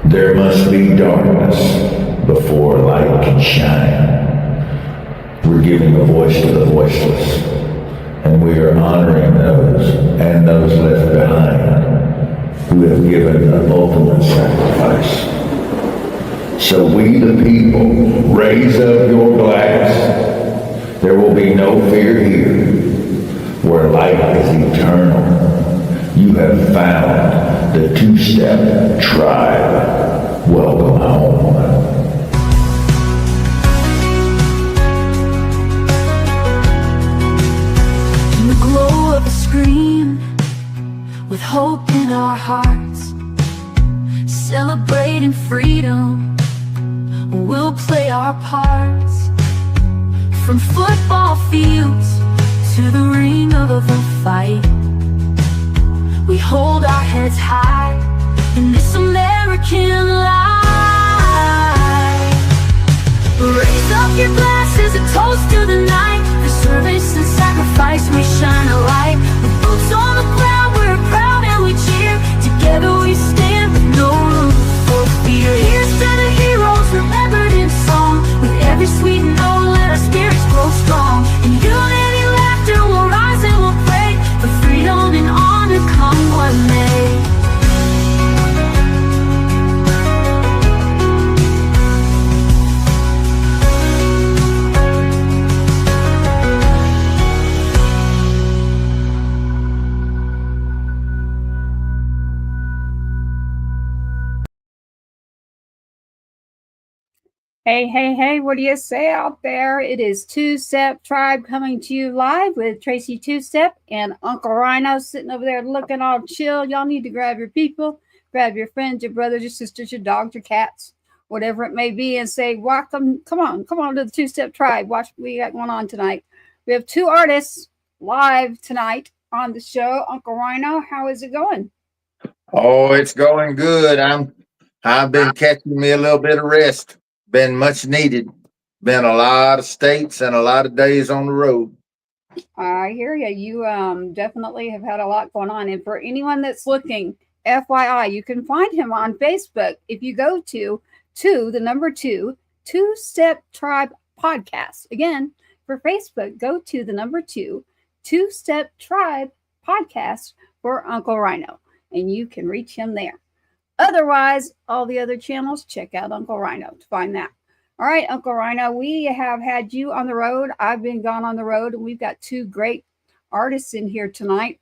There must be darkness before light can shine. We're giving a voice to the voiceless, and we are honoring those and those left behind who have given the ultimate sacrifice. So we the people, raise up your glass. There will be no fear here, where light is eternal. You have found the two-step tribe. Welcome home. In the glow of a screen, with hope in our hearts, celebrating freedom, we'll play our parts. From football fields to the ring of a fight, we hold our heads high in this American life. Raise up your glasses, a toast to the night. For service and sacrifice, we shine a light. With boots on the ground, we're proud and we cheer. Together we stand with no room for fear. Here's to the heroes remembered in song. With every sweet note, let our spirits grow strong. In unity, laughter, we'll rise and we'll pray for freedom and honor, come what may. Hey, hey, hey, what do you say out there? It is Two Step Tribe coming to you live with Tracy Two Step and Uncle Rhino sitting over there looking all chill. Y'all need to grab your people, grab your friends, your brothers, your sisters, your dogs, your cats, whatever it may be, and say, welcome, come on to the Two Step Tribe. Watch what we got going on tonight. We have two artists live tonight on the show. Uncle Rhino, how is it going? Oh, it's going good. I've been catching me a little bit of rest. Been much needed. Been a lot of states and a lot of days on the road. I hear you. You definitely have had a lot going on. And for anyone that's looking, FYI, you can find him on Facebook if you go to the number two Step Tribe Podcast. Again, for Facebook, go to the number two Step Tribe Podcast for Uncle Rhino, and you can reach him there. Otherwise, all the other channels, check out Uncle Rhino to find that. All right, Uncle Rhino, we have had you on the road. I've been gone on the road, and we've got two great artists in here tonight.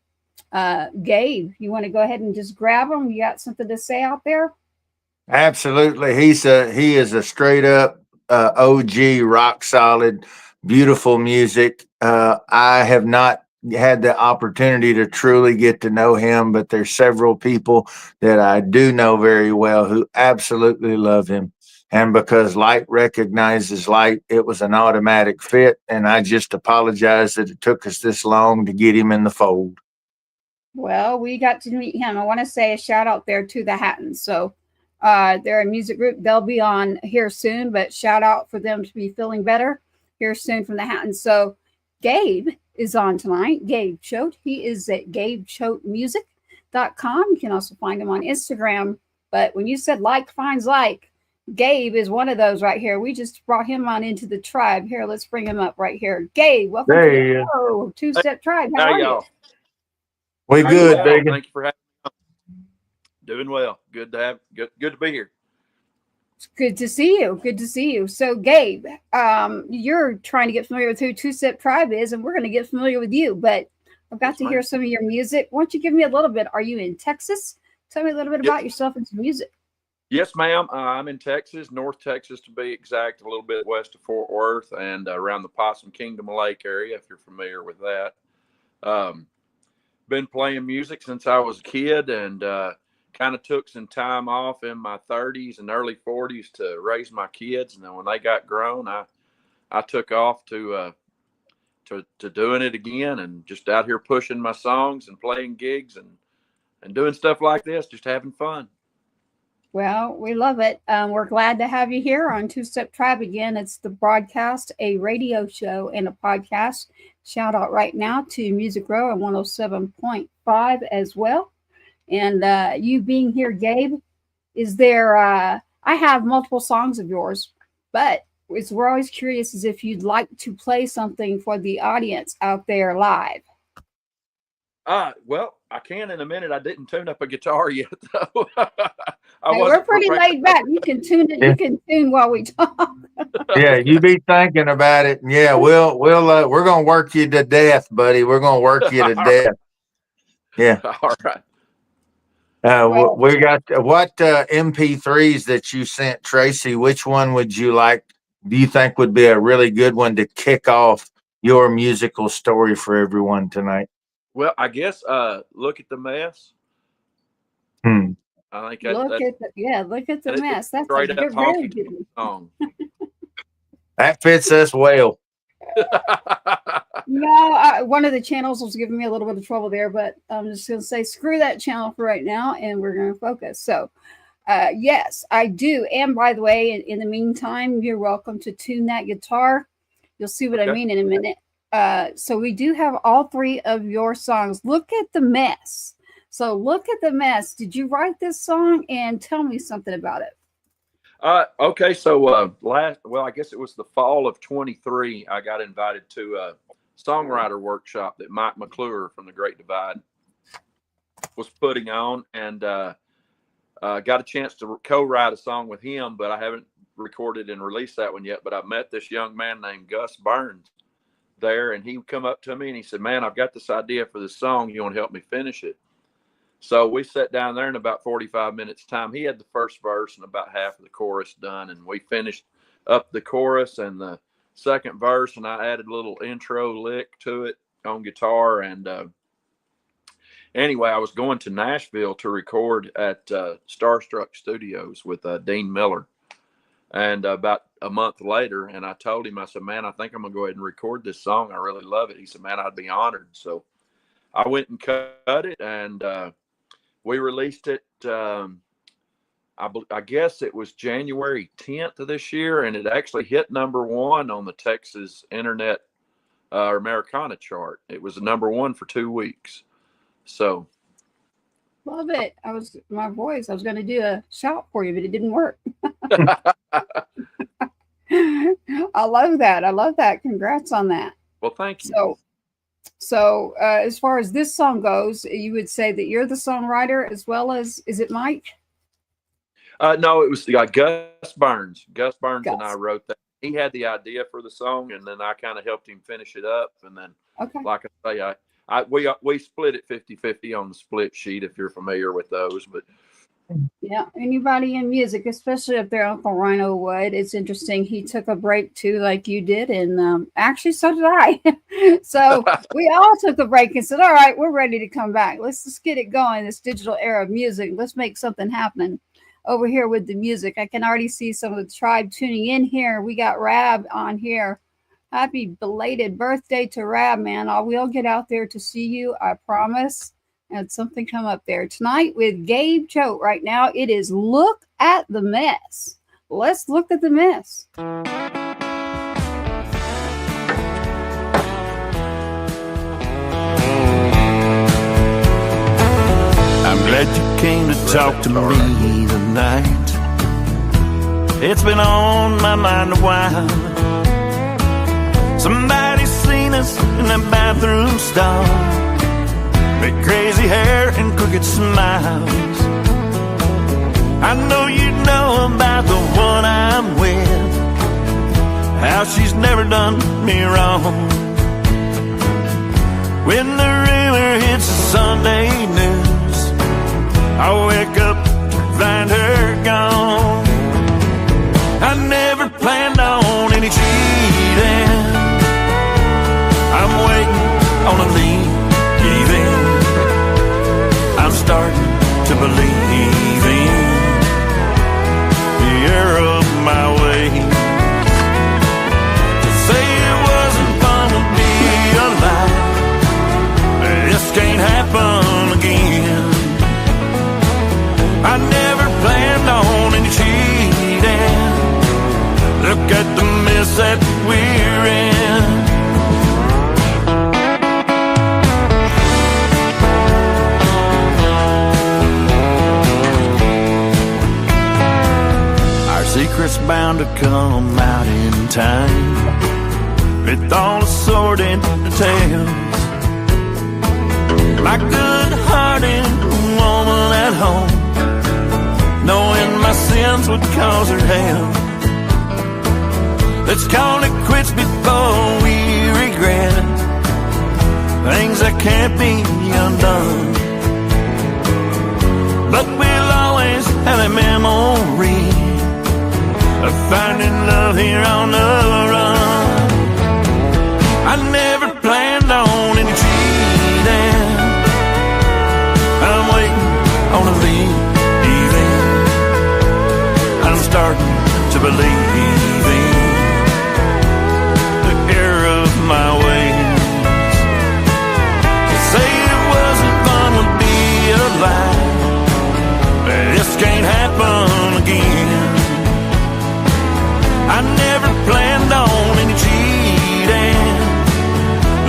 Gabe, you want to go ahead and just grab them? You got something to say out there? Absolutely. He is a straight up OG, rock solid, beautiful music. I have not had the opportunity to truly get to know him, but there's several people that I do know very well who absolutely love him. And because light recognizes light, it was an automatic fit. And I just apologize that it took us this long to get him in the fold. Well, we got to meet him. I want to say a shout out there to the Hattons. So they're a music group. They'll be on here soon, but shout out for them to be feeling better here soon from the Hattons. So Gabe is on tonight. Gabe Choate. He is at GabeChoateMusic.com. You can also find him on Instagram. But when you said like finds like, Gabe is one of those right here. We just brought him on into the tribe. Here, let's bring him up right here. Gabe, welcome to the show. Two Step Tribe. How are you? We good, well. Big. Thank you for having me. Doing well. Good to be here. It's good to see you. Good to see you. So, Gabe, you're trying to get familiar with who Two Step Tribe is, and we're going to get familiar with you. But I've got to hear some of your music. Why don't you give me a little bit? Are you in Texas? Tell me a little bit about yourself and some music. Yes, ma'am. I'm in Texas, North Texas to be exact, a little bit west of Fort Worth and around the Possum Kingdom Lake area, if you're familiar with that. Been playing music since I was a kid, and kind of took some time off in my 30s and early 40s to raise my kids. And then when they got grown, I took off to doing it again, and just out here pushing my songs and playing gigs and doing stuff like this, just having fun. Well, we love it. We're glad to have you here on Two Step Tribe again. It's the broadcast, a radio show, and a podcast. Shout out right now to Music Row at 107.5 as well. And you being here, Gabe, is there? I have multiple songs of yours, but we're always curious as if you'd like to play something for the audience out there live. Well, I can in a minute. I didn't tune up a guitar yet, though. Hey, we're pretty laid back. You can tune it. You can tune while we talk. Yeah, you be thinking about it. Yeah, we're gonna work you to death, buddy. We're gonna work you to death. Yeah. All right. We got what MP3s that you sent, Tracy? Which one would you like? Do you think would be a really good one to kick off your musical story for everyone tonight? Well, I guess Look at the Mess. I think Look at the mess. That's straight a up very honky good song. That fits us well. No, one of the channels was giving me a little bit of trouble there, but I'm just going to say screw that channel for right now, and we're going to focus. So, yes, I do. And by the way, in the meantime, you're welcome to tune that guitar. You'll see what I mean in a minute. So we do have all three of your songs. Look at the Mess. So Look at the Mess. Did you write this song? And tell me something about it. Okay, so I guess it was the fall of 23. I got invited to a songwriter workshop that Mike McClure from the Great Divide was putting on, and got a chance to co-write a song with him, but I haven't recorded and released that one yet. But I met this young man named Gus Burns there, and he come up to me and he said, "Man, I've got this idea for this song. You want to help me finish it?" So we sat down there in about 45 minutes time. He had the first verse and about half of the chorus done, and we finished up the chorus and the second verse, and I added a little intro lick to it on guitar. And anyway, I was going to Nashville to record at Starstruck Studios with Dean Miller. And about a month later, and I told him, I said, "Man, I think I'm going to go ahead and record this song. I really love it." He said, "Man, I'd be honored." So I went and cut it, and we released it. I guess it was January 10th of this year, and it actually hit #1 on the Texas Internet Americana chart. It was #1 for 2 weeks. So Love it. I was going to do a shout for you, but it didn't work. I love that. Congrats on that. Well, thank you. So as far as this song goes, you would say that you're the songwriter as well as, is it Mike? No, it was Gus Burns. Gus Burns and I wrote that. He had the idea for the song, and then I kind of helped him finish it up. And then, like I say, we split it 50-50 on the split sheet, if you're familiar with those. But yeah, anybody in music, especially if they're UncleRyano would. It's interesting. He took a break too, like you did, and actually so did I. So we all took a break and said, "All right, we're ready to come back. Let's just get it going. This digital era of music. Let's make something happen over here with the music." I can already see some of the tribe tuning in here. We got Rab on here. Happy belated birthday to Rab, man. I will get out there to see you, I promise. And something come up there tonight with Gabe Choate. Right now, it is Look at the Mess. Let's look at the mess. I'm glad you came to talk to me tonight. It's been on my mind a while. Somebody's seen us in that bathroom stall, with crazy hair and crooked smiles. I know you know about the one I'm with, how she's never done me wrong. When the rumor hits the Sunday news, I wake up to find her gone. I never planned on any cheating. I'm waiting on a leaving. I'm starting to believe in you're up my way. To say it wasn't gonna be a lie, this can't happen again. I never planned on bound to come out in time, with all the sordid details. My good-hearted woman at home, knowing my sins would cause her hell. Let's call it quits before we regret it. Things that can't be undone, but we'll always have a memory of finding love here on the run. I never planned on any cheating. I'm waiting on a leaving. I'm starting to believe in the error of my ways. To say it wasn't fun would be a lie. This can't happen again. I never planned on any cheating.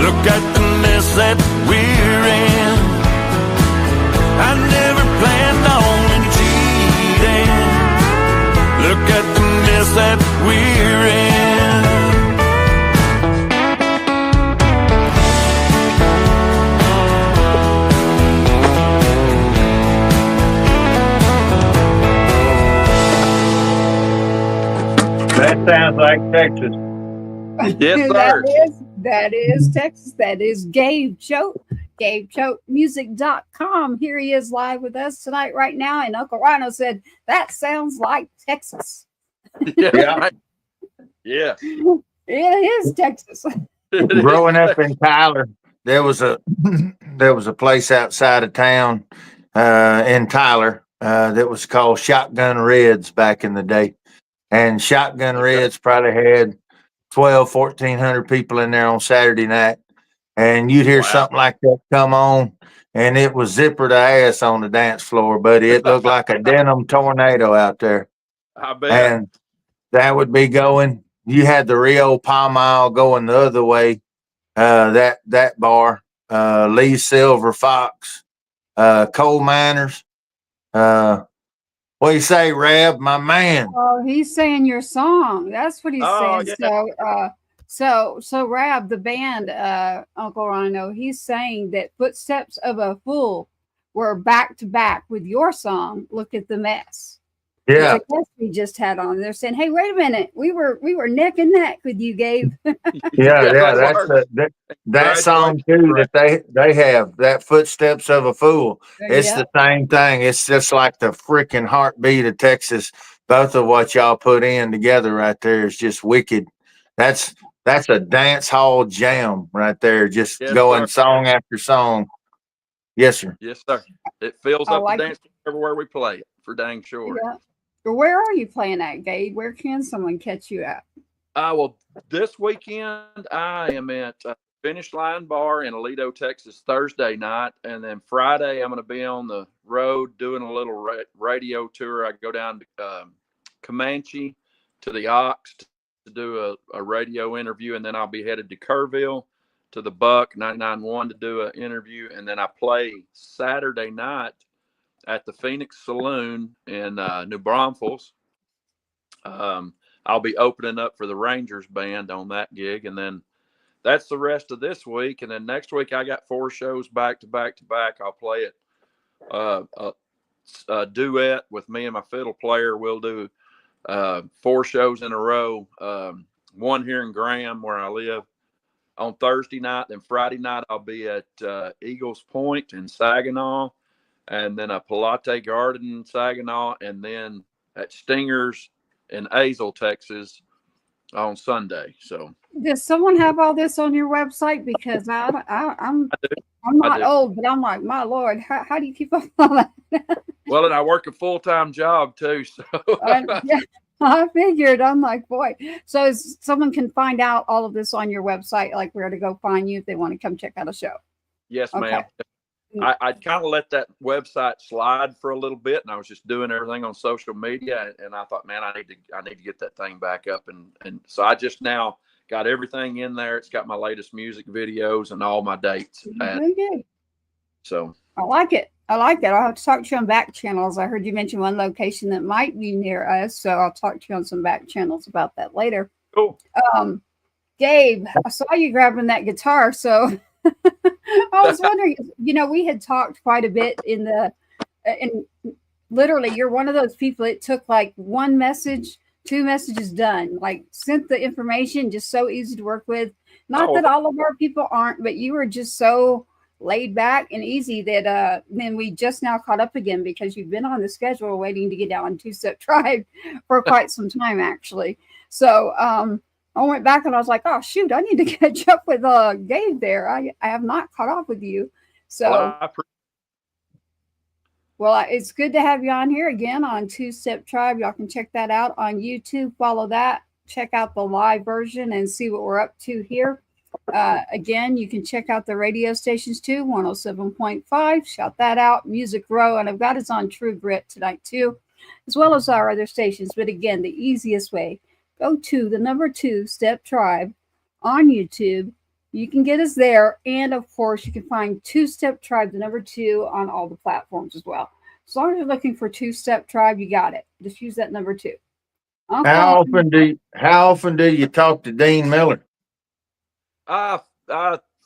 Look at the mess that we're in. I never planned on any cheating. Look at the mess that we're in. That sounds like Texas. Yes, sir. That is Texas. That is Gabe Choate. GabeChoateMusic.com. Here he is live with us tonight, right now. And UncleRyano said, that sounds like Texas. Yeah. Yeah. It is Texas. Growing up in Tyler, there was a place outside of town in Tyler that was called Shotgun Reds back in the day. And Shotgun Reds probably had 1,400 people in there on Saturday night. And you'd hear something like that come on, and it was zipper to ass on the dance floor, buddy. It looked like a denim tornado out there. I bet. And that would be going. You had the Rio Palm Isle going the other way. That bar, Lee Silver Fox, Coal Miners. What do you say, Reb, my man? Oh, he's saying your song. That's what he's saying. Yeah. So Rab, the band, UncleRyano, he's saying that Footsteps of a Fool were back to back with your song, Look at the Mess. Yeah. The guest we just had on. They're saying, hey, wait a minute. We were neck and neck with you, Gabe. Yeah. That song too that they have, that Footsteps of a Fool. It's the same thing. It's just like the freaking heartbeat of Texas. Both of what y'all put in together right there is just wicked. That's a dance hall jam right there. Just going song after song. Yes, sir. Yes, sir. It fills up like the dance everywhere we play it, for dang sure. Yeah. Where are you playing at, Gabe? Where can someone catch you at? Well, this weekend I am at Finish Line Bar in Aledo, Texas, Thursday night. And then Friday, I'm going to be on the road doing a little radio tour. I go down to Comanche to the Ox to do a radio interview. And then I'll be headed to Kerrville to the Buck 99.1 to do an interview. And then I play Saturday night at the Phoenix Saloon in New Braunfels. I'll be opening up for the Rangers band on that gig. And then that's the rest of this week. And then next week I got 4 shows back to back to back. I'll play it a duet with me and my fiddle player. We'll do 4 shows in a row. One here in Graham where I live on Thursday night. Then Friday night I'll be at Eagles Point in Saginaw, and then a Palate Garden in Saginaw, and then at Stingers in Azle, Texas on Sunday. So does someone have all this on your website? Because I'm not old, but I'm like, my Lord, how do you keep up with all that? Well, and I work a full-time job too. So I figured. I'm like, boy. So someone can find out all of this on your website, like where to go find you if they want to come check out a show. Yes, ma'am. I kind of let that website slide for a little bit, and I was just doing everything on social media, and I thought, man, I need to get that thing back up, and so I just now got everything in there. It's got my latest music videos and all my dates. Very good. So I like it. I like that. I'll have to talk to you on back channels. I heard you mention one location that might be near us, so I'll talk to you on some back channels about that later. Cool. Gabe, I saw you grabbing that guitar, so I was wondering. We had talked quite a bit and literally, you're one of those people. It took like one message, two messages done. Like sent the information, just so easy to work with. Not that all of our people aren't, but you were just so laid back and easy that then we just now caught up again because you've been on the schedule waiting to get down on Two-Step Tribe for quite some time actually. So I went back and I was like, oh shoot, I need to catch up with Gabe there. I have not caught up with you. So well, it's good to have you on here again on Two-Step Tribe. Y'all can check that out on YouTube. Follow that. Check out the live version and see what we're up to here. Again, you can check out the radio stations too, 107.5. Shout that out. Music Row. And I've got us on True Grit tonight too, as well as our other stations. But again, the easiest way, go to the number Two-Step Tribe on YouTube. You can get us there. And of course, you can find Two-Step Tribe, the number 2, on all the platforms as well. As long as you're looking for Two-Step Tribe, you got it. Just use that number 2. How often do you talk to Dean Miller?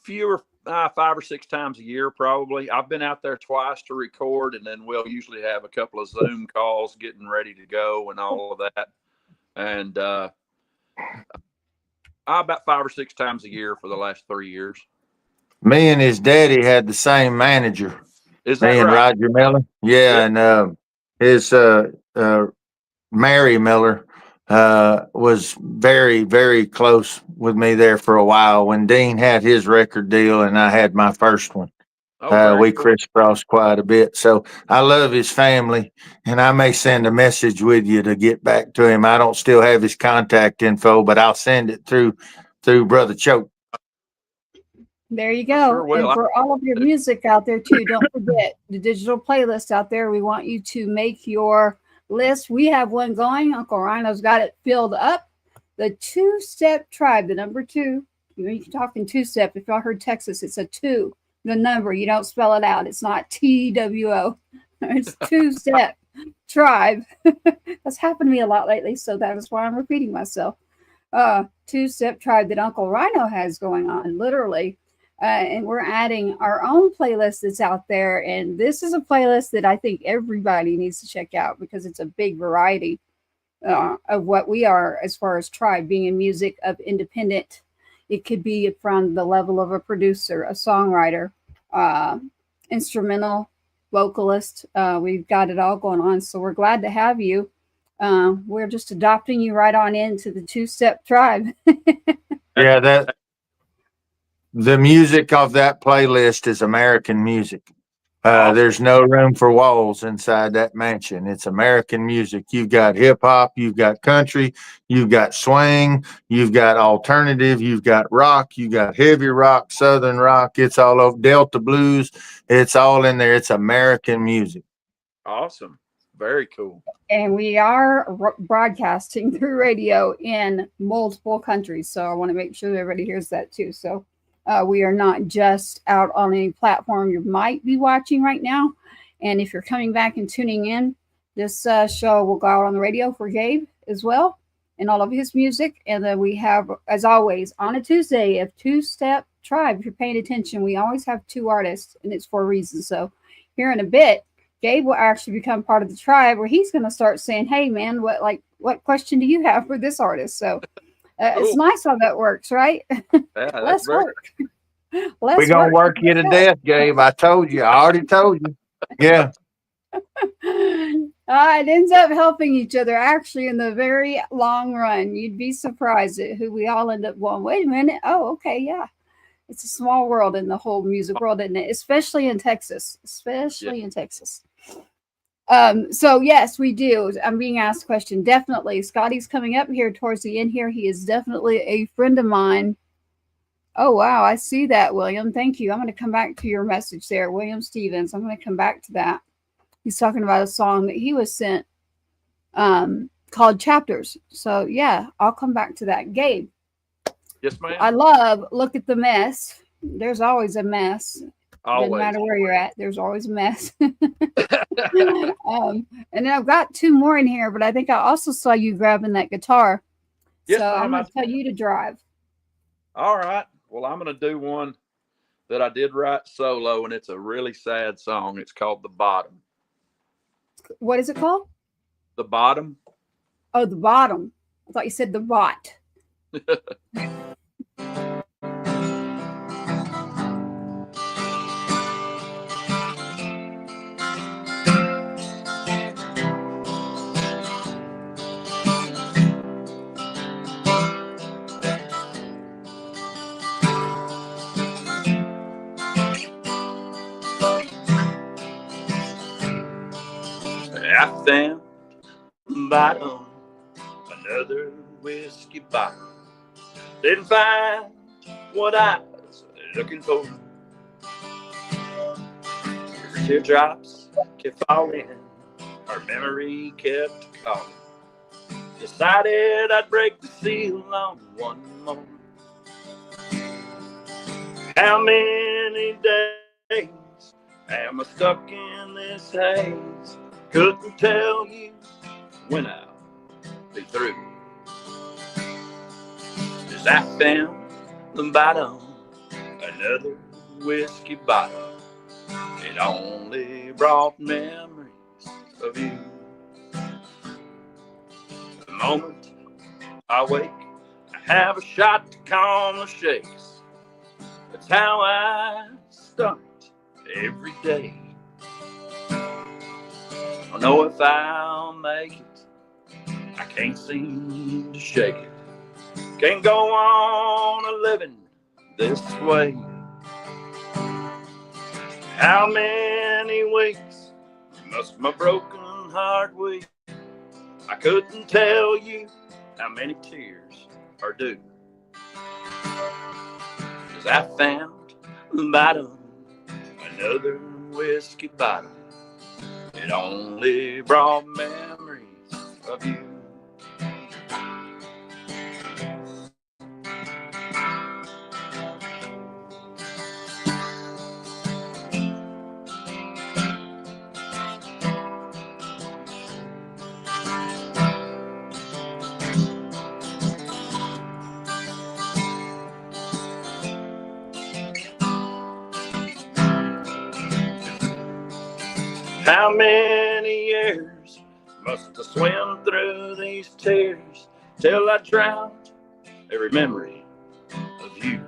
Fewer, 5 or 6 times a year, probably. I've been out there twice to record, and then we'll usually have a couple of Zoom calls getting ready to go and all of that. And about 5 or 6 times a year for the last 3 years. Me and his daddy had the same manager. Is that me and right? Roger Miller. Yeah. And his Mary Miller was very, very close with me there for a while when Dean had his record deal and I had my first one. We crisscrossed quite a bit. So I love his family, and I may send a message with you to get back to him. I don't still have his contact info, but I'll send it through Brother Choate. There you go. Sure, and for all of your music out there too, don't forget the digital playlist out there. We want you to make your list. We have one going. UncleRyano's got it filled up. The Two-Step Tribe, the number 2. You can talk in two-step. If y'all heard Texas, it's a 2. The number, you don't spell it out. It's not TWO. It's Two-Step Tribe. That's happened to me a lot lately, so that is why I'm repeating myself. Two-Step Tribe that UncleRyano has going on, literally. And we're adding our own playlist that's out there. And this is a playlist that I think everybody needs to check out because it's a big variety of what we are as far as tribe, being in music of independent. It could be from the level of a producer, a songwriter, instrumental, vocalist. We've got it all going on. So we're glad to have you. We're just adopting you right on into the Two-Step Tribe. Yeah, the music of that playlist is American music. There's no room for walls inside that mansion. It's American music. You've got hip hop, you've got country, you've got swing, you've got alternative, you've got rock, you got heavy rock, southern rock. It's all over Delta blues. It's all in there. It's American music. Awesome. Very cool. And we are broadcasting through radio in multiple countries. So I want to make sure everybody hears that too. So we are not just out on any platform you might be watching right now. And if you're coming back and tuning in, this show will go out on the radio for Gabe as well and all of his music. And then we have, as always, on a Tuesday of Two-Step Tribe. If you're paying attention, we always have 2 artists, and it's for a reason. So here in a bit, Gabe will actually become part of the tribe where he's going to start saying, hey, man, what question do you have for this artist? So it's nice how that works, right? Yeah, Let's work. We're going to work you to death, Gabe. I told you. I already told you. Yeah. It ends up helping each other actually in the very long run. You'd be surprised at who we all end up going, wait a minute. Oh, okay. Yeah. It's a small world in the whole music world, isn't it? Especially in Texas. In Texas. So yes, we do. I'm being asked a question. Definitely. Scotty's coming up here towards the end here. He is definitely a friend of mine. Oh, wow. I see that, William. Thank you. I'm going to come back to your message there, William Stevens. I'm going to come back to that. He's talking about a song that he was sent called Chapters. So yeah, I'll come back to that. Gabe. Yes, ma'am. I love Look at the Mess. There's always a mess. Doesn't Always. matter where you're at. There's always a mess. And then I've got two more in here, but I think I also saw you grabbing that guitar. Yes, So I'm ma'am. going to tell you to drive. All right. Well, I'm going to do one that I did write solo, and it's a really sad song. It's called The Bottom. What is it called? The Bottom. Oh, the bottom. I thought you said the rot. I found the bottom, another whiskey bottle. Didn't find what I was looking for. Teardrops kept falling, her memory kept calling. Decided I'd break the seal on one more. How many days am I stuck in this haze? Couldn't tell you when I'll be through. 'Cause I found the bottom, another whiskey bottle. It only brought memories of you. The moment I wake, I have a shot to calm the shakes. That's how I start every day. I don't know if I'll make it. I can't seem to shake it. Can't go on a living this way. How many weeks must my broken heart weep? I couldn't tell you how many tears are due. 'Cause I found the bottom, another whiskey bottle. It only brought memories of you. How many years must I swim through these tears till I drowned every memory of you?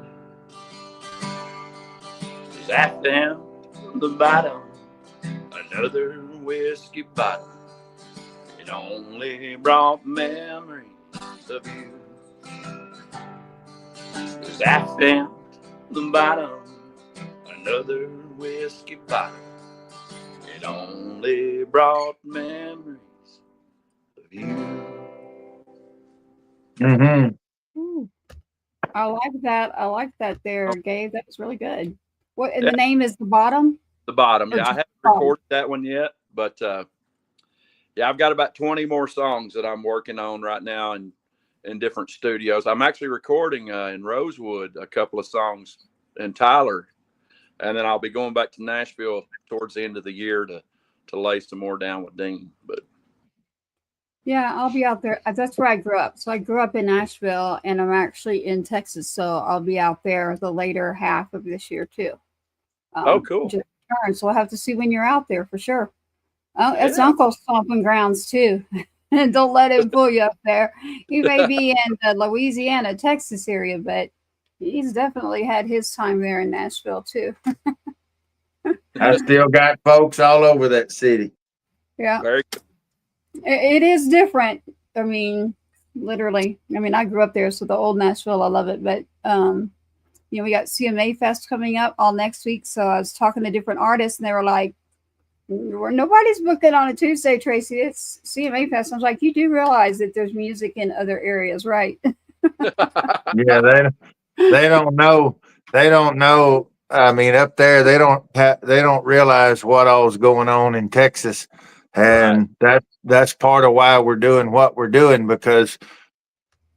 'Cause I found the bottom, another whiskey bottle. It only brought memories of you. 'Cause I found the bottom, another whiskey bottle. It only brought memories of you. Mm-hmm. Ooh, I like that. I like that there, Gabe. That was really good. What, and the name is The Bottom? The Bottom. Or Yeah, I just haven't Bottom? recorded that one yet, but yeah, I've got about 20 more songs that I'm working on right now in different studios. I'm actually recording in Rosewood a couple of songs in Tyler, and then I'll be going back to Nashville towards the end of the year to lay some more down with Dean. But Yeah, I'll be out there. That's where I grew up. So I grew up in Nashville, and I'm actually in Texas. So I'll be out there the later half of this year too. Oh, cool. Just return. So we'll have to see when you're out there for sure. Oh, it's Yeah. Uncle's stomping grounds too. Don't let him pull you up there. He may be in the Louisiana, Texas area, but he's definitely had his time there in Nashville too. I still got folks all over that city. Yeah. Very good. It is different. I mean, literally. I mean, I grew up there, so the old Nashville, I love it. But you know, we got CMA Fest coming up all next week. So I was talking to different artists, and they were like, "Nobody's booking on a Tuesday, Tracy. It's CMA Fest." I was like, "You do realize that there's music in other areas, right?" Yeah, they don't know. They don't know. I mean, up there, they don't realize what all's going on in Texas, and that's part of why we're doing what we're doing, because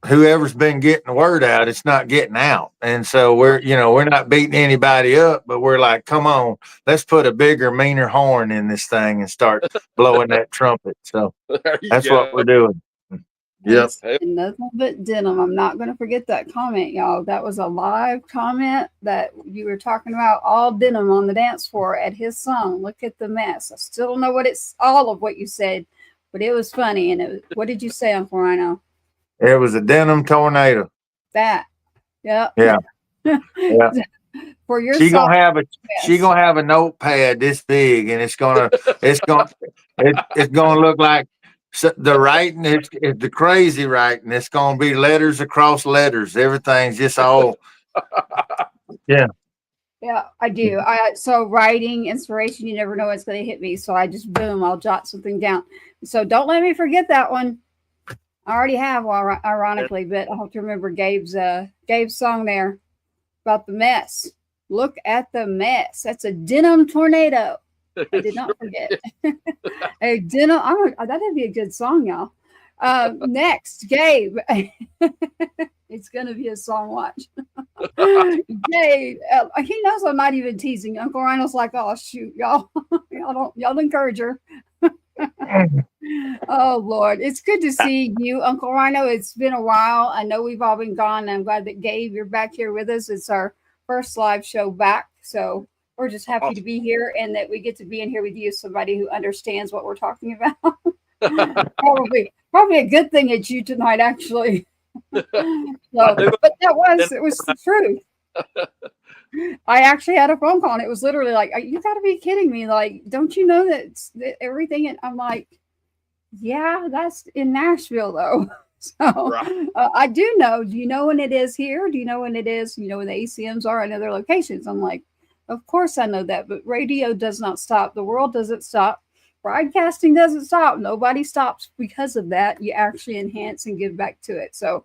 whoever's been getting the word out, it's not getting out. And so we're not beating anybody up, but we're like, come on, let's put a bigger, meaner horn in this thing and start blowing that trumpet. So There you that's go. what we're doing. Yep. And nothing but denim. I'm not going to forget that comment, y'all. That was a live comment that you were talking about all denim on the dance floor at his song. Look at the mess. I still don't know what it's all of what you said, but it was funny. And what did you say, Uncle Rhino? It was a denim tornado. That. Yep. Yeah. Yeah. For your She song, gonna have a notepad this big, and it's gonna look like the writing is the crazy writing. It's gonna be letters across letters. Everything's just all. Yeah. Yeah, I do. So writing inspiration, you never know what's going to hit me. So I just boom, I'll jot something down. So don't let me forget that one. I already have, well, ironically, but I have to remember Gabe's song there about the mess. Look at the mess. That's a denim tornado. I did not forget. A denim. That'd be a good song, y'all. Next, Gabe. It's gonna be a song. Watch. Gabe. He knows I'm not even teasing. Uncle Rhino's like, oh shoot, y'all. y'all encourage her. Oh Lord, it's good to see you, Uncle Rhino. It's been a while. I know we've all been gone. I'm glad that Gabe, you're back here with us. It's our first live show back, so we're just happy to be here and that we get to be in here with you, somebody who understands what we're talking about. probably a good thing it's you tonight, actually. But it was the truth. I actually had a phone call and it was literally like, you got to be kidding me. Like, don't you know that everything? And I'm like, yeah, that's in Nashville though. So right. I do know. Do you know when it is here? Do you know when it is? You know when the ACMs are in other locations? I'm like, of course I know that, but radio does not stop. The world doesn't stop. Broadcasting doesn't stop. Nobody stops because of that. You actually enhance and give back to it. So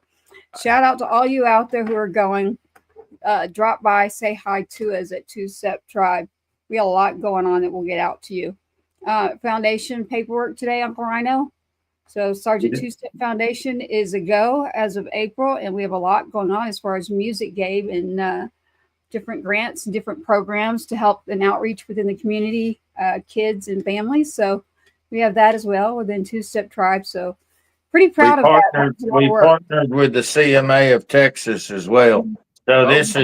shout out to all you out there who are going. Drop by, say hi to us at Two Step Tribe. We have a lot going on that we'll get out to you. Foundation paperwork today, Uncle Rhino. So Sergeant Two Step Foundation is a go as of April, and we have a lot going on as far as music, Gabe, and different grants and different programs to help an outreach within the community, kids and families. So we have that as well within Two Step Tribe. So pretty proud of that. We partnered with the CMA of Texas as well. So this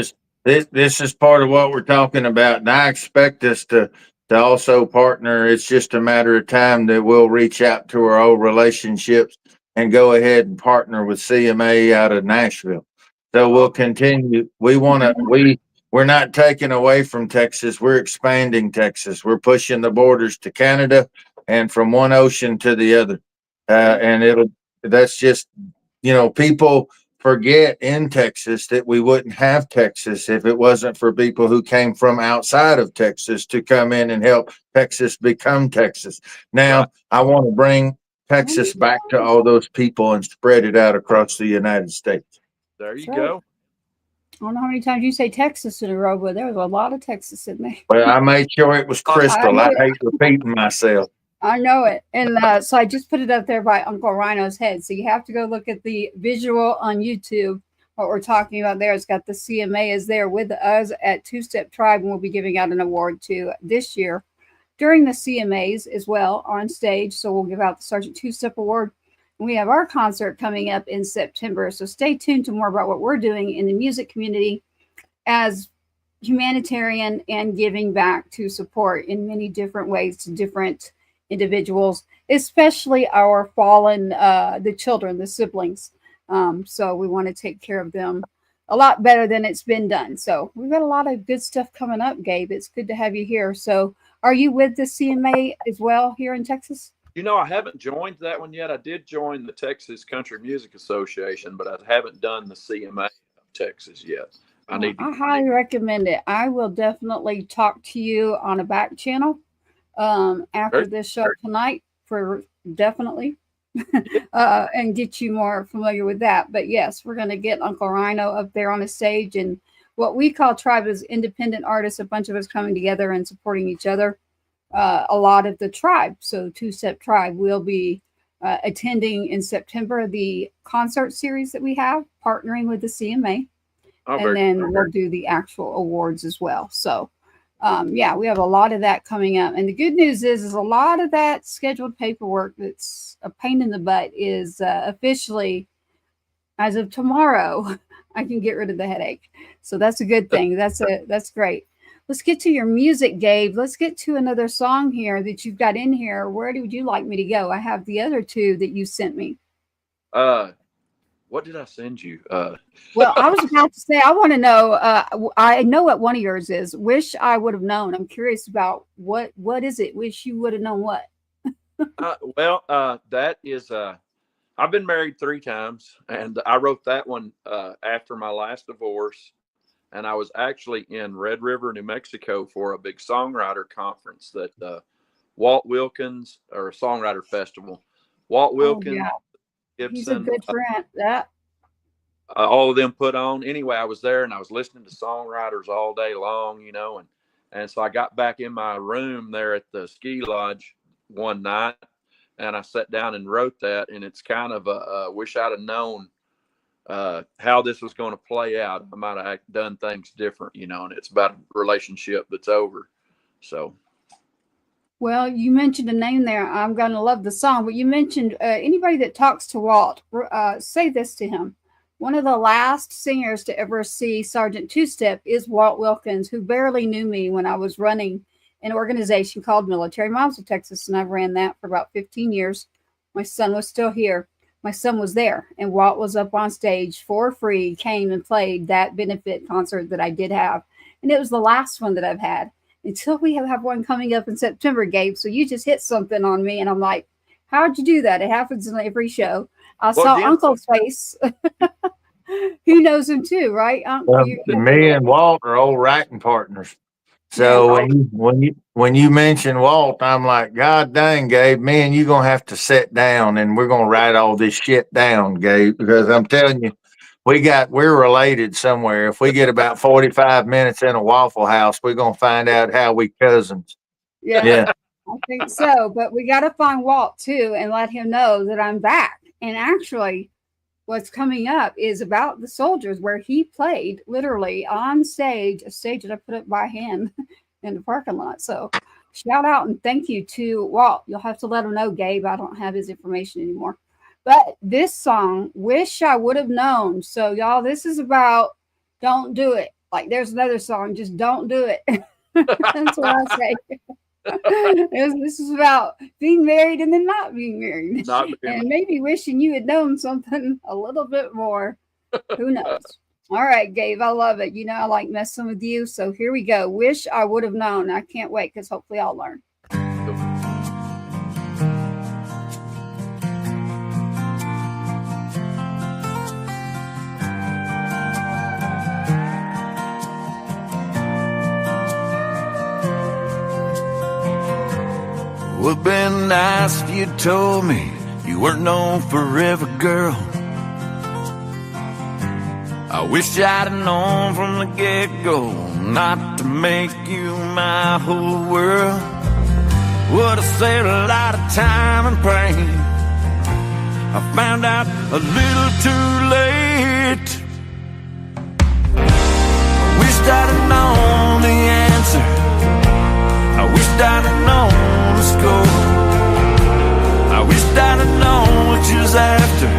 is part of what we're talking about, and I expect us to also partner. It's just a matter of time that we'll reach out to our old relationships and go ahead and partner with CMA out of Nashville. So we'll continue. We're not taking away from Texas. We're expanding Texas. We're pushing the borders to Canada and from one ocean to the other. And that's just, people forget in Texas that we wouldn't have Texas if it wasn't for people who came from outside of Texas to come in and help Texas become Texas. Now, I want to bring Texas back to all those people and spread it out across the United States. There you go. I don't know how many times you say Texas in a row, but there was a lot of Texas in there. Well, I made sure it was crystal. I hate repeating myself. I know it. And so I just put it up there by Uncle Rhino's head. So you have to go look at the visual on YouTube. What we're talking about there, it's got the CMA is there with us at Two Step Tribe, and we'll be giving out an award to this year during the CMAs as well on stage. So we'll give out the Sergeant Two Step Award. And we have our concert coming up in September. So stay tuned to more about what we're doing in the music community as humanitarian and giving back to support in many different ways to different individuals, especially our fallen, the children, the siblings. So we want to take care of them a lot better than it's been done. So we've got a lot of good stuff coming up, Gabe. It's good to have you here. So are you with the CMA as well here in Texas? I haven't joined that one yet. I did join the Texas Country Music Association, but I haven't done the CMA of Texas yet. I highly recommend it. I will definitely talk to you on a back channel after this show tonight for definitely and get you more familiar with that. But yes, we're going to get Uncle Rhino up there on the stage, and what we call Tribe is independent artists, a bunch of us coming together and supporting each other. A lot of the tribe, so Two Step Tribe will be attending in September the concert series that we have, partnering with the CMA. Oh, And then we'll do the actual awards as well. So, yeah, we have a lot of that coming up. And the good news is a lot of that scheduled paperwork that's a pain in the butt is officially, as of tomorrow, I can get rid of the headache. So that's a good thing. That's great. Let's get to your music, Gabe. Let's get to another song here that you've got in here. Where would you like me to go? I have the other two that you sent me. What did I send you? Well, I was about to say, I want to know. I know what one of yours is. Wish I would have known. I'm curious about what is it? Wish you would have known what? That is. I've been married 3 times, and I wrote that one after my last divorce. And I was actually in Red River, New Mexico, for a big songwriter conference that Walt Wilkins, or a songwriter festival. Walt Wilkins. Yeah. Gibson, He's a good friend. all of them put on. Anyway, I was there and I was listening to songwriters all day long, and so I got back in my room there at the ski lodge one night, and I sat down and wrote that. And it's kind of a wish I'd have known how this was going to play out. I might have done things different, and it's about a relationship that's over. So. Well, you mentioned a name there. I'm going to love the song, but you mentioned anybody that talks to Walt, say this to him. One of the last singers to ever see Sergeant Two-Step is Walt Wilkins, who barely knew me when I was running an organization called Military Moms of Texas, and I've ran that for about 15 years. My son was still here. My son was there, and Walt was up on stage for free, came and played that benefit concert that I did have, and it was the last one that I've had. Until we have one coming up in September, Gabe. So you just hit something on me, and I'm like, how'd you do that? It happens in every show. I saw Uncle's face. He knows him too, right? Me and Walt are old writing partners. So when you mention Walt, I'm like, God dang, Gabe, man, you're going to have to sit down and we're going to write all this shit down, Gabe, because I'm telling you, we're related somewhere. If we get about 45 minutes in a Waffle House, we're going to find out how we cousins. Yeah, I think so. But we got to find Walt too and let him know that I'm back. And actually, what's coming up is about the soldiers, where he played literally on stage, a stage that I put up by hand in the parking lot. So shout out and thank you to Walt. You'll have to let him know, Gabe. I don't have his information anymore. But this song, Wish I Would Have Known. So, y'all, this is about don't do it. Like, there's another song, just don't do it. That's what I say. This is about being married and then not being married. And maybe wishing you had known something a little bit more. Who knows? All right, Gabe, I love it. I like messing with you. So here we go. Wish I would have known. I can't wait because hopefully I'll learn. Would've been nice if you told me you weren't no forever girl. I wish I'd have known from the get-go not to make you my whole world. Would've saved a lot of time and pain. I found out a little too late. I wished I'd have known the answer. I wished I'd have known the score. I wished I'd have known what you was after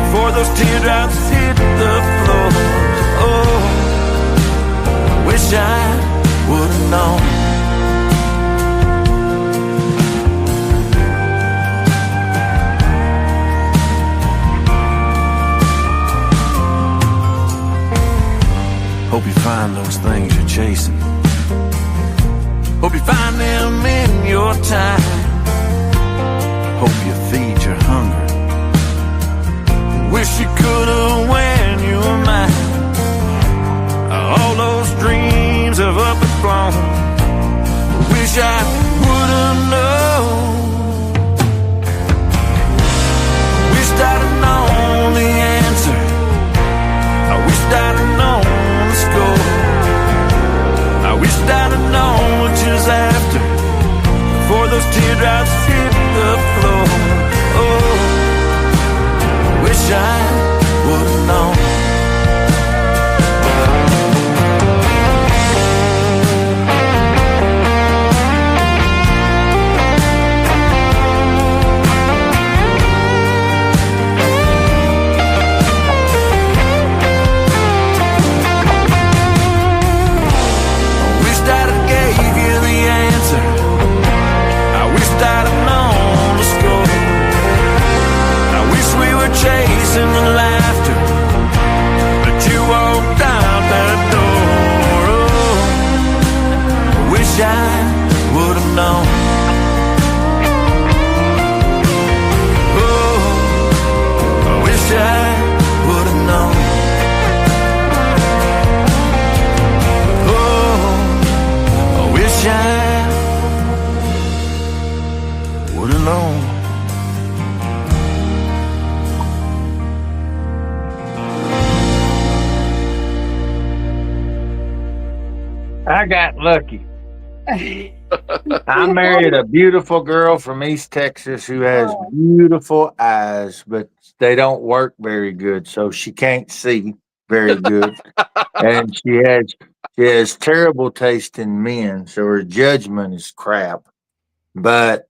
before those teardrops hit the floor. Oh, I wish I would have known. Hope you find those things you're chasing. Hope you find them in your time. Hope you feed your hunger. Wish you could've when you were mine. All those dreams have up and flown. Wish I would've known. Wished I'd have known the answer. I wished I'd have known the score. I wished I'd have known what you was after before those teardrops hit the floor. Oh, I got lucky. I married a beautiful girl from East Texas who has Oh. beautiful eyes, but they don't work very good, so she can't see very good. And she has terrible taste in men, so her judgment is crap. But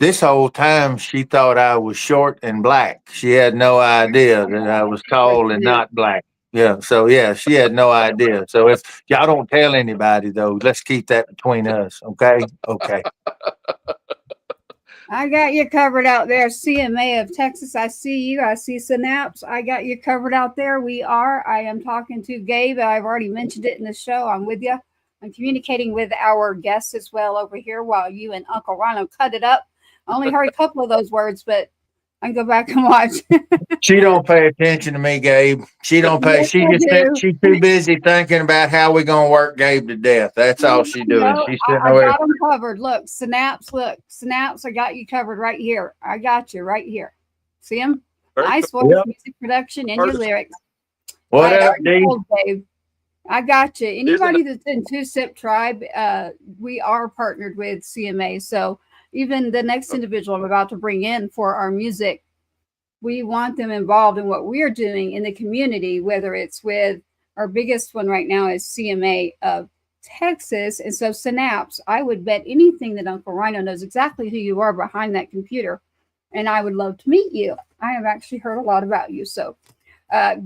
this whole time she thought I was short and black. She had no idea that I was tall and not black. Yeah, so yeah, she had no idea. So if y'all don't tell anybody though, let's keep that between us, okay? Okay. I got you covered out there, CMA of Texas. I see you. I see Synapse. I got you covered out there. I am talking to Gabe. I've already mentioned it in the show. I'm with you. I'm communicating with our guests as well over here while you and Uncle Rhino cut it up. I only heard a couple of those words, but I can go back and watch. She don't pay attention to me, Gabe. She don't pay. Yes, She I just do. she's too busy thinking about how we gonna work Gabe to death. That's all she's doing. No, She's sitting I over there. got them covered. Look, Synapse. I got you covered right here. I got you right here. See him? Very Nice cool. voice, Yep. music production, and your First- lyrics. What I up, already D? told Dave. I got you. Anybody that's in Two Step Tribe, we are partnered with CMA. So even the next individual I'm about to bring in for our music, we want them involved in what we're doing in the community, whether it's with our biggest one right now is CMA of Texas. And so Synapse, I would bet anything that Uncle Rhino knows exactly who you are behind that computer. And I would love to meet you. I have actually heard a lot about you. So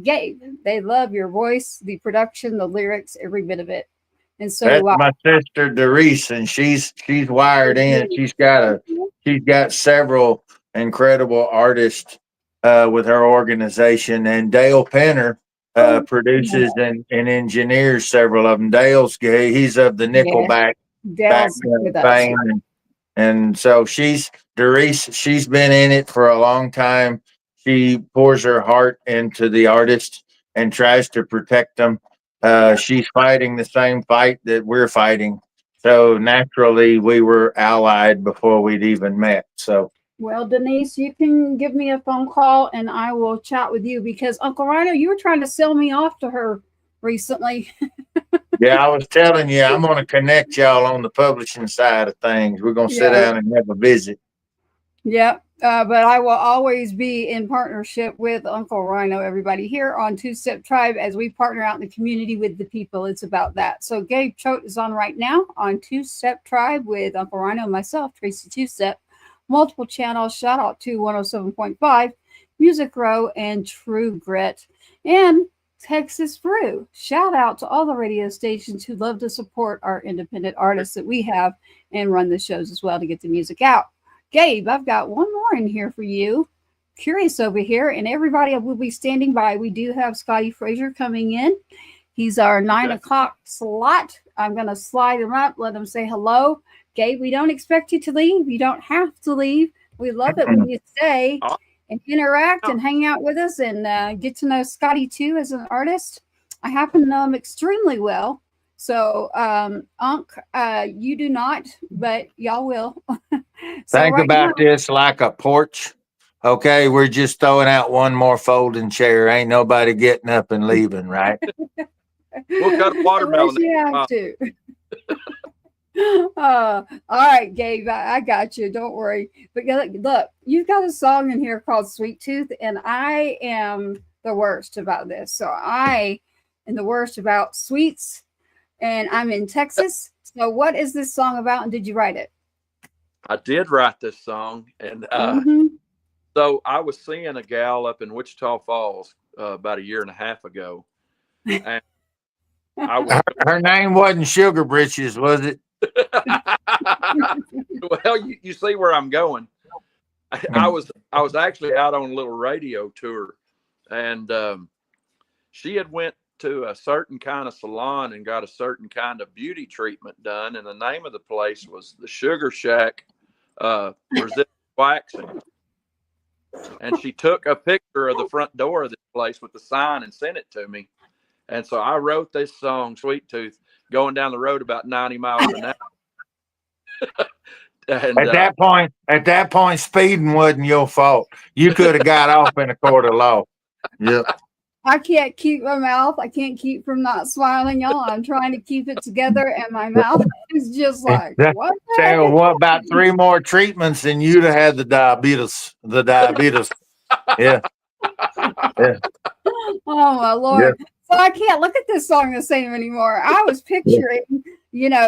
Gabe, they love your voice, the production, the lyrics, every bit of it. And so That's do I. my sister Doris, and she's wired in. She's got several incredible artists with her organization, and Dale Penner produces and engineers several of them. He's of the Nickelback Dale's with us. fame, and so Doris. She's been in it for a long time. She pours her heart into the artists and tries to protect them. She's fighting the same fight that we're fighting. So naturally, we were allied before we'd even met. So, Well, Denise, you can give me a phone call and I will chat with you because Uncle Rhino, you were trying to sell me off to her recently. yeah, I was telling you, I'm going to connect y'all on the publishing side of things. We're going to sit Yeah. down and have a visit. Yep. But I will always be in partnership with Uncle Rhino, everybody here on Two Step Tribe as we partner out in the community with the people. It's about that. So Gabe Choate is on right now on Two Step Tribe with Uncle Rhino and myself, Tracy Two Step. Multiple channels. Shout out to 107.5, Music Row, and True Grit. And Texas Brew. Shout out to all the radio stations who love to support our independent artists that we have and run the shows as well to get the music out. Gabe, I've got one more in here for you. Curious over here, and everybody will be standing by. We do have Scotti Fraser coming in. He's our 9 o'clock slot. I'm going to slide him up, let him say hello. Gabe, we don't expect you to leave. You don't have to leave. We love it when you stay and interact and hang out with us and get to know Scotti too as an artist. I happen to know him extremely well. So, Unc, you do not, but y'all will. So Think right about this like a porch. Okay, we're just throwing out one more folding chair. Ain't nobody getting up and leaving, right? We'll cut a watermelon. Unless you have to. All right, Gabe, I got you. Don't worry. But look, you've got a song in here called Sweet Tooth, and I am the worst about this. So I am the worst about sweets, and I'm in Texas. So what is this song about, and did you write it? I did write this song, and so I was seeing a gal up in Wichita Falls about a year and a half ago, and her name wasn't Sugar Britches, was it? Well, you see where I'm going. I was actually out on a little radio tour, and she had went to a certain kind of salon and got a certain kind of beauty treatment done, and the name of the place was the Sugar Shack Brazilian Waxing. And she took a picture of the front door of this place with the sign and sent it to me. And so I wrote this song, Sweet Tooth, going down the road about 90 miles an hour. And, at that point, speeding wasn't your fault. You could have got off in a court of law. Yep. I can't keep my mouth. I can't keep from not smiling, y'all. I'm trying to keep it together, and my mouth is just like, what the heck Tell is what about 3 more treatments and you'd have had the diabetes. The diabetes. Yeah. Yeah. Oh my Lord. So I can't look at this song the same anymore. I was picturing,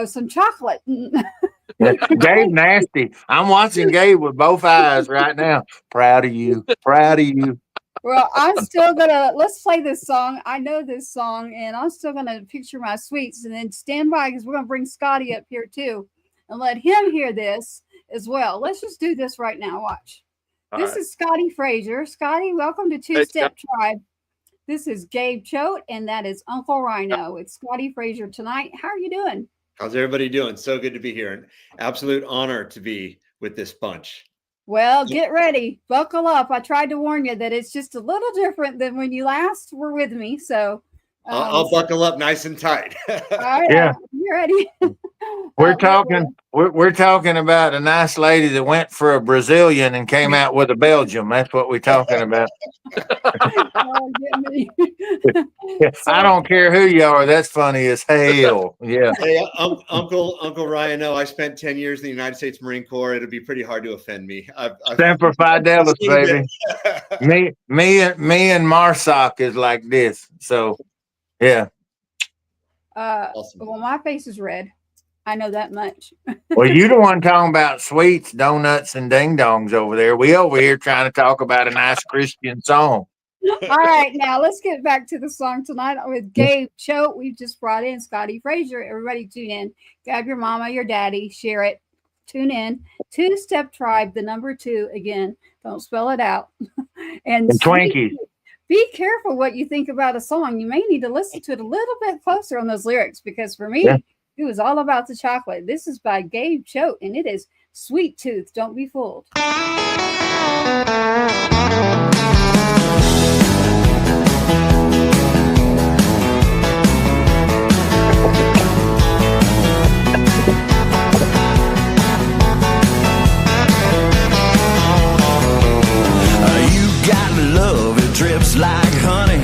some chocolate. Yeah. Gabe nasty. I'm watching Gabe with both eyes right now. Proud of you. Proud of you. Well, I'm still let's play this song. I know this song, and I'm still gonna picture my sweets, and then stand by because we're gonna bring Scotti up here too and let him hear this as well. Let's just do this right now. Watch. This is Scotti Fraser. Scotti, welcome to Two Step Tribe. This is Gabe Choate, and that is UncleRyano. It's Scotti Fraser tonight. How are you doing? How's everybody doing? So good to be here. An absolute honor to be with this bunch. Well, get ready. Buckle up. I tried to warn you that it's just a little different than when you last were with me. So I'll buckle up nice and tight. All right, Yeah. You ready? We're talking about a nice lady that went for a Brazilian and came out with a Belgium. That's what we're talking about. Oh, get me. I don't care who you are. That's funny as hell. Yeah. Hey, UncleRyano, I spent 10 years in the United States Marine Corps. It'll be pretty hard to offend me. Semper Fidelis, baby. me and Marsoc is like this. So, yeah. Awesome. Well, my face is red. I know that much. Well, you the one talking about sweets, donuts, and ding dongs over there. We over here trying to talk about a nice Christian song. All right, now let's get back to the song tonight with Gabe Choate. We've just brought in Scotti Fraser. Everybody tune in. Grab your mama, your daddy, share it. Tune in. Two Step Tribe, the number 2. Again, don't spell it out. and Twinkies. Be careful what you think about a song. You may need to listen to it a little bit closer on those lyrics because for me, it was all about the chocolate. This is by Gabe Choate, and it is Sweet Tooth. Don't be fooled. Love, it drips like honey.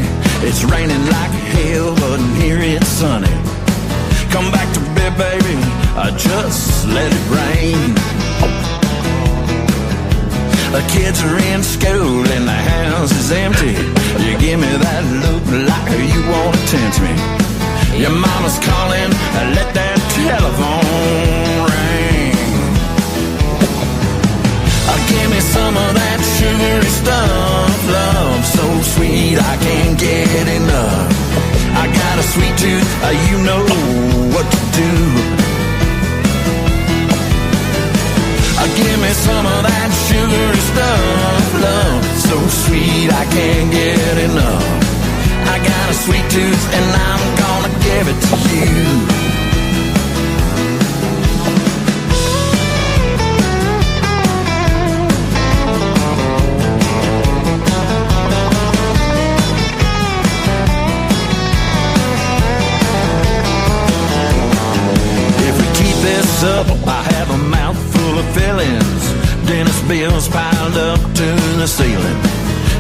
It's raining like hell, but here it's sunny. Come back to bed, baby, just let it rain. The kids are in school and the house is empty. You give me that look like you want to tempt me. Your mama's calling, let that telephone ring. Give me some of that sugary stuff. Love so sweet I can't get enough. I got a sweet tooth, you know what to do. Give me some of that sugary stuff. Love so sweet I can't get enough. I got a sweet tooth and I'm gonna give it to you. Up, I have a mouthful of fillings, dentist bills piled up to the ceiling.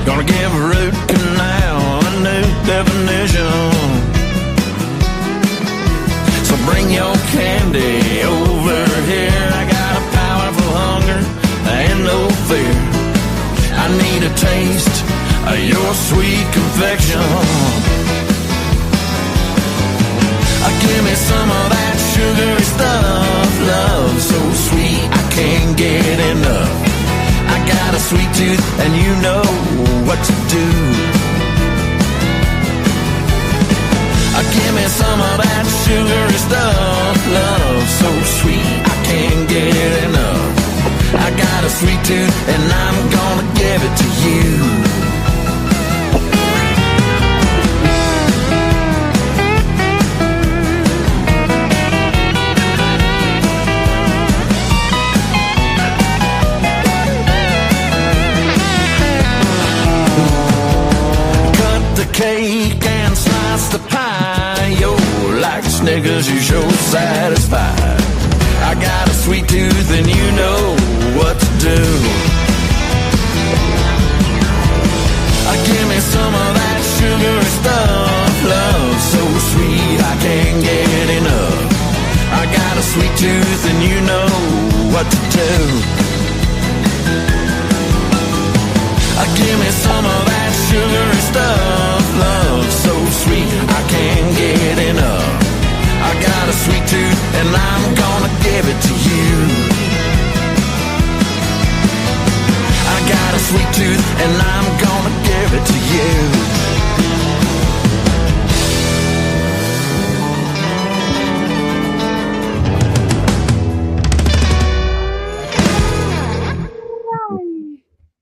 Gonna give a root canal a new definition. So bring your candy over here. I got a powerful hunger and no fear. I need a taste of your sweet confection. Give me some of that sugary stuff. Love so sweet I can't get enough. I got a sweet tooth and you know what to do. Give me some of that sugary stuff. Love so sweet I can't get enough. I got a sweet tooth and I'm gonna give it to you. Cake and slice the pie. Yo, like Snickers, you sure satisfied. I got a sweet tooth and you know what to do. and I'm gonna give it to you.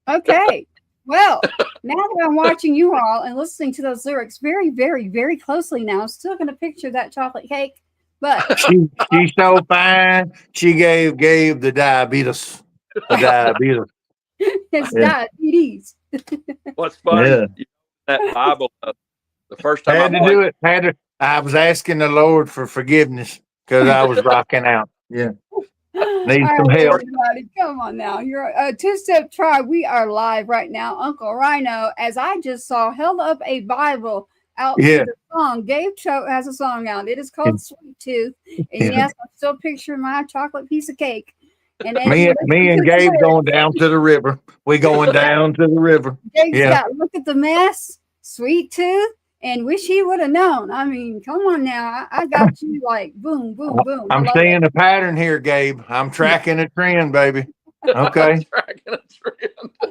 Okay. Well, now that I'm watching you all and listening to those lyrics very, very, very closely now, I'm still going to picture that chocolate cake. But She's so fine. She gave Gabe the diabetes. The diabetes. it's Yeah. diabetes. What's funny, Yeah. that Bible, the first time Had I to do played, it. I was asking the Lord for forgiveness because I was rocking out. Yeah. All Need right, some help. everybody, come on now. You're a two-step tribe. We are live right now. Uncle Rhino, as I just saw, held up a Bible out Yeah. to the song. Gabe Choate has a song out. It is called Sweet Tooth. And Yeah. yes, I'm still picturing my chocolate piece of cake. And as Me you and Gabe going down to the river. We going down to the river. Gabe's Yeah. got look at the mess, Sweet Tooth, and wish he would have known. I mean, come on now. I got you like boom, boom, boom. I I'm love seeing it. a pattern here, Gabe. I'm tracking a trend, baby. Okay. tracking a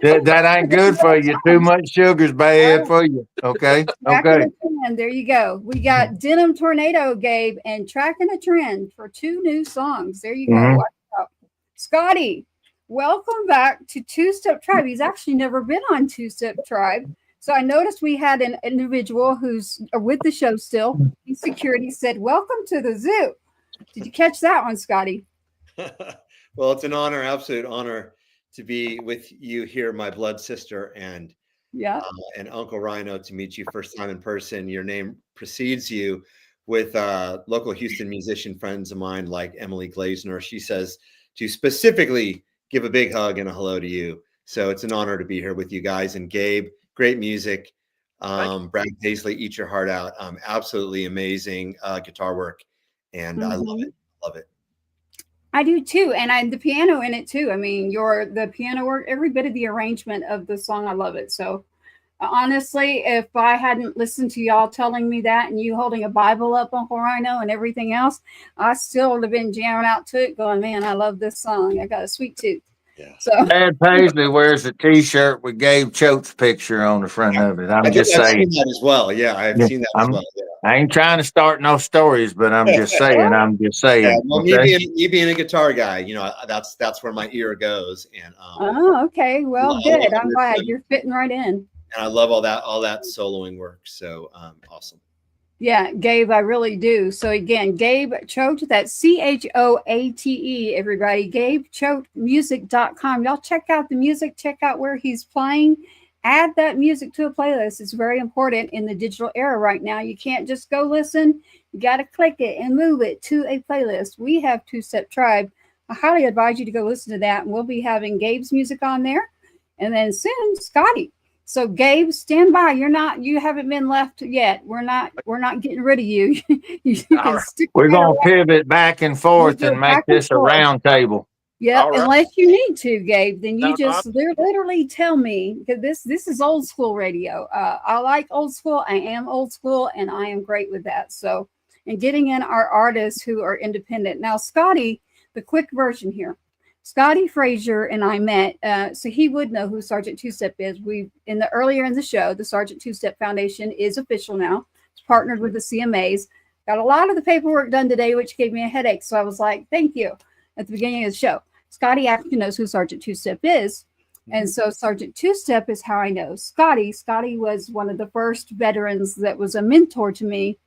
trend. That ain't good for you. Too much sugar's bad for you. Okay. Tracking Okay. a trend. There you go. We got Denim Tornado, Gabe, and Tracking a Trend for 2 new songs. There you go. Mhm. Watch out. Scotty, welcome back to Two Step Tribe. He's actually never been on Two Step Tribe. So I noticed we had an individual who's with the show still. Security said, "Welcome to the zoo." Did you catch that one, Scotty? Well, it's an honor, absolute honor to be with you here, my blood sister, and Yeah. and Uncle Rhino, to meet you first time in person. Your name precedes you with local Houston musician friends of mine like Emily Glazner. She says to specifically give a big hug and a hello to you. So it's an honor to be here with you guys. And Gabe, great music. Brad Paisley, Eat Your Heart Out. Absolutely amazing guitar work. And I love it. Love it. I do too, and the piano in it too. I mean, the piano work, every bit of the arrangement of the song, I love it. So, honestly, if I hadn't listened to y'all telling me that, and you holding a Bible up, Uncle Rhino, and everything else, I still would have been jamming out to it, going, "Man, I love this song. I got a sweet tooth." Yeah. So, Brad Paisley wears a T-shirt with Gabe Choate's picture on the front of it. I'm just I've saying. seen that as well. Yeah, I've Yeah, seen that as well. Yeah. I ain't trying to start no stories, but I'm just saying. I'm just saying. Yeah, well, Okay? me being a guitar guy, you know, that's where my ear goes, and oh, okay, well, I good. love I'm glad you're fitting right in. and I love all that soloing work. So awesome. Yeah, Gabe, I really do. So again, Gabe Choate, that's CHOATE, everybody. GabeChoatemusic.com. Y'all check out the music, check out where he's playing. Add that music to a playlist. It's very important in the digital era right now. You can't just go listen. You got to click it and move it to a playlist. We have Two Step Tribe. I highly advise you to go listen to that. And we'll be having Gabe's music on there. And then soon, Scotty. So Gabe, stand by. You haven't been left yet. We're not getting rid of you. You can stick We're right gonna around. pivot back and forth We'll go and make back and this a forth. round table. Yeah, All right. unless you need to, Gabe, then you No, just literally tell me, because this is old school radio. I like old school. I am old school, and I am great with that. So, and getting in our artists who are independent. Now, Scotty, the quick version here. Scotti Fraser and I met, so he would know who Sergeant Two Step is. Earlier in the show, the Sergeant Two Step Foundation is official now. It's partnered with the CMAs. Got a lot of the paperwork done today, which gave me a headache. So I was like, thank you at the beginning of the show. Scotty actually knows who Sergeant Two Step is. And so Sergeant Two Step is how I know Scotty. Scotty was one of the first veterans that was a mentor to me.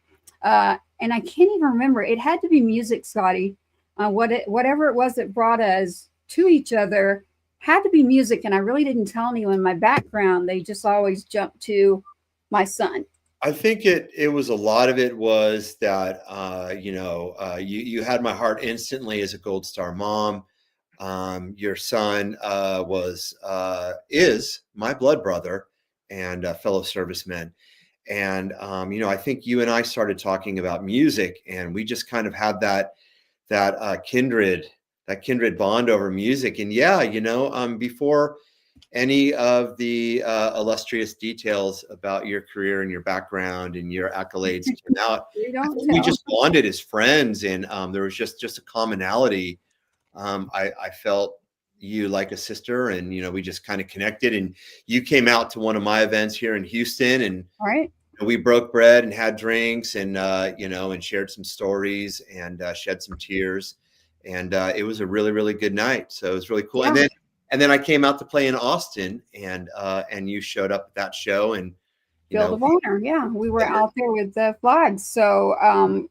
And I can't even remember. It had to be music, Scotty. Whatever it was that brought us to each other had to be music. And I really didn't tell anyone my background. They just always jumped to my son. I think it was a lot of it was that you had my heart instantly as a Gold Star mom. Your son is my blood brother and a fellow serviceman. And I think you and I started talking about music, and we just kind of had that kindred bond over music. And before any of the illustrious details about your career and your background and your accolades came out, we just bonded as friends, and there was just a commonality. I felt you like a sister, and we just kind of connected, and you came out to one of my events here in Houston, and All right. we broke bread and had drinks, and and shared some stories, and shed some tears, and it was a really, really good night. So it was really cool. Yeah. And then I came out to play in Austin, and you showed up at that show, and Field of Honor. Yeah, we were out there with the flags. So,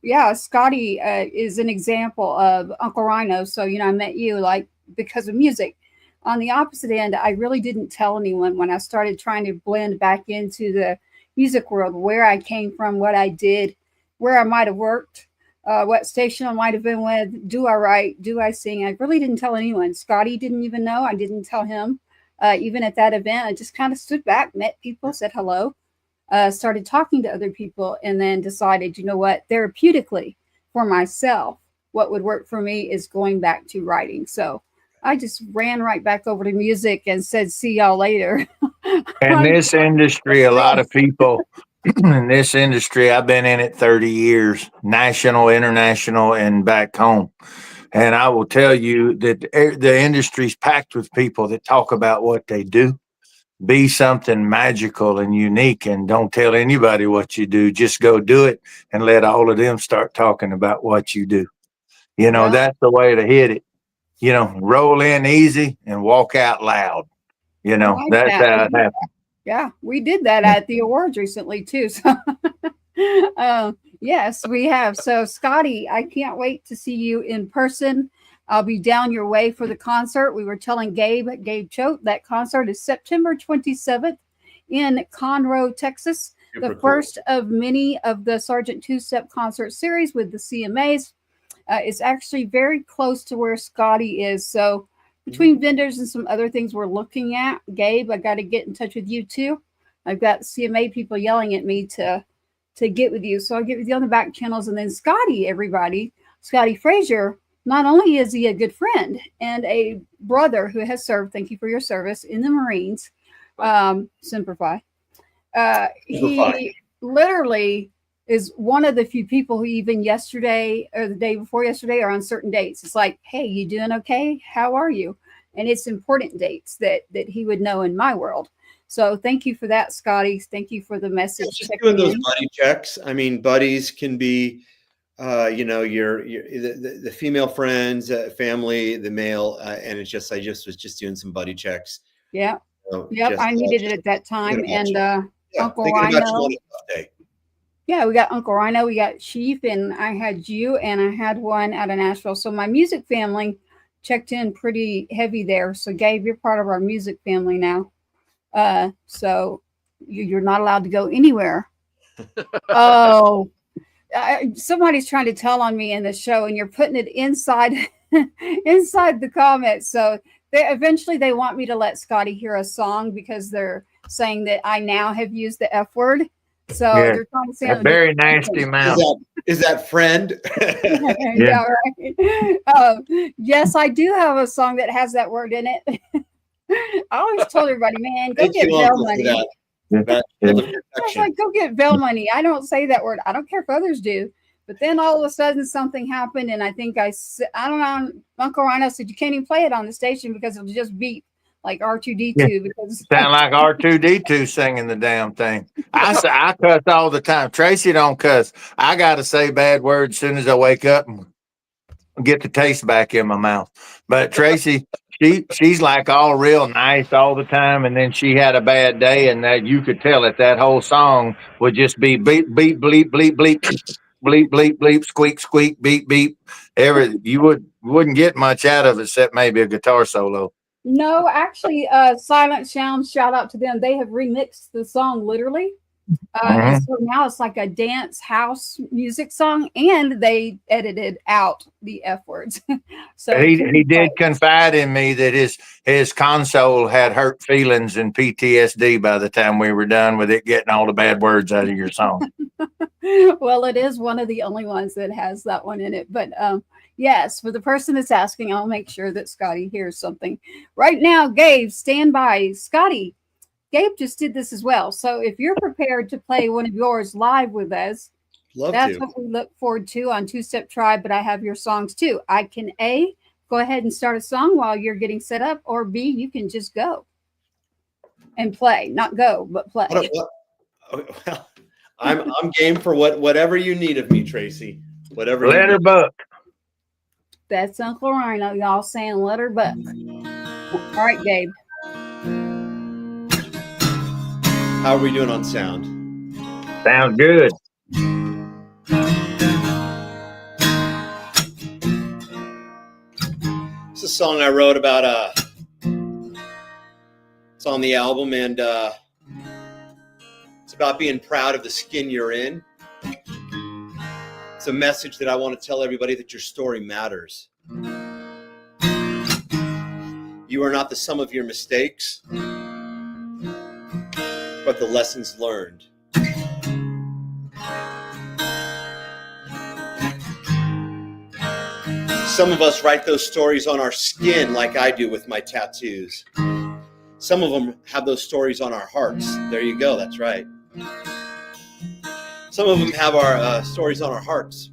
yeah, Scotti is an example of UncleRyano. So, I met you like because of music. On the opposite end, I really didn't tell anyone when I started trying to blend back into the music world, where I came from, what I did, where I might have worked, what station I might have been with. Do I write? Do I sing? I really didn't tell anyone. Scotti didn't even know. I didn't tell him. Even at that event, I just kind of stood back, met people, said hello. Started talking to other people, and then decided, you know what, therapeutically for myself, what would work for me is going back to writing. So I just ran right back over to music and said, see y'all later. In this industry, a lot of people in this industry, I've been in it 30 years, national, international, and back home. And I will tell you that the industry's packed with people that talk about what they do. Be something magical and unique, and don't tell anybody what you do. Just go do it and let all of them start talking about what you do. Yeah. That's the way to hit it. Roll in easy and walk out loud. I like That's that. how it happens. Yeah, we did that at the awards recently too. So, yes, we have. So, Scotti, I can't wait to see you in person. I'll be down your way for the concert. We were telling Gabe Choate, that concert is September 27th in Conroe, Texas. Super the cool. First of many of the Sergeant Two-Step concert series with the CMAs. It's actually very close to where Scotti is. So between vendors and some other things we're looking at, Gabe, I got to get in touch with you too. I've got CMA people yelling at me to get with you. So I'll get with you on the back channels. And then Scotti, everybody, Scotti Fraser, not only is he a good friend and a brother who has served, thank you for your service, in the Marines, Semper Fi. He literally is one of the few people who even yesterday or the day before yesterday are on certain dates. It's like, hey, you doing okay? How are you? And it's important dates that he would know in my world. So thank you for that, Scotti. Thank you for the message. Just doing those buddy checks. I mean, buddies can be, the female friends, family, the male, and it's just, I just was just doing some buddy checks. Yeah. So Yep. I needed it at that time. And UncleRyano. Yeah, we got UncleRyano, we got Chief, and I had you, and I had one out of Nashville. So my music family checked in pretty heavy there. So Gabe, you're part of our music family now. So you're not allowed to go anywhere. Oh, somebody's trying to tell on me in the show, and you're putting it inside inside the comments. So eventually they want me to let Scotti hear a song because they're saying that I now have used the F word. So they're trying to say a very nasty mouth. Is that friend? Yeah, right. Yes, I do have a song that has that word in it. I always told everybody, man, go get bail money. I was like, go get bail money. I don't say that word. I don't care if others do. But then all of a sudden something happened, and I think I don't know. UncleRyano said you can't even play it on the station because it'll just beep like R2D2. Because sound like R2D2 singing the damn thing. I cuss all the time. Tracy don't cuss. I got to say bad words as soon as I wake up and get the taste back in my mouth. But Tracy, she's like all real nice all the time, and then she had a bad day, and that you could tell it. That whole song would just be beep, beep, bleep, bleep, bleep, bleep, bleep, bleep, squeak, squeak, beep, beep. You wouldn't get much out of it except maybe a guitar solo. No, actually, Silent Sound, shout out to them. They have remixed the song literally. And so now it's like a dance house music song, and they edited out the F words. So he did confide in me that his console had hurt feelings and PTSD by the time we were done with it getting all the bad words out of your song. Well, it is one of the only ones that has that one in it. But yes, for the person that's asking, I'll make sure that Scotti hears something. Right now, Gabe, stand by. Scotti, Gabe just did this as well. So if you're prepared to play one of yours live with us, that's what we look forward to on Two Step Tribe. But I have your songs too. I can go ahead and start a song while you're getting set up, or B, you can just go and play. Not go, but play. Well, I'm game for whatever you need of me, Tracy. Whatever. Let her book. That's UncleRyano. Y'all saying let her buck. All right, Gabe. How are we doing on sound? Sounds good. It's a song I wrote about. It's on the album, and it's about being proud of the skin you're in. It's a message that I want to tell everybody that your story matters. You are not the sum of your mistakes, but the lessons learned. Some of us write those stories on our skin like I do with my tattoos. Some of them have those stories on our hearts. There you go, that's right. Some of them have our stories on our hearts.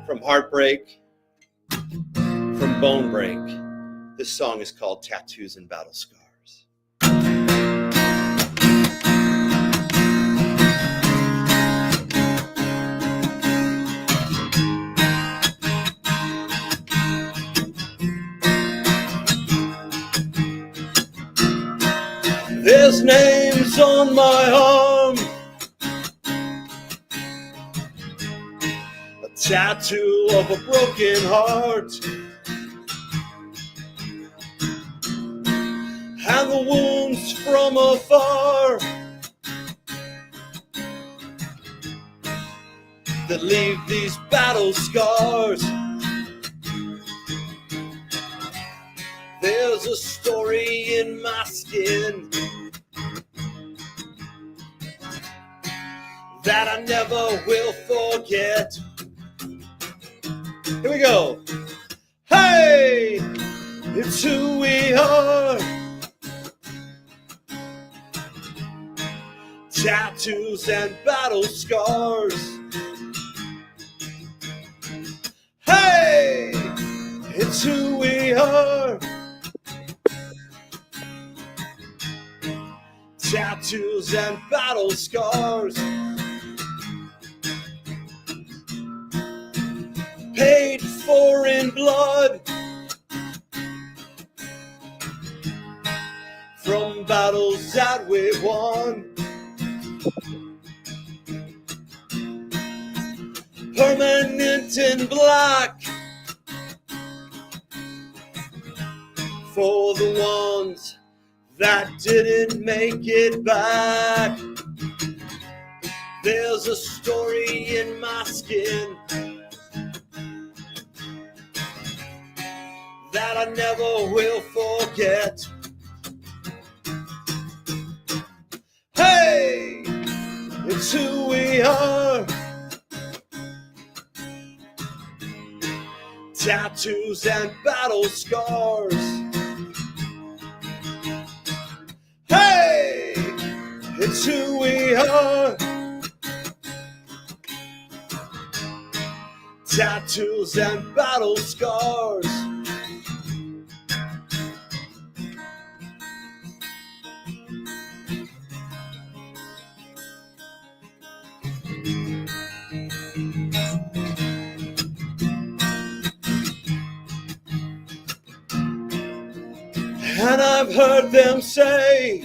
From heartbreak, from bone break. This song is called Tattoos and Battle Scars. There's names on my arm, a tattoo of a broken heart, and the wounds from afar that leave these battle scars. There's a story in my skin that I never will forget. Here we go. Hey, it's who we are. Tattoos and battle scars. Hey, it's who we are. Tattoos and battle scars. Paid for in blood from battles that we won. Permanent in black for the ones that didn't make it back. There's a story in my skin that I never will forget. Hey, it's who we are. Tattoos and battle scars. Hey, it's who we are. Tattoos and battle scars. And I've heard them say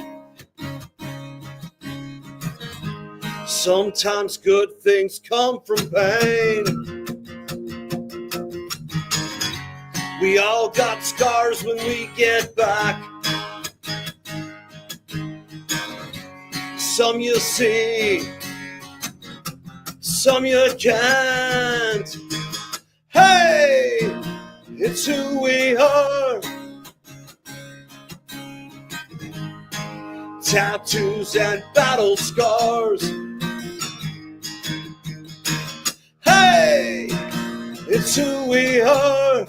sometimes good things come from pain. We all got scars when we get back. Some you see, some you can't. Hey, it's who we are. Tattoos and battle scars. Hey, it's who we are.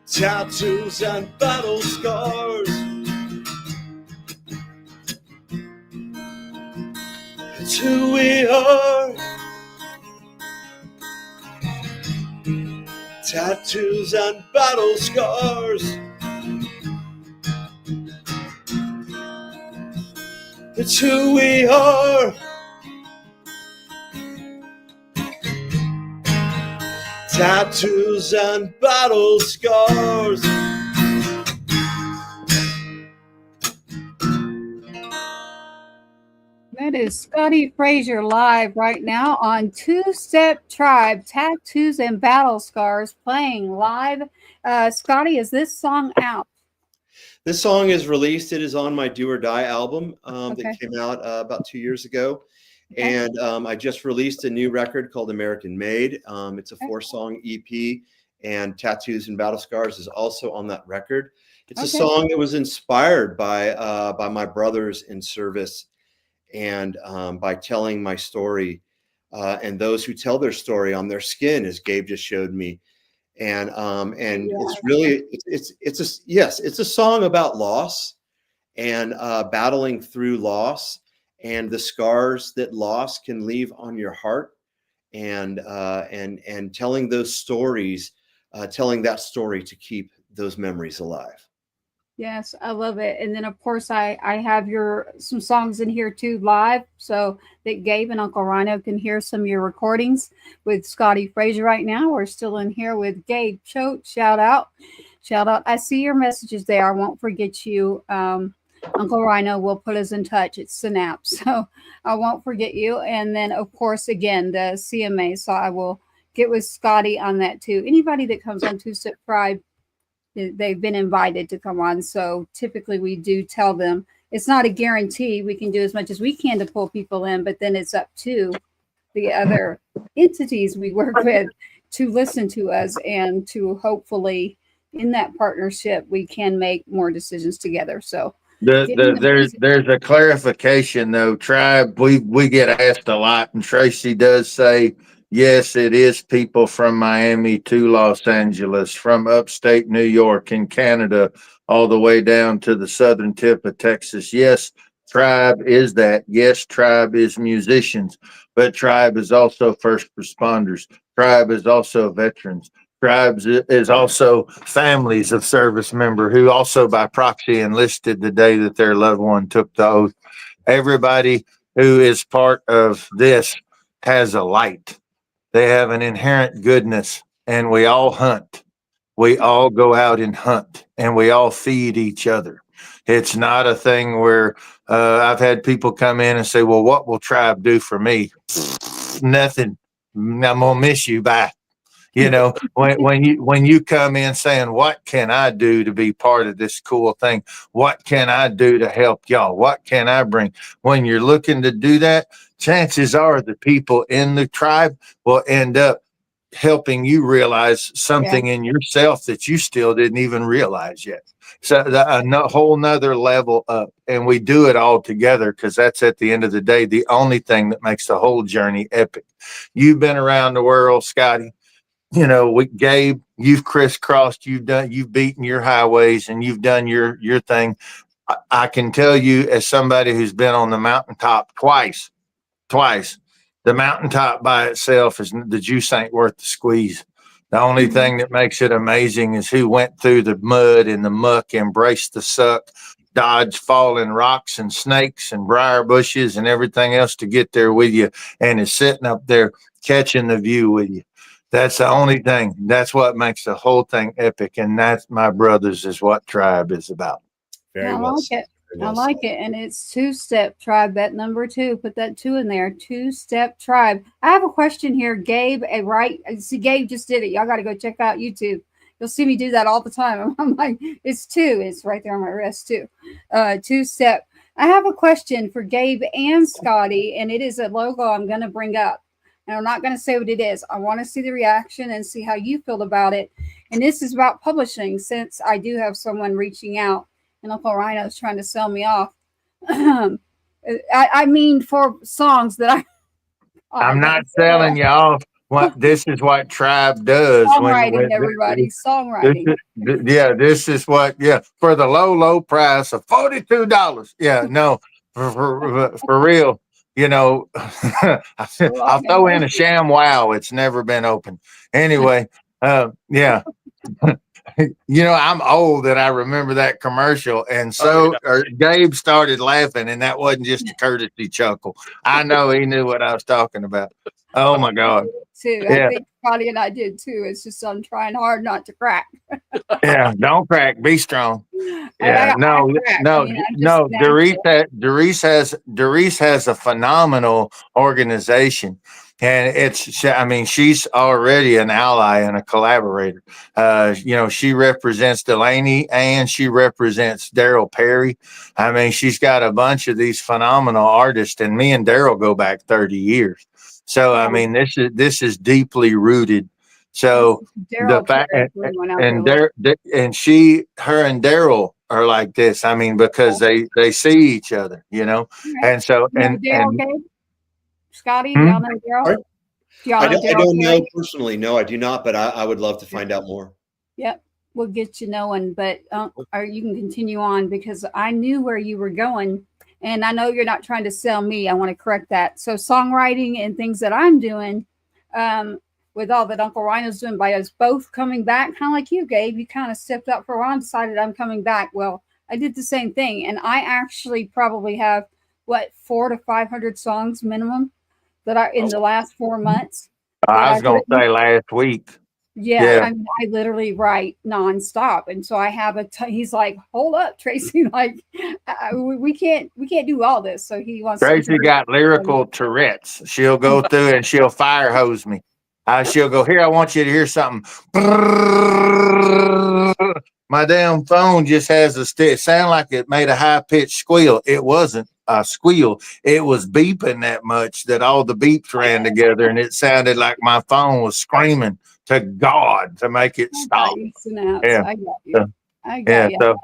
Tattoos and battle scars. It's who we are. tattoos and battle scars. It's who we are. Tattoos and battle scars. That is Scotti Fraser live right now on Two Step Tribe, Tattoos and Battle Scars, playing live. Scotti, is this song out? This song is released. It is on my Do or Die album Okay. that came out about 2 years ago. Okay. And I just released a new record called American Made. It's a 4-song EP, and Tattoos and Battle Scars is also on that record. It's a song that was inspired by my brothers in service, and by telling my story, and those who tell their story on their skin, as Gabe just showed me. And it's really, it's a song about loss and battling through loss and the scars that loss can leave on your heart, and telling those stories, telling that story to keep those memories alive. Yes, I love it. And then of course I have some songs in here too live, so that Gabe and UncleRyano can hear some of your recordings with Scotti Fraser right now. We're still in here with Gabe Choate. Shout out. I see your messages there. I won't forget you. UncleRyano will put us in touch. It's Synapse, so I won't forget you. And then of course again the CMA, so I will get with Scotti on that too. Anybody that comes on Two Step Tribe, they've been invited to come on. So typically we do tell them it's not a guarantee. We can do as much as we can to pull people in, but then it's up to the other entities we work with to listen to us, and to hopefully in that partnership we can make more decisions together. So there's a clarification though, Tribe. We get asked a lot, and Tracy does say, yes, it is people from Miami to Los Angeles, from upstate New York and Canada, all the way down to the southern tip of Texas. Yes, Tribe is that. Yes, Tribe is musicians, but Tribe is also first responders. Tribe is also veterans. Tribes is also families of service member who also by proxy enlisted the day that their loved one took the oath. Everybody who is part of this has a light. They have an inherent goodness, and we all hunt. We all go out and hunt, and we all feed each other. It's not a thing where I've had people come in and say, well, what will Tribe do for me? Nothing. I'm going to miss you. Bye. You know, when you come in saying, what can I do to be part of this cool thing? What can I do to help y'all? What can I bring? When you're looking to do that, chances are the people in the tribe will end up helping you realize something in yourself that you still didn't even realize yet. So a whole nother level up, and we do it all together, because that's at the end of the day the only thing that makes the whole journey epic. You've been around the world, Scotti. You know, Gabe, you've crisscrossed, you've beaten your highways, and you've done your thing. I can tell you, as somebody who's been on the mountaintop twice, the mountaintop by itself is, the juice ain't worth the squeeze. The only thing that makes it amazing is who went through the mud and the muck, embraced the suck, dodged falling rocks and snakes and briar bushes and everything else to get there with you, and is sitting up there catching the view with you. That's the only thing. That's what makes the whole thing epic. And that's, my brothers, is what Tribe is about. Very I well like said. it. I like it. And it's Two Step Tribe, that number 2. Put that 2 in there. Two Step Tribe. I have a question here, Gabe. See, Gabe just did it. Y'all got to go check out YouTube. You'll see me do that all the time. I'm like, it's 2. It's right there on my wrist too. Two Step. I have a question for Gabe and Scotti, and it is a logo I'm going to bring up. And I'm not going to say what it is. I want to see the reaction and see how you feel about it. And this is about publishing, since I do have someone reaching out, and UncleRyano is trying to sell me off. I mean, for songs that I'm not selling you off. This is what Tribe does. Songwriting, everybody. Songwriting. This is what, for the low price of $42. Yeah, no, for real. You know, I'll throw in a sham wow. It's never been open. Anyway, Yeah. You know, I'm old and I remember that commercial. And so Gabe started laughing, and that wasn't just a courtesy chuckle. I know he knew what I was talking about. Oh my God. Too. I Yeah. think Scotty and I did too. It's just I'm trying hard not to crack. Yeah. Don't crack. Be strong. I Yeah. No, crack. I no, mean, I'm just no. natural. Doris has a phenomenal organization. And I mean, she's already an ally and a collaborator. You know, she represents Delaney and she represents Daryl Perry. I mean, she's got a bunch of these phenomenal artists, and me and Daryl go back 30 years. So, I Yeah. mean, this is deeply rooted. So the Daryl fact, Perry for anyone out there. and her and Daryl are like this. I mean, because they see each other, you know, Right. and so You know Daryl, and Gabe? Scotty, do hmm? y'all know Daryl? Sorry? Do y'all I know don't, I Daryl don't know Perry? personally. No, I do not, but I would love to find out more. Yep. We'll get you knowing, but or you can continue on because I knew where you were going. And I know you're not trying to sell me. I want to correct that. So songwriting and things that I'm doing, with all that UncleRyano's doing by us both coming back, kind of like you, Gabe, you kind of stepped up for a while and decided I'm coming back. Well, I did the same thing. And I actually probably have 400 to 500 songs minimum that are in the last 4 months that I was I've going to written. say last week. Yeah, Yeah. I mean, I literally write nonstop, and so I have he's like, "Hold up, Tracy! Like, we can't do all this." So he wants to Tracy encourage. got lyrical Tourette's. She'll go through and she'll fire hose me. She'll go, here, I want you to hear something. My damn phone just has it sounded like it made a high pitched squeal. It wasn't a squeal. It was beeping that much that all the beeps ran together, and it sounded like my phone was screaming to God to make it I got stop. you, Snaps. Yeah. I got So, you. I yeah. got you. So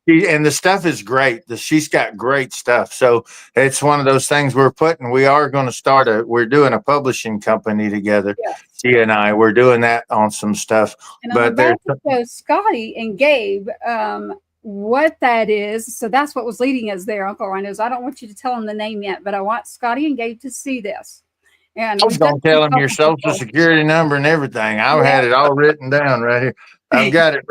and the stuff is great. She's got great stuff. So it's one of those things we are going to we're doing a publishing company together. Yeah. She and we're doing that on some stuff. And I'm But there's about to show Scotty and Gabe what that is. So that's what was leading us there, UncleRyano. I don't want you to tell them the name yet, but I want Scotty and Gabe to see this. And I was going to tell them your social security number and everything. I had it all written down right here. I've got it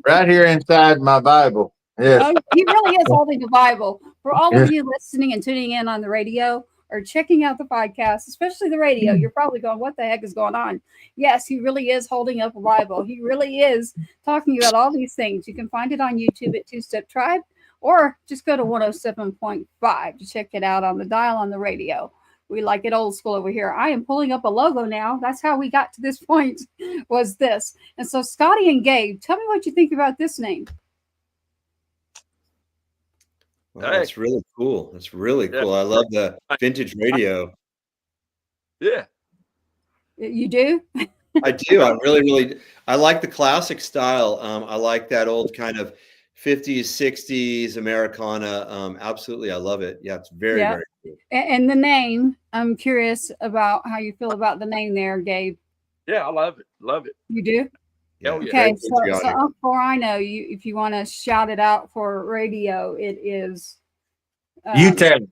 right here inside my Bible. Yes. He really is holding the Bible. For all Yes. of you listening and tuning in on the radio or checking out the podcast, especially the radio, you're probably going, what the heck is going on? Yes, he really is holding up a Bible. He really is talking about all these things. You can find it on YouTube at Two Step Tribe, or just go to 107.5 to check it out on the dial on the radio. We like it old school over here. I am pulling up a logo now. That's how we got to this point, was this. And so Scotty and Gabe, tell me what you think about this name. Wow, that's really cool. That's really cool. I love the vintage radio. Yeah. You do? I do. I really I like the classic style. I like that old kind of 50s, 60s Americana. Absolutely. I love it. Yeah, it's very cool. And the name, I'm curious about how you feel about the name there, Gabe. Yeah, I love it. Love it. You do? Yeah. Okay, so UncleRyano, if you want to shout it out for radio, it is. You tell me.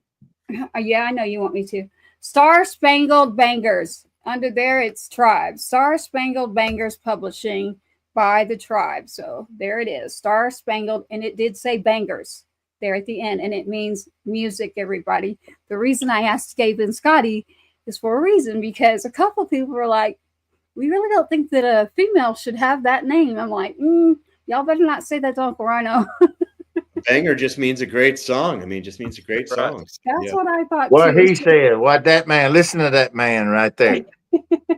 Yeah, I know you want me to. Star Spangled Bangers. Under there, it's Tribe. Star Spangled Bangers Publishing by the Tribe. So there it is, Star Spangled, and it did say bangers there at the end, and it means music, everybody. The reason I asked Gabe and Scotty is for a reason, because a couple of people were like, we really don't think that a female should have that name. I'm like, y'all better not say that to UncleRyano. Banger just means a great song. I mean, it just means a great song. That's what I thought. What too. he said. What that man. Listen to that man right there.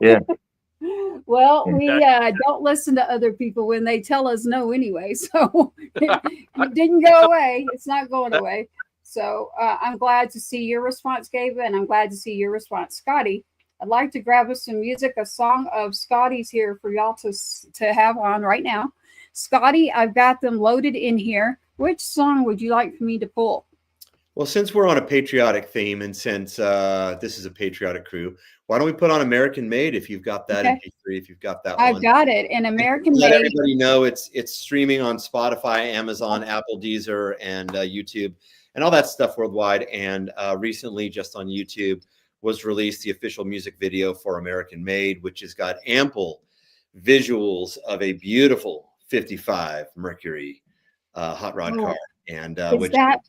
Yeah. Well, we don't listen to other people when they tell us no anyway. So it didn't go away. It's not going away. So I'm glad to see your response, Gabe, and I'm glad to see your response, Scotty. I'd like to grab us some music. A song of Scotty's here for y'all to have on right now. Scotty, I've got them loaded in here. Which song would you like for me to pull? Well, since we're on a patriotic theme, and since this is a patriotic crew, why don't we put on American Made if you've got that MP3, if you've got that one. I've got it. And American Made. Let everybody know it's streaming on Spotify, Amazon, Apple, Deezer, and YouTube, and all that stuff worldwide. And recently, just on YouTube, was released the official music video for American Made, which has got ample visuals of a beautiful 55 Mercury hot rod car. And Is that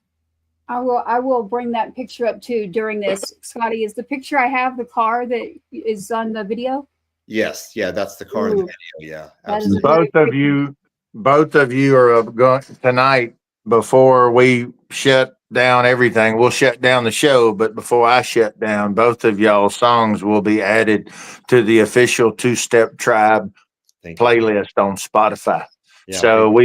I will bring that picture up too during this. Scotti, is the picture I have the car that is on the video? Yes, yeah, that's the car in the video. Yeah, That is absolutely. Both of you are going tonight before we shut down everything. We'll shut down the show, but before I shut down, both of y'all's songs will be added to the official Two Step Tribe playlist on Spotify. Yeah, so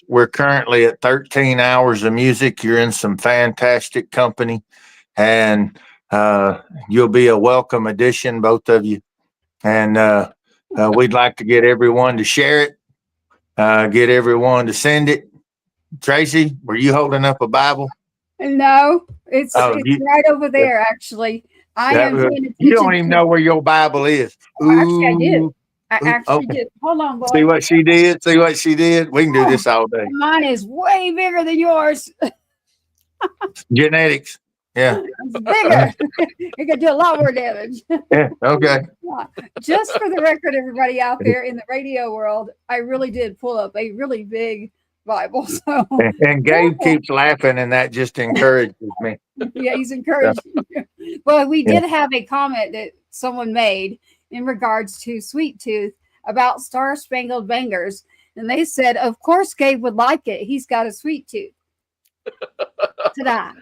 we're currently at 13 hours of music. You're in some fantastic company, and you'll be a welcome addition, both of you. And we'd like to get everyone to share it, get everyone to send it. Tracy, were you holding up a Bible? No, it's right over there. Actually, you don't even know where your Bible is. Actually, I did. I actually did. Hold on, boy. See what she did? See what she did? We can do this all day. Mine is way bigger than yours. Genetics. Yeah. It's bigger. It could do a lot more damage. Yeah. Okay. Just for the record, everybody out there in the radio world, I really did pull up a really big Bible. So and Gabe keeps laughing, and that just encourages me. Yeah, he's encouraging you. Well, we did have a comment that someone made in regards to Sweet Tooth about Star Spangled Bangers. And they said, of course, Gabe would like it. He's got a sweet tooth. Ta-da.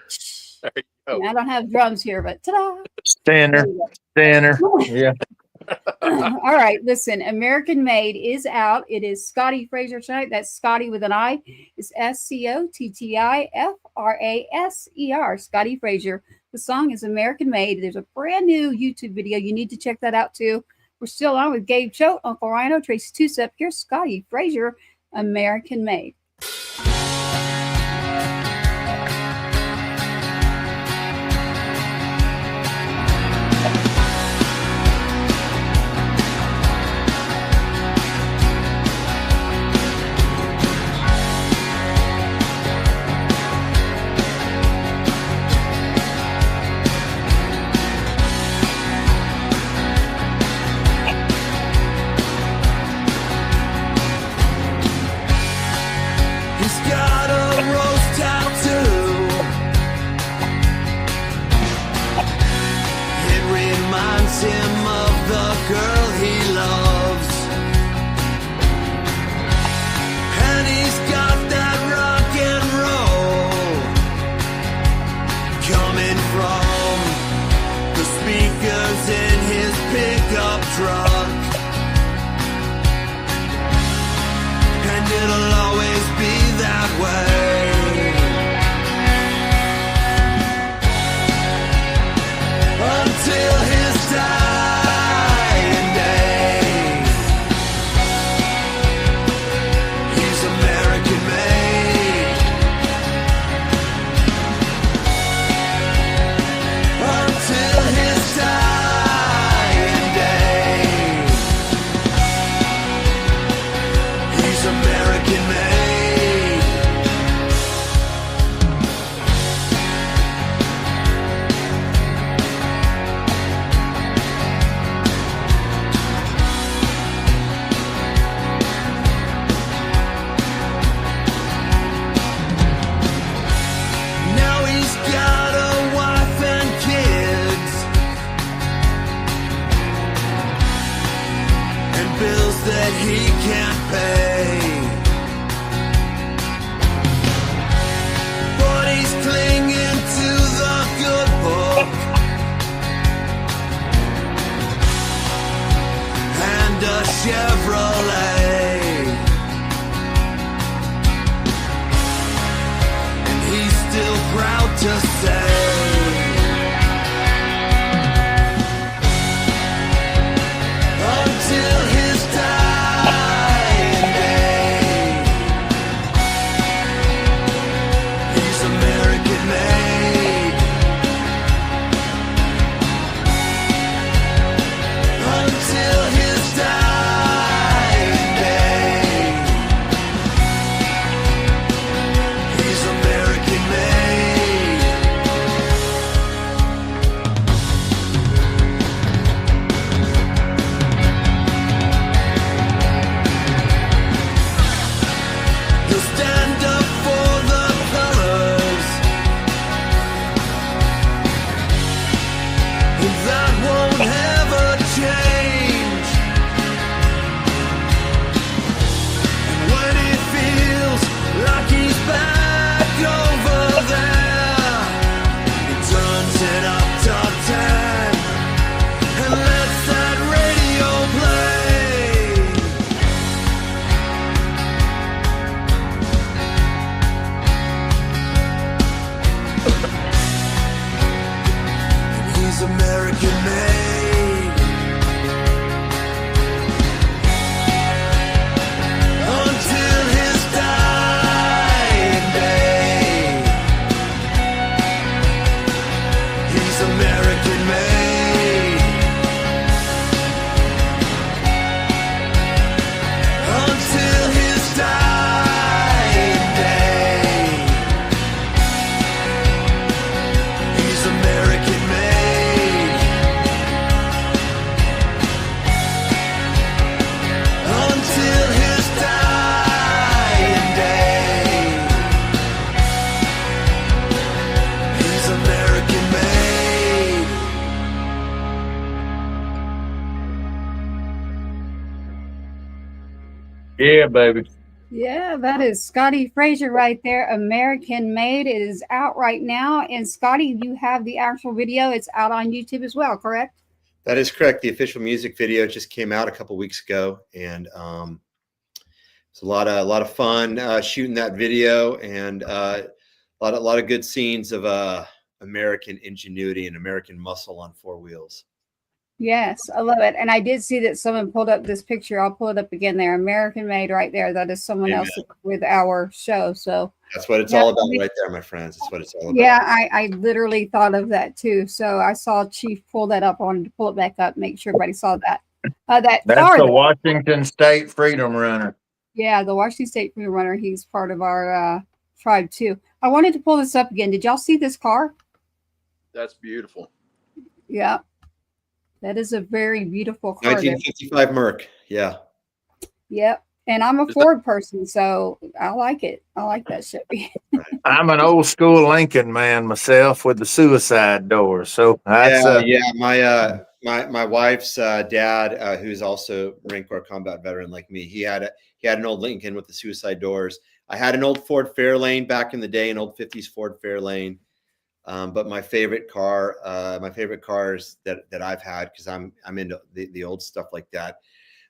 I don't have drums here, but ta-da. Standard. Yeah. All right. Listen, American Made is out. It is Scotti Fraser tonight. That's Scotti with an I. It's SCOTTIFRASER. Scotti Fraser. The song is American Made. There's a brand new YouTube video. You need to check that out too. We're still on with Gabe Choate, UncleRyano, Tracy Two-Step here, Scotti Fraser, American Made. Yeah, baby. Yeah, that is Scotti Fraser right there, American Made. It is out right now. And Scotty, you have the actual video. It's out on YouTube as well, correct? That is correct. The official music video just came out a couple weeks ago, and it's a lot of fun shooting that video, and a lot of good scenes of American ingenuity and American muscle on four wheels. Yes, I love it. And I did see that someone pulled up this picture. I'll pull it up again there. American Made right there. That is someone Amen. else with our show. So That's what it's all about right there, my friends. That's what it's all about. yeah, I literally thought of that too. So I saw Chief pull that up. I wanted to pull it back up, make sure everybody saw that. That That's car, the Washington State Freedom Runner. yeah, the Washington State Freedom Runner. He's part of our tribe too. I wanted to pull this up again. Did y'all see this car? That's beautiful. Yeah. That is a very beautiful car. 1955 Merc. Yeah. Yep. And I'm a Ford person, so I like it. I like that Chevy. I'm an old school Lincoln man myself with the suicide door. So that's my wife's dad, who's also Marine Corps combat veteran like me. He had an old Lincoln with the suicide doors. I had an old Ford Fairlane back in the day, an old 50s Ford Fairlane. But my favorite cars that I've had, because I'm into the old stuff like that.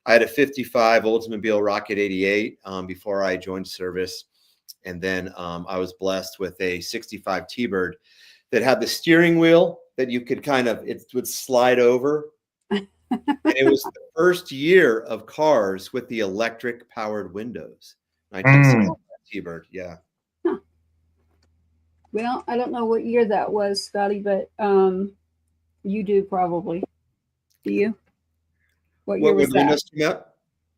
I had a 55 Oldsmobile Rocket 88 before I joined service. And then I was blessed with a 65 T-Bird that had the steering wheel that you could it would slide over. And it was the first year of cars with the electric powered windows. 1965 T-Bird. Yeah. Well, I don't know what year that was, Scotty, but you do probably. Do you? What year was that?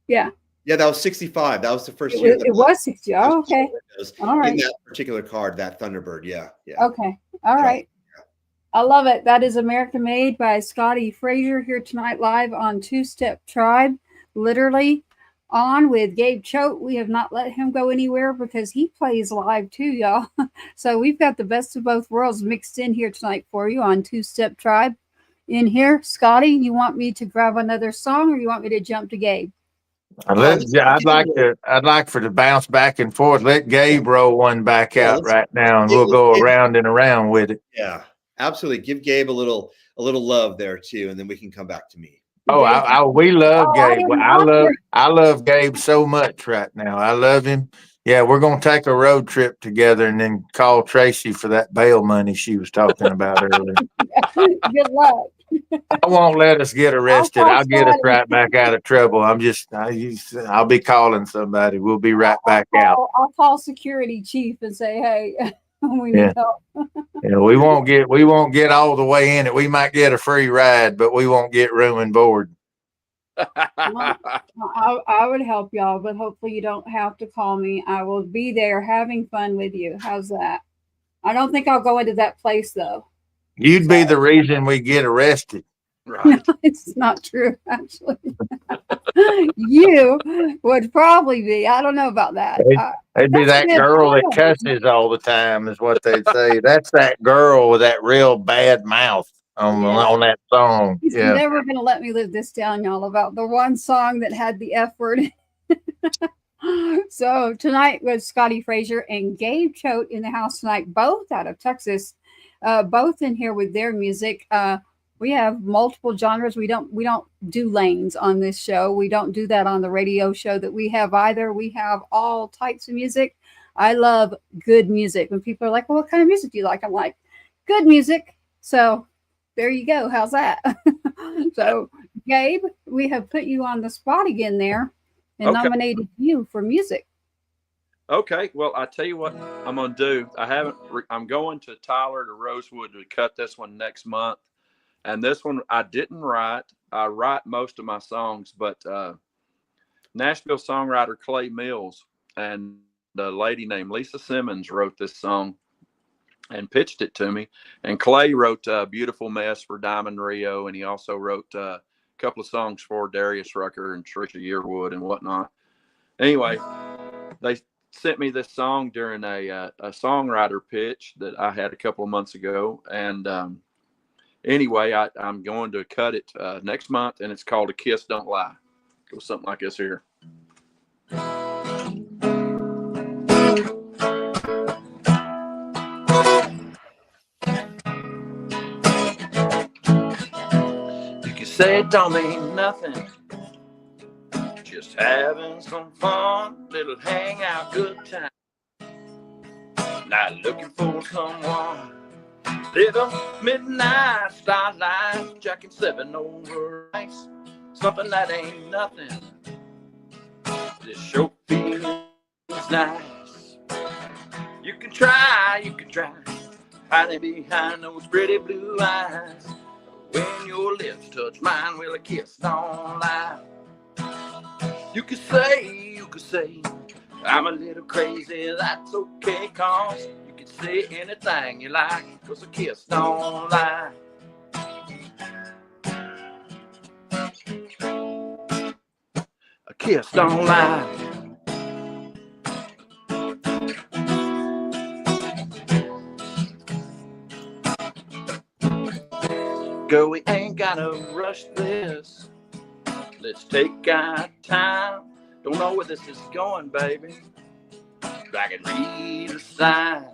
Yeah. Yeah, that was 65. That was the first It year. It was 60. Oh, okay. All right. In that particular car, that Thunderbird. Yeah. Okay. All right. I love it. That is American Made by Scotti Fraser here tonight live on Two Step Tribe. Literally on with Gabe Choate. We have not let him go anywhere because he plays live too, y'all. So we've got the best of both worlds mixed in here tonight for you on Two Step Tribe. In here, Scotty, you want me to grab another song or you want me to jump to Gabe? I'd like for to bounce back and forth. Let Gabe roll one back out right now, and we'll go around and around with it. Yeah, absolutely. Give Gabe a little love there too, and then we can come back to me. Oh, we love Gabe. I love Gabe so much right now. I love him. Yeah, we're gonna take a road trip together and then call Tracy for that bail money she was talking about earlier. Good luck. I won't let us get arrested. I'll get us right back out of trouble. I'll be calling somebody. We'll be right back out. I'll call security chief and say, hey, we need help. Yeah, we won't get all the way in it. We might get a free ride, but we won't get room and board. Well, I would help y'all, but hopefully you don't have to call me. I will be there having fun with you. How's that? I don't think I'll go into that place though. You'd be the reason we get arrested. Right. It's not true, actually. You would probably be. I don't know about that. They'd be that girl that cusses all the time, is what they'd say. That's that girl with that real bad mouth on that song. He's never going to let me live this down, y'all, about the one song that had the F word. So tonight was Scotti Fraser and Gabe Choate in the house tonight, both out of Texas. Both in here with their music. We have multiple genres. We don't do lanes on this show. We don't do that on the radio show that we have either. We have all types of music. I love good music. When people are like, well, what kind of music do you like? I'm like, good music. So there you go. How's that? So Gabe, we have put you on the spot again there and nominated you for music. Okay, well, I tell you what I'm gonna do. I'm going to Tyler to Rosewood to cut this one next month, and this one I didn't write. I write most of my songs, but Nashville songwriter Clay Mills and a lady named Lisa Simmons wrote this song and pitched it to me. And Clay wrote "Beautiful Mess" for Diamond Rio, and he also wrote a couple of songs for Darius Rucker and Trisha Yearwood and whatnot. Anyway, they sent me this song during a songwriter pitch that I had a couple of months ago. And anyway, I'm going to cut it next month, and it's called "A Kiss Don't Lie." It goes something like this here. say it don't mean nothing. Just having some fun, little hangout, good time. Not looking for someone. Little midnight starlight, jacking 7 over ice. Something that ain't nothing. This show feels nice. You can try, hiding behind those pretty blue eyes. When your lips touch mine, will a kiss don't lie. You could say, I'm a little crazy, that's okay, cause you can say anything you like, cause a kiss don't lie. A kiss don't lie. Girl, we ain't gotta rush this. Let's take our time. Don't know where this is going, baby. I can read the signs.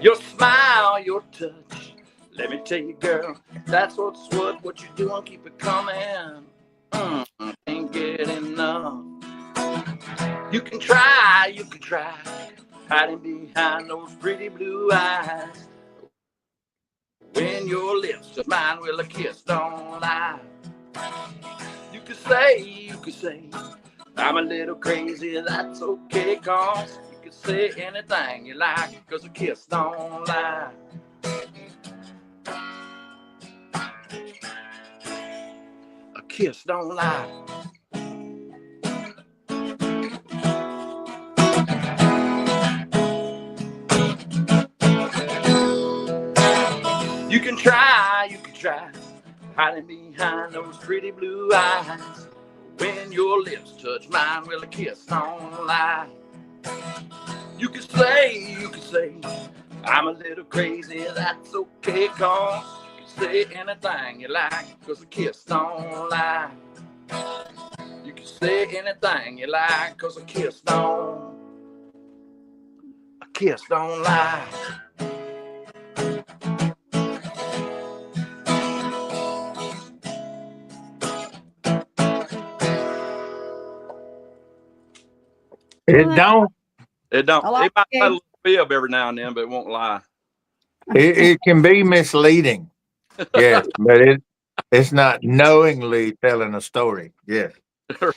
Your smile, your touch. Let me tell you, girl, that's what you're doing. Keep it coming. Can't get enough. You can try, hiding behind those pretty blue eyes. When your lips touch mine, will a kiss don't lie. You could say, I'm a little crazy, that's okay, cause you can say anything you like, cause a kiss don't lie. A kiss don't lie. You can try, hiding behind those pretty blue eyes. When your lips touch mine, will a kiss don't lie. You can say, I'm a little crazy, that's okay, cause you can say anything you like, cause a kiss don't lie. You can say anything you like, cause a kiss don't lie. It don't. It don't. I like It might it. let a little fib every now and then, but it won't lie. It can be misleading. Yes, but it's not knowingly telling a story. Yes. Y'all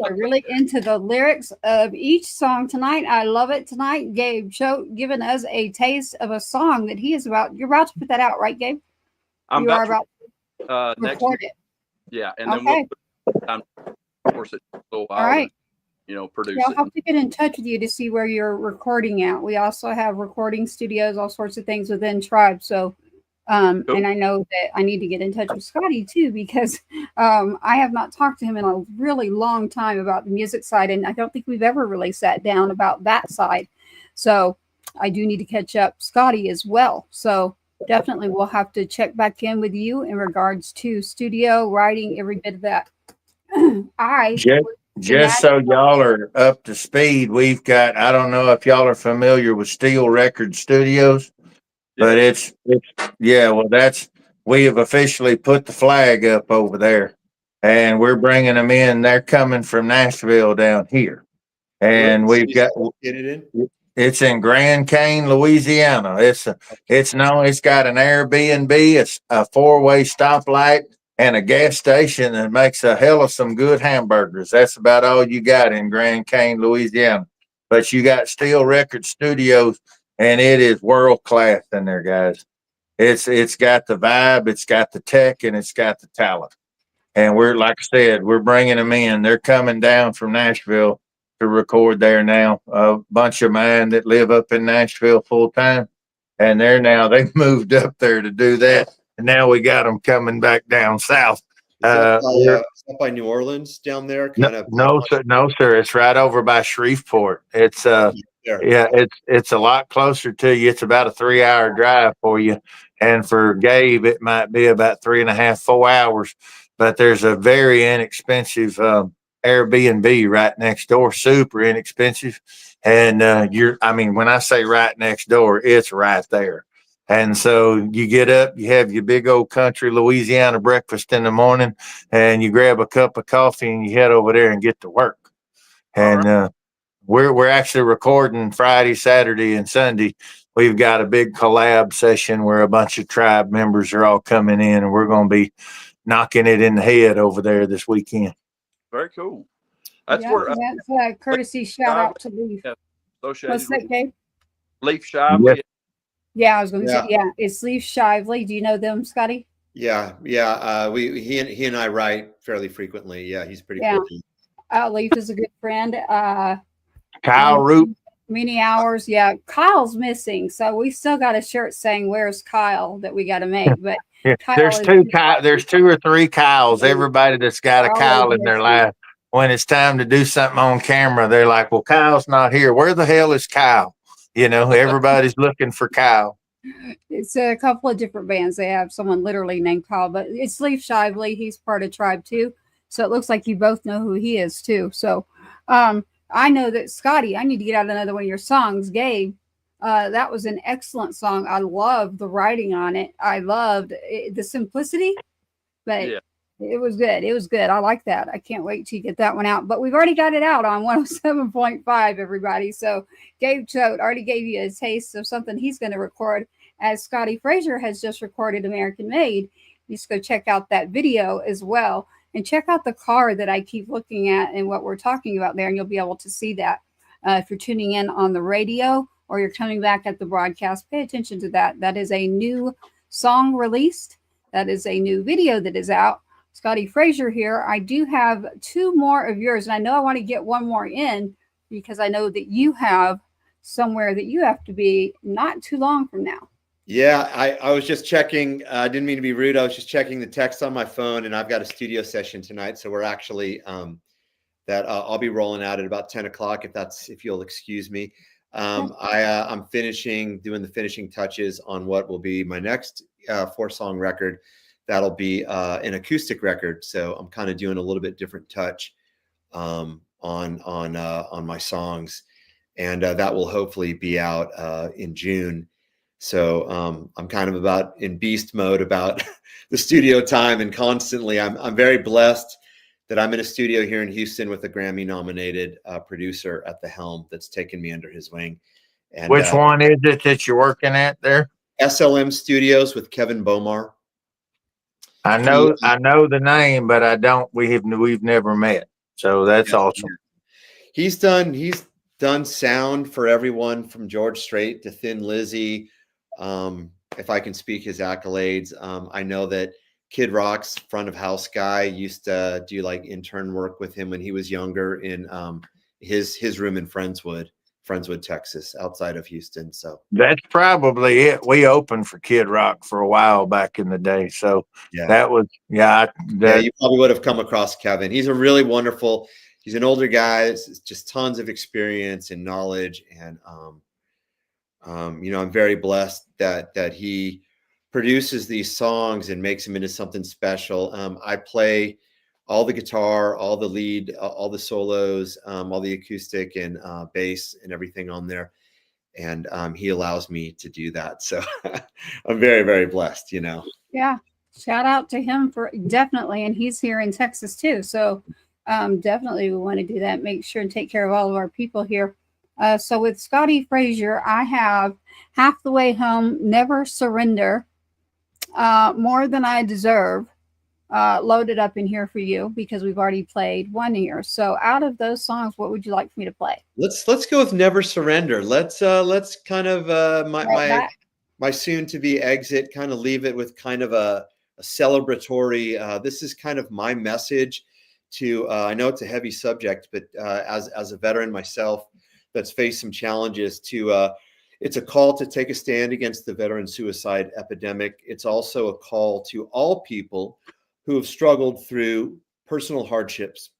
are really into the lyrics of each song tonight. I love it tonight. Gabe Choate giving us a taste of a song that he is about. You're about to put that out, right, Gabe? I'm You are about about to next record week. it. Yeah, and then Okay. we'll put time to force it a little while. All right. Produce Yeah, I'll it. have to get in touch with you to see where you're recording at. We also have recording studios, all sorts of things within Tribe. So, Cool. and I know that I need to get in touch with Scotti too, because I have not talked to him in a really long time about the music side. And I don't think we've ever really sat down about that side. So I do need to catch up Scotti as well. So definitely we'll have to check back in with you in regards to studio, writing, every bit of that. I Just so y'all are up to speed, we've got, I don't know if y'all are familiar with Steel Record Studios, but we have officially put the flag up over there and we're bringing them in. They're coming from Nashville down here. And we've got, it's in Grand Cane, Louisiana. It's got an Airbnb, it's a 4-way stoplight, and a gas station that makes a hell of some good hamburgers. That's about all you got in Grand Cane, Louisiana. But you got Steel Record Studios, and it is world class in there, guys. It's got the vibe, it's got the tech, and it's got the talent. And like I said, we're bringing them in. They're coming down from Nashville to record there now. A bunch of mine that live up in Nashville full time, and they've moved up there to do that. And now we got them coming back down south. Is that by New Orleans down there? No, sir. It's right over by Shreveport. It's it's a lot closer to you. It's about a 3-hour drive for you, and for Gabe, it might be about 3.5, 4 hours. But there's a very inexpensive Airbnb right next door, super inexpensive. And when I say right next door, it's right there. And so you get up, you have your big old country Louisiana breakfast in the morning, and you grab a cup of coffee and you head over there and get to work. All right. And we're actually recording Friday, Saturday, and Sunday. We've got a big collab session where a bunch of tribe members are all coming in, and we're going to be knocking it in the head over there this weekend. Very cool. That's Yeah, where that's a courtesy shout out to Leaf. What's associated that, with Gabe? Leaf Shively. Yes. Yeah, I was going to Yeah. say, yeah, it's Leaf Shively. Do you know them, Scotty? Yeah. He and I write fairly frequently. Yeah, he's pretty Yeah. cool. Leaf is a good friend. Kyle Root. Many hours. Yeah, Kyle's missing, so we still got a shirt saying "Where's Kyle" that we got to make. But Kyle There's is- there's 2 or 3 Kyles. Everybody that's got a Always Kyle in their missing. life, when it's time to do something on camera, they're like, "Well, Kyle's not here. Where the hell is Kyle?" You know, everybody's looking for Kyle. It's a couple of different bands. They have someone literally named Kyle, but it's Leaf Shively. He's part of Tribe too, so it looks like you both know who he is too. So, I know that Scotty. I need to get out another one of your songs, Gabe. That was an excellent song. I love the writing on it. I loved the simplicity, but Yeah. it was good. It was good. I like that. I can't wait to get that one out. But we've already got it out on 107.5, everybody. So Gabe Choate already gave you a taste of something he's going to record, as Scotti Fraser has just recorded American Made. Just go check out that video as well. And check out the car that I keep looking at and what we're talking about there, and you'll be able to see that. If you're tuning in on the radio or you're coming back at the broadcast, pay attention to that. That is a new song released. That is a new video that is out. Scotti Fraser here. I do have 2 more of yours, and I know I want to get one more in because I know that you have somewhere that you have to be not too long from now. Yeah, I was just checking. I didn't mean to be rude. I was just checking the text on my phone, and I've got a studio session tonight. So we're actually that I'll be rolling out at about 10 o'clock, if you'll excuse me. I'm doing the finishing touches on what will be my next 4-song record. That'll be an acoustic record. So I'm kind of doing a little bit different touch on my songs, and that will hopefully be out in June. So I'm kind of about in beast mode about the studio time, and constantly I'm very blessed that I'm in a studio here in Houston with a Grammy nominated producer at the helm that's taken me under his wing. And Which one is it that you're working at there? SLM Studios with Kevin Bomar. I know the name, but I don't. We've never met. So that's awesome. He's done sound for everyone from George Strait to Thin Lizzy. If I can speak his accolades, I know that Kid Rock's front of house guy used to do like intern work with him when he was younger in his room in Friendswood, Texas, outside of Houston. So that's probably it. We opened for Kid Rock for a while back in the day. So that was, you probably would have come across Kevin. He's a really wonderful, he's an older guy. It's just tons of experience and knowledge. And, I'm very blessed that he produces these songs and makes them into something special. I play all the guitar, all the lead, all the solos, all the acoustic and bass and everything on there. And he allows me to do that. So I'm very, very blessed, Yeah. Shout out to him for definitely. And he's here in Texas too. So definitely we want to do that. Make sure and take care of all of our people here. So with Scotti Fraser, I have Half the Way Home, Never Surrender, More Than I Deserve, loaded up in here for you because we've already played one here. So out of those songs, what would you like for me to play? Let's go with Never Surrender. Let's kind of my soon to be exit, kind of leave it with kind of a celebratory. This is kind of my message to. I know it's a heavy subject, but as a veteran myself that's faced some challenges, it's a call to take a stand against the veteran suicide epidemic. It's also a call to all people who have struggled through personal hardships.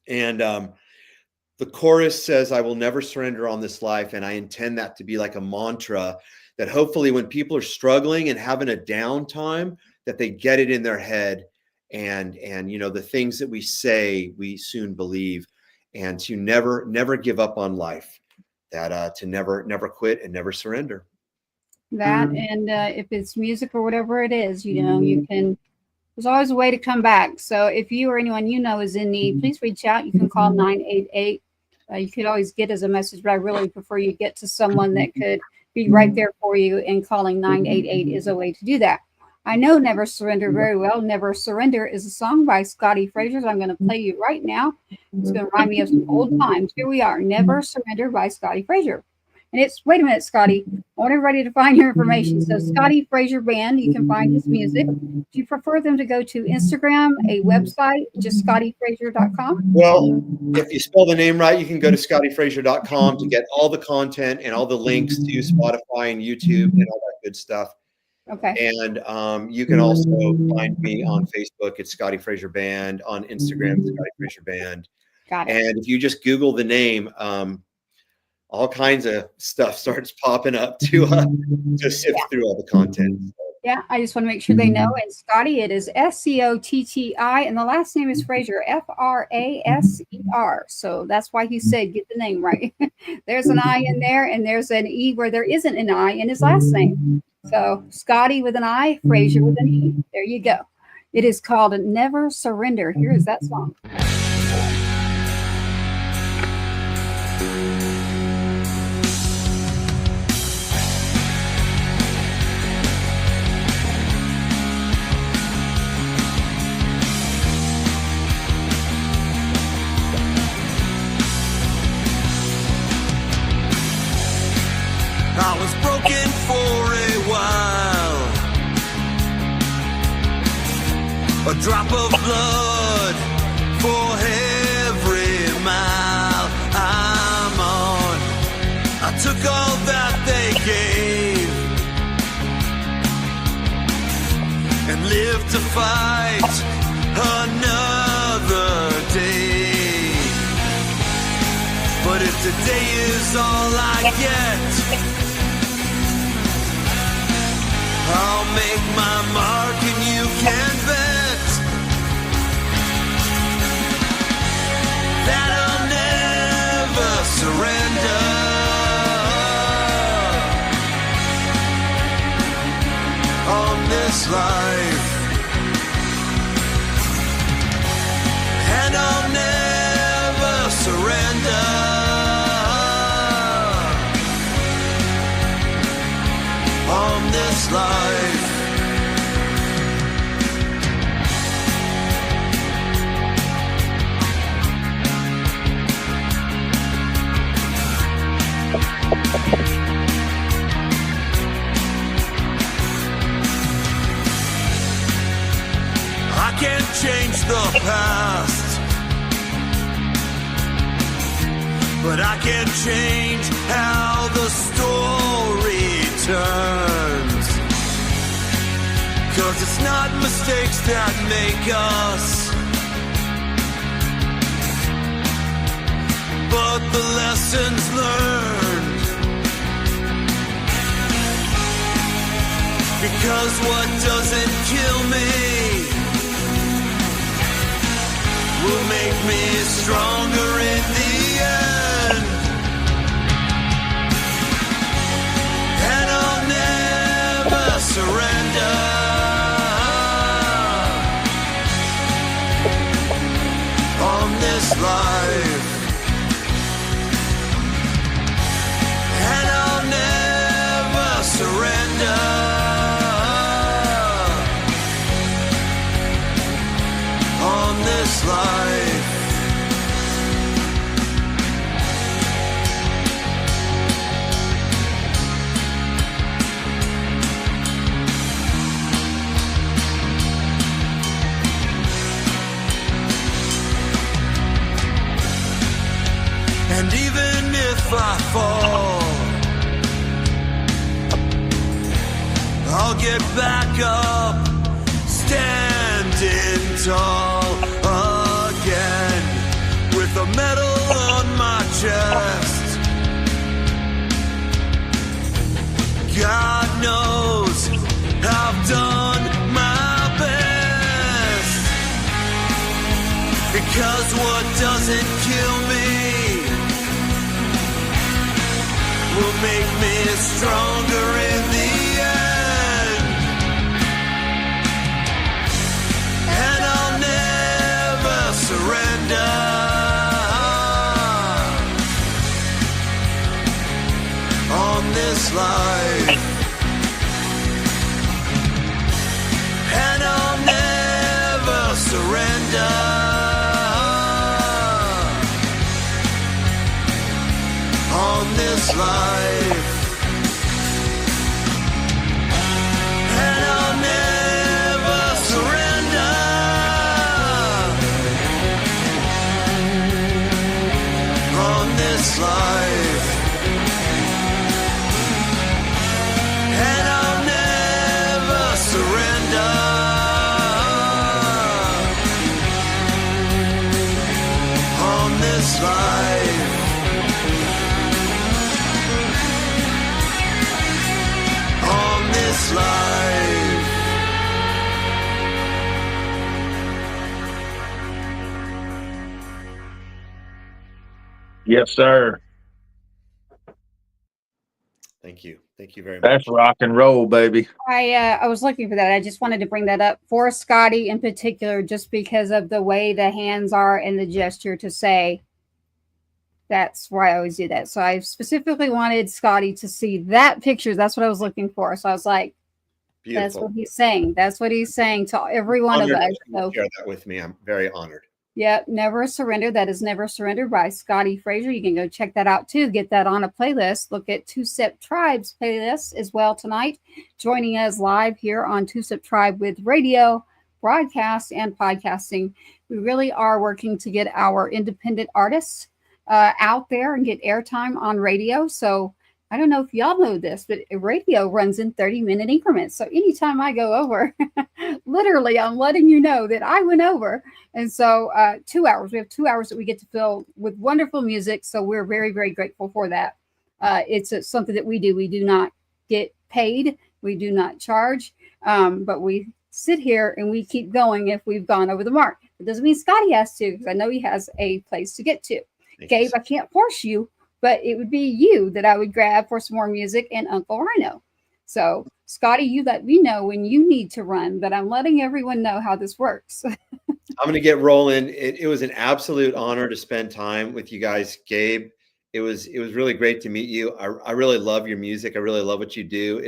And the chorus says, "I will never surrender on this life." And I intend that to be like a mantra that hopefully when people are struggling and having a downtime, that they get it in their head. And the things that we say, we soon believe, and to never give up on life, that to never quit and never surrender. that. And if it's music or whatever it is, you can, there's always a way to come back. So if you or anyone you know is in need, please reach out. You can call 988. You could always get as a message, but I really prefer you get to someone that could be right there for you, and calling 988 is a way to do that. I know Never Surrender very well. Never Surrender is a song by Scotti Fraser that I'm going to play you right now. It's going to remind me of some old times. Here we are, Never Surrender by Scotti Fraser. And it's, wait a minute, Scotti, I want everybody to find your information. So Scotti Fraser Band, you can find his music. Do you prefer them to go to Instagram, a website, just scottifraser.com? Well, if you spell the name right, you can go to scottifraser.com to get all the content and all the links to Spotify and YouTube and all that good stuff. Okay. And you can also find me on Facebook. It's Scotti Fraser Band. On Instagram, it's Scotti Fraser Band. Got it. And if you just Google the name, all kinds of stuff starts popping up to sift through all the content. Yeah, I just want to make sure they know. And Scotti, it is Scotti, and the last name is Fraser, Fraser. So that's why he said get the name right. There's an I in there, and there's an E where there isn't an I in his last name. So Scotti with an I, Fraser with an E. There you go. It is called Never Surrender. Here is that song. I was broken for a while, a drop of blood for every mile I'm on. I took all that they gave and lived to fight another day. But if today is all I get, I'll make my mark and you can bet that I'll never surrender. On this life, and I'll never surrender. On this life, I can't change the past, but I can change how the story turns. 'Cause it's not mistakes that make us, but the lessons learned. Because what doesn't kill me will make me stronger in the end. And I'll never surrender. On this life, and I'll never surrender. On this life, and even if I fall, I'll get back up, standing tall again, with a medal on my chest. God knows I've done my best, because what doesn't kill me will make me stronger in the this life, and I'll never surrender. On this life, and I'll never surrender. On this life, and I'll never surrender. On this life, on this life. Yes, sir. Thank you. Thank you very much. That's rock and roll, baby. I was looking for that. I just wanted to bring that up for Scotti in particular, just because of the way the hands are and the gesture to say. That's why I always do that. So I specifically wanted Scotti to see that picture. That's what I was looking for. So I was like, Beautiful. that's what he's saying. That's what he's saying to every one of Honored us. that you So, share that with me. I'm very honored. yeah, Never Surrender. That is Never Surrender by Scotti Fraser. You can go check that out too. Get that on a playlist. Look at Two Step Tribe's playlist as well tonight. Joining us live here on Two Step Tribe with radio, broadcast, and podcasting. We really are working to get our independent artists out there and get airtime on radio. So I don't know if y'all know this, but radio runs in 30-minute increments. So anytime I go over, literally, I'm letting you know that I went over. And so 2 hours, we have 2 hours that we get to fill with wonderful music. So we're very, very grateful for that. It's something that we do. We do not get paid. We do not charge, but we sit here and we keep going if we've gone over the mark. It doesn't mean Scotti has to, because I know he has a place to get to. Gabe, I can't force you, but it would be you that I would grab for some more music and UncleRyano. So, Scotti, you let me know when you need to run, but I'm letting everyone know how this works. I'm going to get rolling. It was an absolute honor to spend time with you guys, Gabe. It was really great to meet you. I really love your music. I really love what you do.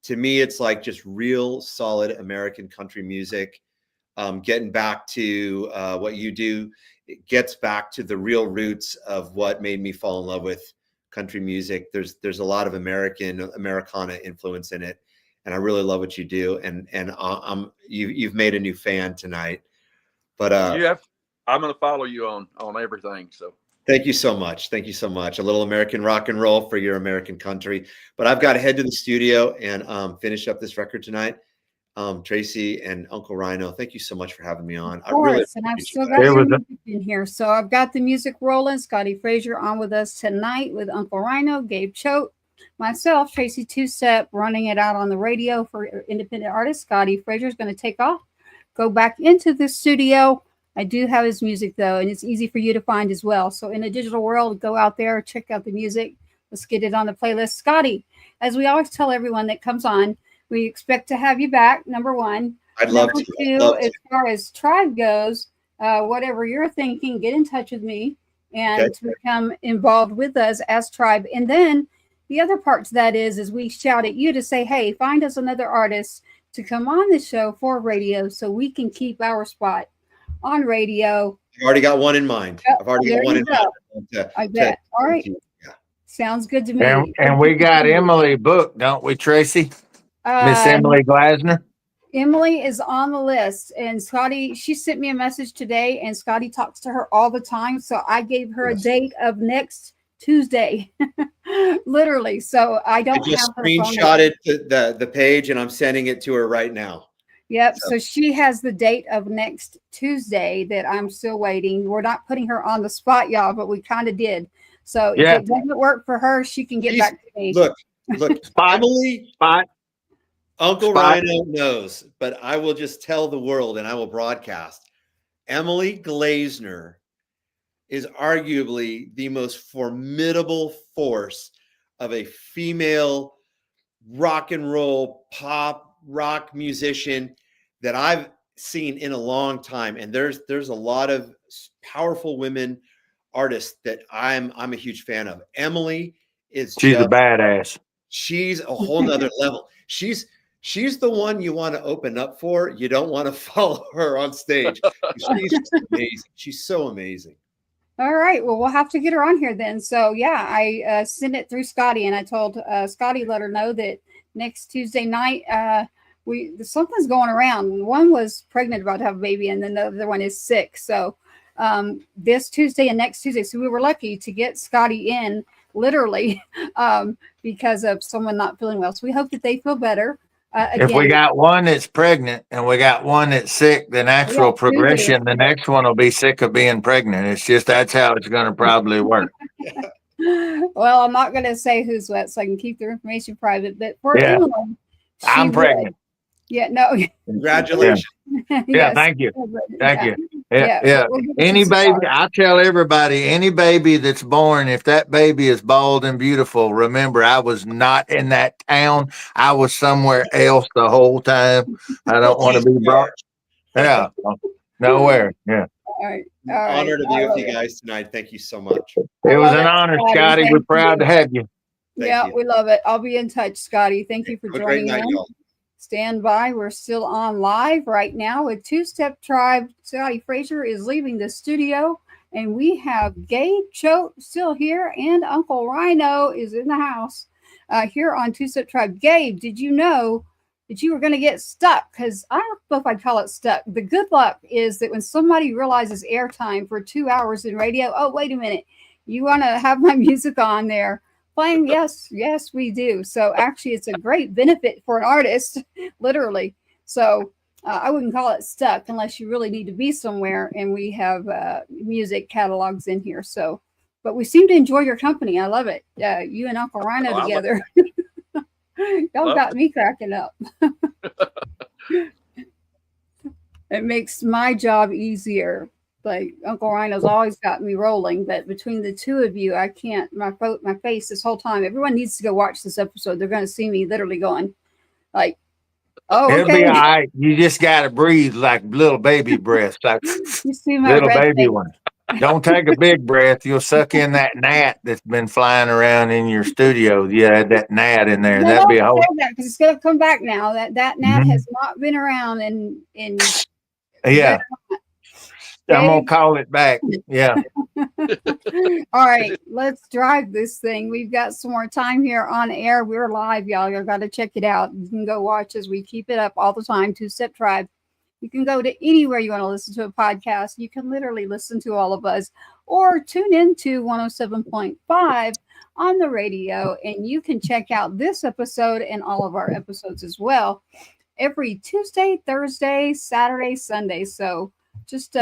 To me, it's like just real solid American country music. Getting back to what you do, it gets back to the real roots of what made me fall in love with country music. There's a lot of Americana influence in it, and I really love what you do. And you've made a new fan tonight. But I'm going to follow you on everything. So thank you so much. Thank you so much. A little American rock and roll for your American country. But I've got to head to the studio and finish up this record tonight. Tracy and UncleRyano, thank you so much for having me on. Of course, and I've still got your music in here. So I've got the music rolling. Scotti Fraser on with us tonight with UncleRyano, Gabe Choate, myself, Tracy Two Step, running it out on the radio for independent artists. Scotti Fraser is going to take off, go back into the studio. I do have his music though, and it's easy for you to find as well. So in the digital world, go out there, check out the music. Let's get it on the playlist. Scotti, as we always tell everyone that comes on, we expect to have you back, number one. I'd love number to. two, Love as to. far as Tribe goes, whatever you're thinking, get in touch with me and to become involved with us as Tribe. And then the other part to that is we shout at you to say, hey, find us another artist to come on the show for radio so we can keep our spot on radio. I've already got one in mind. Yep, I've already got one in mind. I bet. All right. Yeah. Sounds good to me. And we got Emily booked, don't we, Tracy? Miss Emily Glasner. Emily is on the list, and Scotti, she sent me a message today, and Scotti talks to her all the time. So I gave her a date of next Tuesday, literally. So I just have her screenshotted the page, and I'm sending it to her right now. Yep. So she has the date of next Tuesday that I'm still waiting. We're not putting her on the spot, y'all, but we kind of did. So if it doesn't work for her, she can get back to me. Look, Emily. UncleRyano knows, but I will just tell the world and I will broadcast. Emily Glasner is arguably the most formidable force of a female rock and roll, pop, rock musician that I've seen in a long time. And there's a lot of powerful women artists that I'm a huge fan of. Emily is she's a badass. she's a whole nother level. She's the one you want to open up for. You don't want to follow her on stage. She's just amazing. She's so amazing. All right. Well, we'll have to get her on here then. So yeah, I sent it through Scotti, and I told Scotti, let her know that next Tuesday night, something's going around. One was pregnant, about to have a baby, and then the other one is sick. So this Tuesday and next Tuesday. So we were lucky to get Scotti in literally because of someone not feeling well. So we hope that they feel better. If we got one that's pregnant and we got one that's sick, the natural progression, the next one will be sick of being pregnant. It's just that's how it's going to probably work. Well, I'm not going to say who's what, so I can keep their information private. But for Emily, I'm pregnant. Yeah, no. Congratulations. Yeah, thank you. Thank you. Yeah. Any baby, I tell everybody, any baby that's born, if that baby is bald and beautiful, remember, I was not in that town. I was somewhere else the whole time. I don't want to be brought. Yeah. Nowhere. Yeah. All right. Honor to be with you guys tonight. Thank you so much. It was an honor, Scotti. We're proud to have you. Yeah, we love it. I'll be in touch, Scotti. Thank you for joining us. Stand by. We're still on live right now with Two Step Tribe. Scotti Fraser is leaving the studio, and we have Gabe Choate still here, and UncleRyano is in the house here on Two Step Tribe. Gabe, did you know that you were going to get stuck? Because I don't know if I'd call it stuck. The good luck is that when somebody realizes airtime for 2 hours in radio, oh, wait a minute, you want to have my music on there playing? Yes, we do. So actually, it's a great benefit for an artist, literally. So I wouldn't call it stuck unless you really need to be somewhere, and we have music catalogs in here. So, but we seem to enjoy your company. I love it. You and UncleRyano together. Y'all got me cracking up. It makes my job easier. Like UncleRyano's always got me rolling, but between the two of you, I can't. My face this whole time. Everyone needs to go watch this episode. They're going to see me literally going, like, "Oh, okay." It'll be all right. You just got to breathe like little baby breaths, like you see my little baby face. one. Don't take a big breath. You'll suck in that gnat that's been flying around in your studio. You had that gnat in there. No, That'd be a whole. Because it's going to come back now. That gnat has not been around in. Yeah. I'm going to call it back. Yeah. All right, let's drive this thing. We've got some more time here on air. We're live, y'all. You've got to check it out. You can go watch as we keep it up all the time. Two Step Tribe. You can go to anywhere you want to listen to a podcast. You can literally listen to all of us or tune into 107.5 on the radio, and you can check out this episode and all of our episodes as well every Tuesday, Thursday, Saturday, Sunday. So just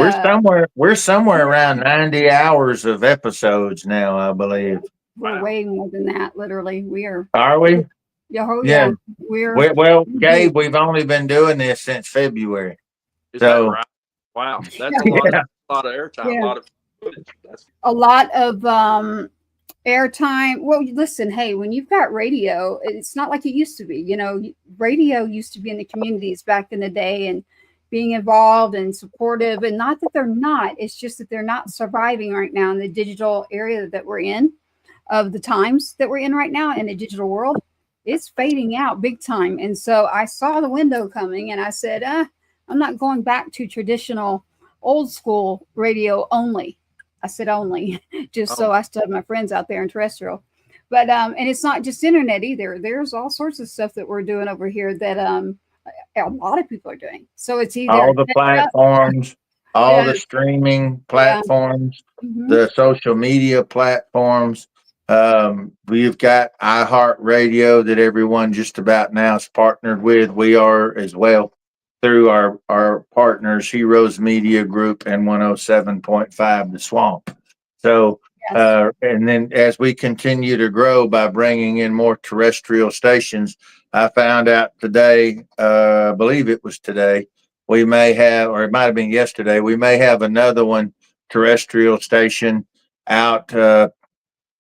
we're somewhere around 90 hours of episodes now, I believe. We're way more than that. Literally, we are. Are we? Yeah. Well, Gabe, we've only been doing this since February. Is that right? Wow, that's a lot of airtime. Yeah. A lot of footage. That's a lot of airtime. Well, listen, hey, when you've got radio, it's not like it used to be. You know, radio used to be in the communities back in the day and being involved and supportive, and not that they're not. It's just that they're not surviving right now in the digital area that we're in, of the times that we're in right now in the digital world. It's fading out big time. And so I saw the window coming, and I said, I'm not going back to traditional old school radio only. I said only, just so I still have my friends out there in terrestrial. But and it's not just internet either. There's all sorts of stuff that we're doing over here that a lot of people are doing. So it's either all the platforms, all the streaming platforms, the social media platforms. We've got iHeartRadio that everyone just about now is partnered with. We are as well through our partners, Heroes Media Group and 107.5 The Swamp. So, and then as we continue to grow by bringing in more terrestrial stations, I found out today, I believe it was today, we may have, or it might have been yesterday, we may have another one terrestrial station out.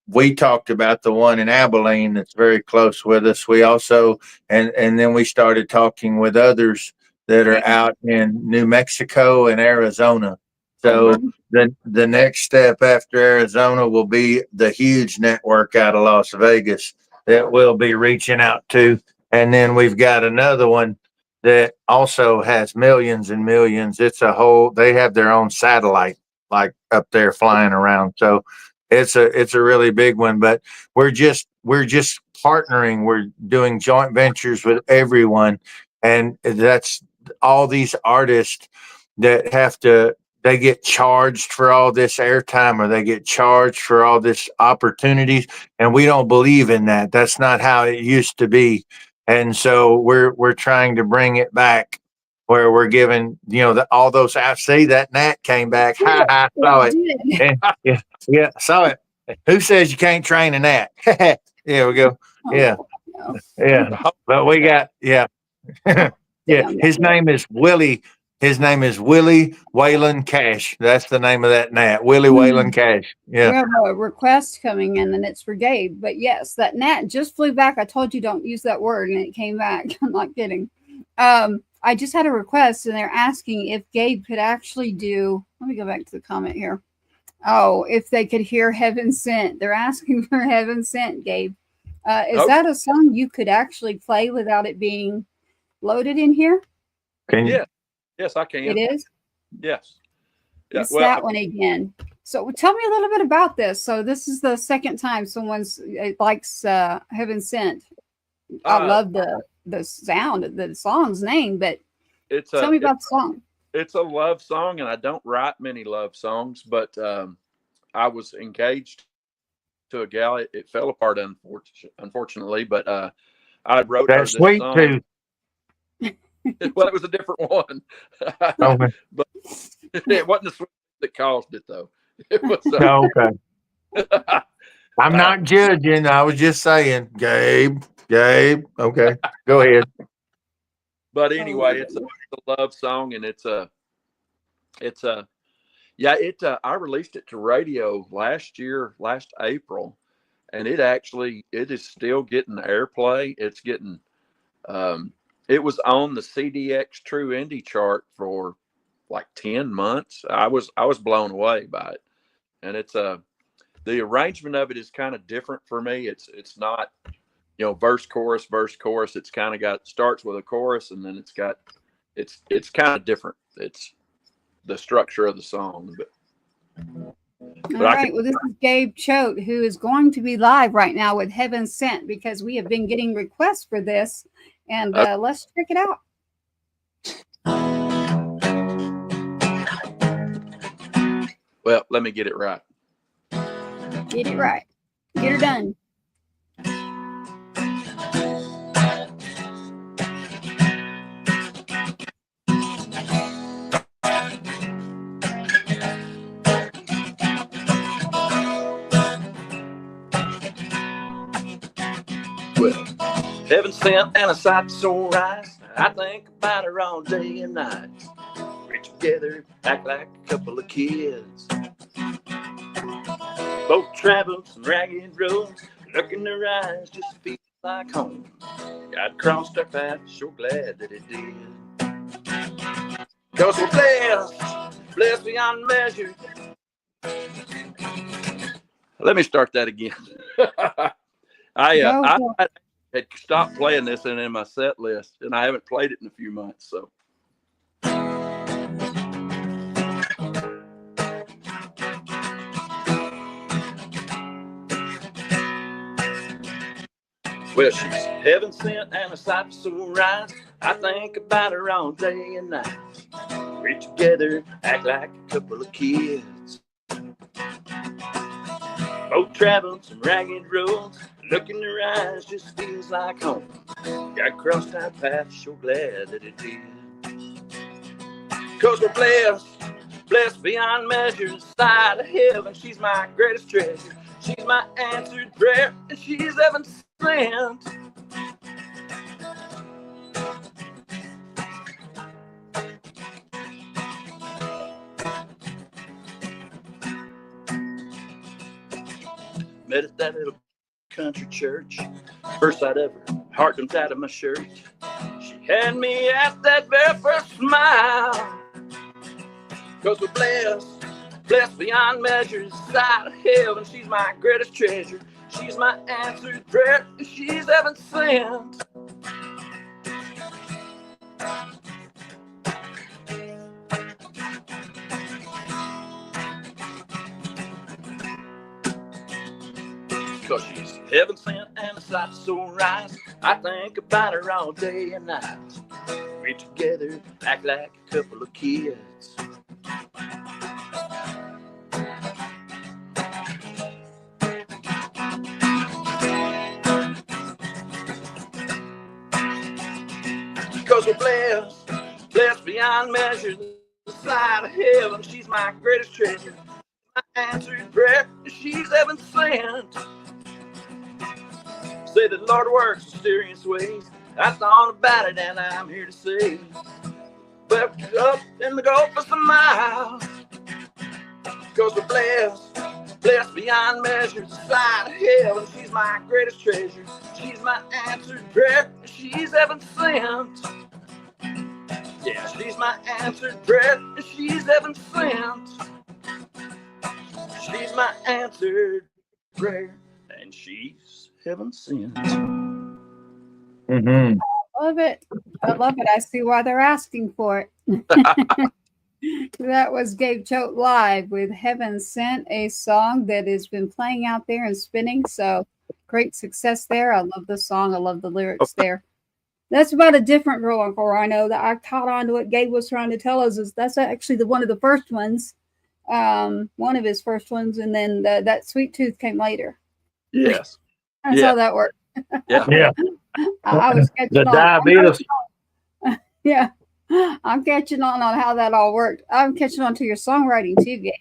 We talked about the one in Abilene that's very close with us. We also, and then we started talking with others that are out in New Mexico and Arizona. So the next step after Arizona will be the huge network out of Las Vegas. that we'll be reaching out to. And then we've got another one that also has millions and millions. They have their own satellite like up there flying around. So it's a really big one, but we're just partnering. We're doing joint ventures with everyone. And that's all these artists that they get charged for all this airtime, or they get charged for all this opportunities. And we don't believe in that. That's not how it used to be. And so we're trying to bring it back where we're giving, all those apps. See, that gnat came back. Ha, ha, saw it. Yeah, saw it. Who says you can't train a gnat? There we go. Yeah. Yeah. But we got, yeah. Yeah. His name is Willie. His name is Willie Wayland Cash. That's the name of that gnat, Willie Wayland Cash. Yeah. We have a request coming in, and it's for Gabe. But yes, that gnat just flew back. I told you don't use that word, and it came back. I'm not kidding. I just had a request, and they're asking if Gabe could actually do. Let me go back to the comment here. Oh, if they could hear Heaven Sent. They're asking for Heaven Sent, Gabe. Is that a song you could actually play without it being loaded in here? Can you? Yeah. Yes, I can. It is? Yes. Yeah, It's that one again. So tell me a little bit about this. So this is the second time someone's likes Heaven Sent. I love the sound of the song's name, but tell me about the song. It's a love song, and I don't write many love songs, but I was engaged to a gal. It fell apart, unfortunately, but I wrote her this sweet song. tooth. Well, it was a different one. Okay. But it wasn't the sweet that caused it, though. It was. Okay. I'm not judging. I was just saying, Gabe. Okay, go ahead. But anyway, it's a love song, and I released it to radio last April, and it is still getting airplay. It's getting, it was on the CDX True Indie chart for like 10 months. I was blown away by it. And the arrangement of it is kind of different for me. It's not, verse, chorus. It's kind of starts with a chorus, and then it's kind of different. It's the structure of the song. All right. Well, this is Gabe Choate, who is going to be live right now with Heaven Sent, because we have been getting requests for this, and let's check it out. Well, let me get it right. Get it right. Get her done. Well, Heaven Sent and a sight so right, I think about her all day and night. We're together, act like a couple of kids. Both travel some ragged roads, look in their eyes, just feel like home. God crossed our path, sure glad that it did. 'Cause we're blessed beyond measure. Let me start that again. I had stopped playing this in my set list, and I haven't played it in a few months. So, well, she's heaven sent and a sight so right. I think about her all day and night. We're together, act like a couple of kids. Both traveling some ragged roads. Look in their eyes, just feels like home. God crossed our path, sure glad that it did. 'Cause we're blessed beyond measure. Side of heaven, she's my greatest treasure. She's my answered prayer, and she's heaven sent. Met at that little country church. First sight ever, heart jumped out of my shirt. She had me at that very first smile. 'Cause we're blessed beyond measure. Side of heaven, she's my greatest treasure. She's my answered prayer. She's heaven sent. Cause she's heaven sent and a sight so rise. I think about her all day and night. We together act like a couple of kids. Cause we're blessed, blessed beyond measure. The side of heaven, she's my greatest treasure. My answered prayer, she's heaven sent. Say the Lord works mysterious ways. I thought about it and I'm here to say, left up in the Gulf of some miles. Cause we're blessed, blessed beyond measure. The side of heaven, she's my greatest treasure. She's my answered prayer, she's heaven sent. Yeah, she's my answered prayer, she's heaven sent. She's my answered prayer, and she's heaven sent. Mm-hmm. I love it. I love it. I see why they're asking for it. That was Gabe Choate live with Heaven Sent, a song that has been playing out there and spinning. So great success there. I love the song. I love the lyrics there. That's about a different girl, UncleRyano, that I caught on to what Gabe was trying to tell us. Is that's actually one of the first ones, one of his first ones, and then that Sweet Tooth came later. Yes. That's how that worked. Yeah. I was catching The on. diabetes. Yeah, I'm catching on how that all worked. I'm catching on to your songwriting too, Gabe.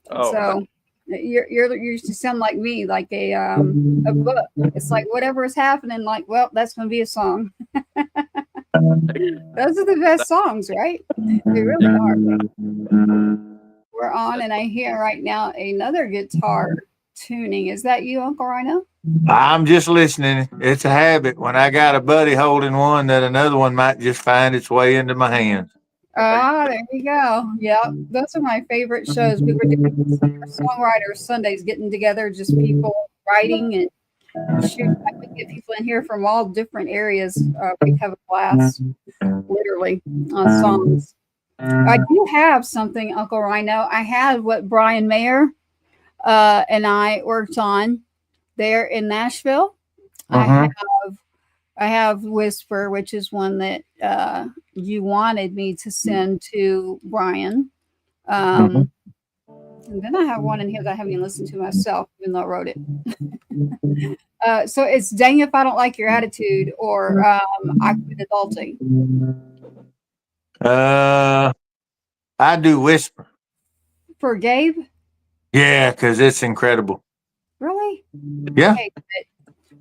Oh, So you used to sound like me, like a book. It's like whatever is happening, like, well, that's going to be a song. Those are the best songs, right? They really are. We're on, and I hear right now another guitar tuning. Is that you, UncleRyano? I'm just listening. It's a habit. When I got a buddy holding one, that another one might just find its way into my hands. Ah, there we go. Yeah, those are my favorite shows. We were doing Songwriters Sundays, getting together, just people writing and shoot. I could get people in here from all different areas. We have a class, literally, on songs. I do have something, UncleRyano. I had what Brian Mayer and I worked on there in Nashville. I have Whisper, which is one that you wanted me to send to Brian. And then I have one in here that I haven't even listened to myself, even though I wrote it. So it's Dang If I Don't Like Your Attitude, or I Quit Adulting. I do Whisper. For Gabe? Yeah, because it's incredible. Really? Yeah. Okay,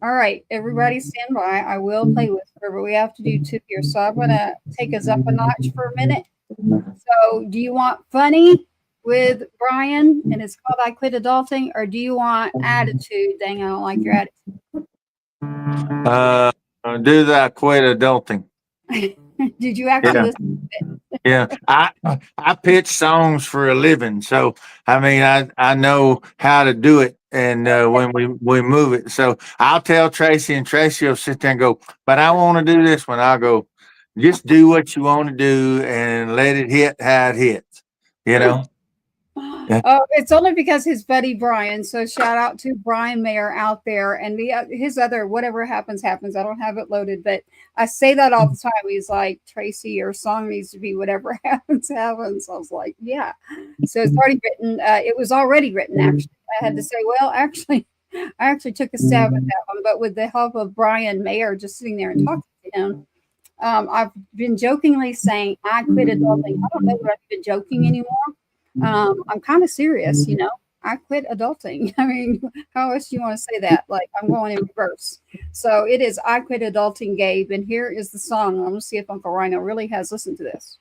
all right, everybody stand by. I will play Whisper, but we have to do two here. So I'm going to take us up a notch for a minute. So do you want Funny with Brian, and it's called I Quit Adulting, or do you want Attitude? Dang, I Don't Like Your Attitude. Do the I Quit Adulting. Did you actually listen to it? Yeah, I pitch songs for a living, so I mean I know how to do it, and when we move it, so I'll tell Tracy, and Tracy will sit there and go, but I want to do this one. I'll go, just do what you want to do and let it hit how it hits, you know. Yeah. Oh, it's only because his buddy Brian. So shout out to Brian Mayer out there, and his other whatever happens. I don't have it loaded, but I say that all the time. He's like, Tracy, your song needs to be whatever happens. I was like, yeah. So it's already written. It was already written. Actually, I had to say, well, I actually took a stab at that one, but with the help of Brian Mayer, just sitting there and talking to him. I've been jokingly saying I quit adulting. I don't know that I've been joking anymore. I'm kind of serious, you know. I quit adulting. I mean, how else do you want to say that? Like, I'm going in reverse. So it is I Quit Adulting, Gabe. And here is the song. I'm going to see if UncleRyano really has listened to this.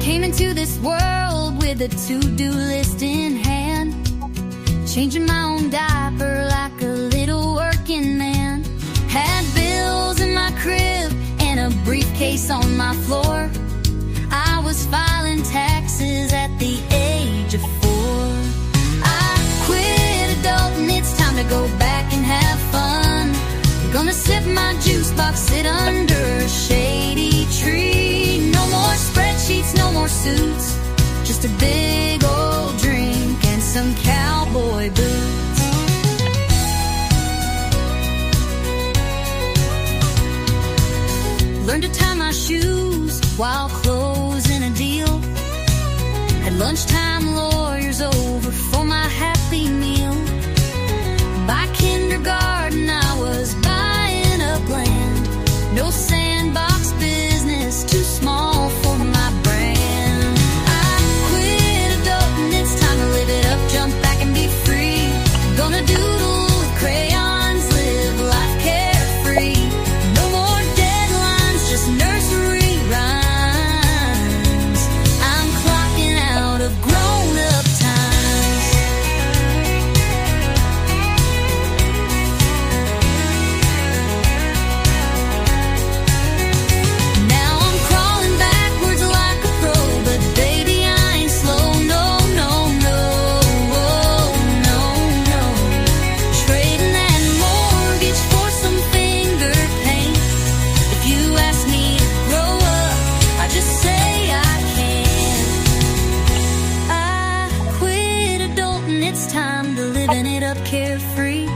Came into this world with a to-do list in hand, changing my own diaper like a little working man. Had bills in my crib, a briefcase on my floor. I was filing taxes at the age roots. Just a big old drink and some cowboy boots. Learned to tie my shoes while closing a deal. At lunchtime, lawyers over for my happy meal. By kindergarten, I was buying up land. No sandbox business, too small for my brand. I quit adulting, it's time to live it up, jump back and be free. Gonna doodle with crayons, live life carefree. No more deadlines, just nursery rhymes. I'm clocking out of grown-up times. Now I'm crawling backwards like a pro, but baby, I ain't slow. No, no, no, oh, no, no. Trading that mortgage for some finger paint. If you ask me to grow up, I just say I can't. I quit adulting, it's time to living it up carefree.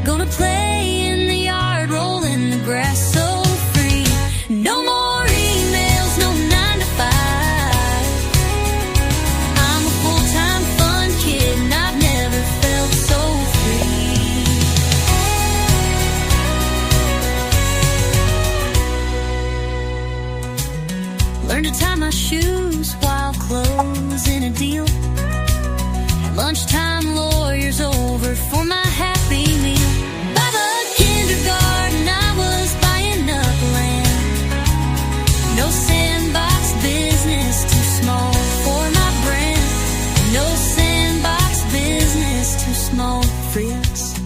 Gonna play in the yard, roll in the grass so free. No more emails, no 9 to 5. I'm a full-time fun kid and I've never felt so free. Learned to tie my shoes while closing a deal. At lunchtime, lawyers over for my happy meal. By the kindergarten, I was buying up land. No sandbox business, too small for my brand. No sandbox business, too small for us.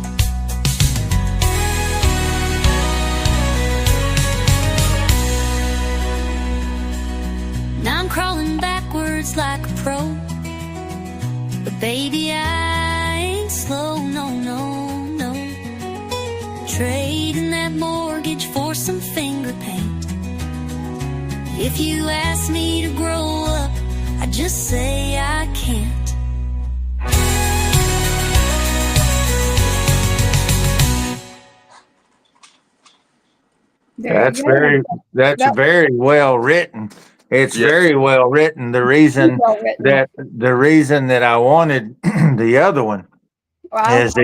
Now I'm crawling backwards like a pro, but baby, I ain't slow. No, no, no. Trading that mortgage for some finger paint. If you ask me to grow up, I just say I can't. There That's you go. very that's That very well written. It's Yeah. very well written. The was reason well written. that I wanted the other one Well, is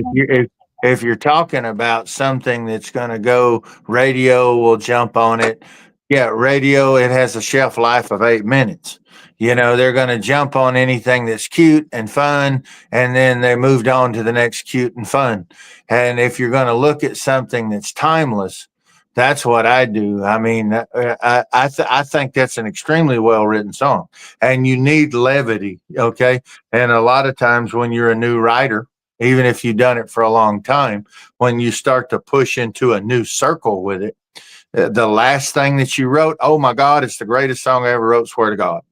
if you're talking about something that's going to go, radio will jump on it. Yeah, radio, it has a shelf life of 8 minutes. You know, they're going to jump on anything that's cute and fun, and then they moved on to the next cute and fun. And if you're going to look at something that's timeless, that's what I do. I mean, I think that's an extremely well written song, and you need levity. Okay. And a lot of times when you're a new writer, even if you've done it for a long time, when you start to push into a new circle with it, the last thing that you wrote, oh my God, it's the greatest song I ever wrote, swear to God.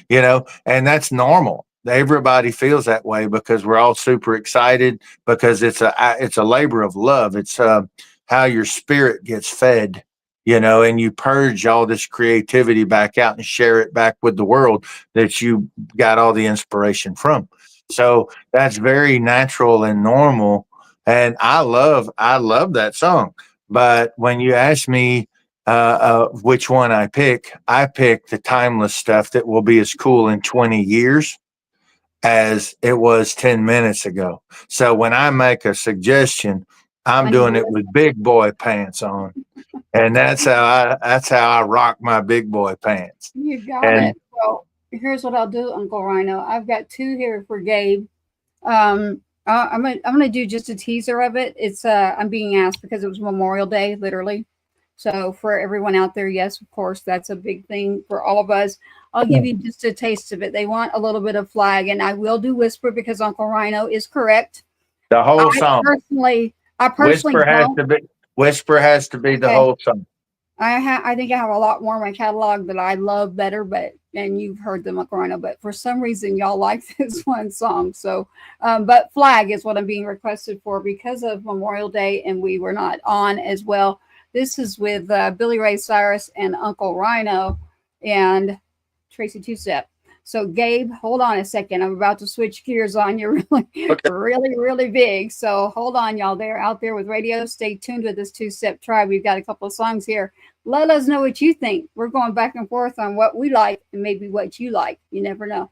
You know, and that's normal. Everybody feels that way because we're all super excited because it's a labor of love. It's how your spirit gets fed, you know, and you purge all this creativity back out and share it back with the world that you got all the inspiration from. So that's very natural and normal. And I love that song. But when you ask me which one I pick the timeless stuff that will be as cool in 20 years as it was 10 minutes ago. So when I make a suggestion, I'm doing it with big boy pants on. And that's how I rock my big boy pants. you got And it. Well, here's what I'll do, Uncle Rhino. I've got 2 here for Gabe. I'm gonna do just a teaser of it. It's I'm being asked because it was Memorial Day, literally. So for everyone out there, yes, of course, that's a big thing for all of us. I'll give you just a taste of it. They want a little bit of flag, and I will do whisper because Uncle Rhino is correct. the whole I song. personally Whisper has to be the Okay. whole song. I think I have a lot more in my catalog that I love better, and you've heard them, Uncle Rhino, but for some reason y'all like this one song. So, but flag is what I'm being requested for because of Memorial Day, and we were not on as well. This is with Billy Ray Cyrus and Uncle Rhino and Tracy Two Step. So Gabe, hold on a second. I'm about to switch gears on you really, Okay. really big. So hold on, y'all there out there with radio. Stay tuned with this two-step tribe. We've got a couple of songs here. Let us know what you think. We're going back and forth on what we like and maybe what you like. You never know.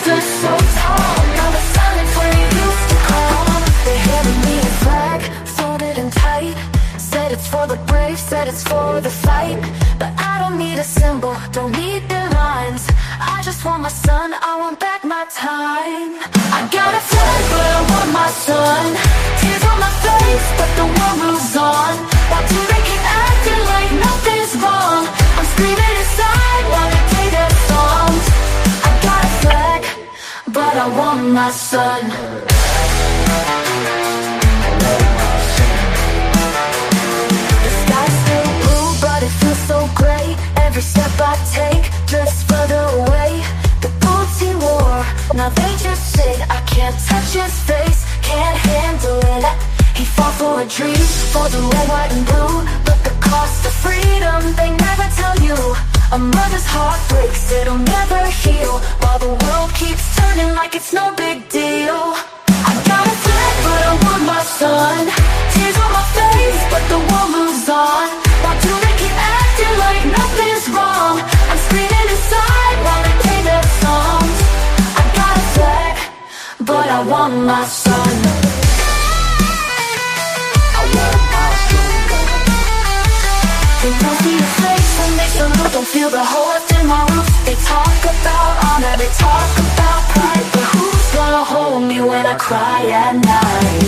Stood so tall, now the silence where he used to call. They handed me a flag, folded and tight. Said it's for the brave, said it's for the fight. But I don't need a symbol, don't need their lines. I just want my son, I want back my time. I got a flag, but I want my son. Tears on my face, but the world moves on. Why do they keep acting like nothing's wrong? I'm screaming inside while they play their songs. I got a flag, but I want my son. The sky's still blue, but it feels so gray. Every step I take drifts further away. The boots he wore, now they just sit. I can't touch his face, can't handle it. He fought for a dream, for the red, white and blue. But the cost of freedom, they never tell you. A mother's heart breaks, it'll never heal. While the world keeps turning like it's no big deal. I got a flag, but I want my son. Tears on my face, but the world moves on. Why do they keep acting like nothing's wrong? I'm screaming inside while they play their songs. I got a flag, but I want my son. They don't see your face when they salute, don't feel the holes in my roof. They talk about honor, they talk about pride, but who's gonna hold me when I cry at night?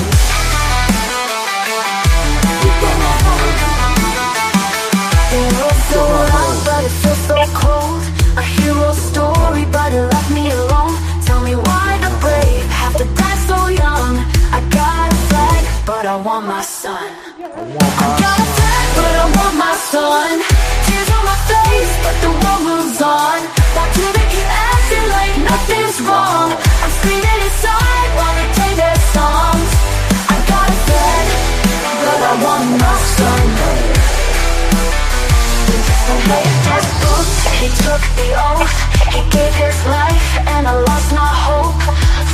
The world's so loud, but it feels so cold. A hero story, but it left me alone. Tell me why the brave have to die so young. I got a flag, but I want my son. I got a flag, but I want my son. Tears on my face, but the world moves on. Why do they keep acting like nothing's wrong? I'm screaming inside while they play their songs. I got a flag, but I want my son. He took the oath, he gave his life, and I lost my hope.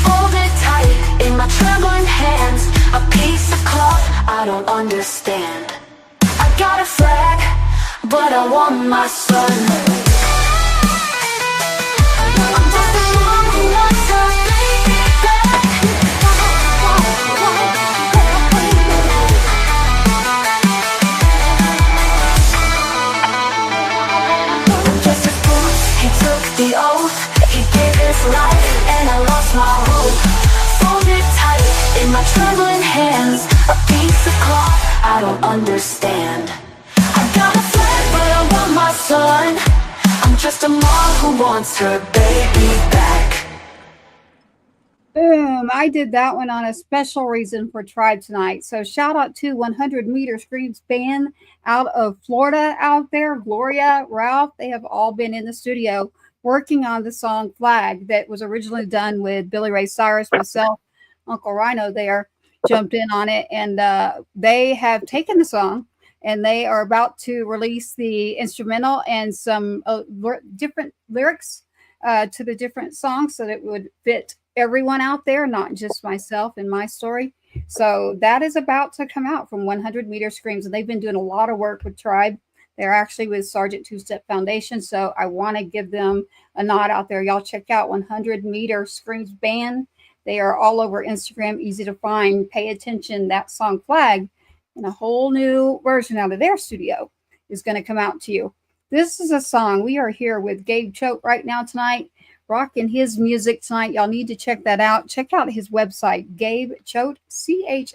Folded tight in my trembling hands, a piece of cloth I don't understand. I got a flag, but I want my son. I'm just a mom who wants her baby back. Just his boots, he took the oath, he gave his life, and I lost my hope. Folded tight in my trembling hands, a piece of cloth I don't understand. I got a flag, but I want my son. I'm just a mom who wants her baby back. Boom. I did that one on a special reason for Tribe tonight. So shout out to 100 Meter Screams Band out of Florida out there. Gloria, Ralph, they have all been in the studio working on the song Flag that was originally done with Billy Ray Cyrus, myself, UncleRyano there jumped in on it. And they have taken the song and they are about to release the instrumental and some different lyrics to the different songs so that it would fit everyone out there, not just myself and my story. So that is about to come out from 100 Meter Screams, and they've been doing a lot of work with Tribe. They're actually with Sergeant Two Step Foundation, so I want to give them a nod out there. Y'all check out 100 Meter Screams Band. They are all over Instagram, easy to find. Pay attention. That song Flag in a whole new version out of their studio is going to come out to you. This is a song. We are here with Gabe Choate right now tonight, rocking his music tonight. Y'all need to check that out. Check out his website, Gabe Choate, Choate,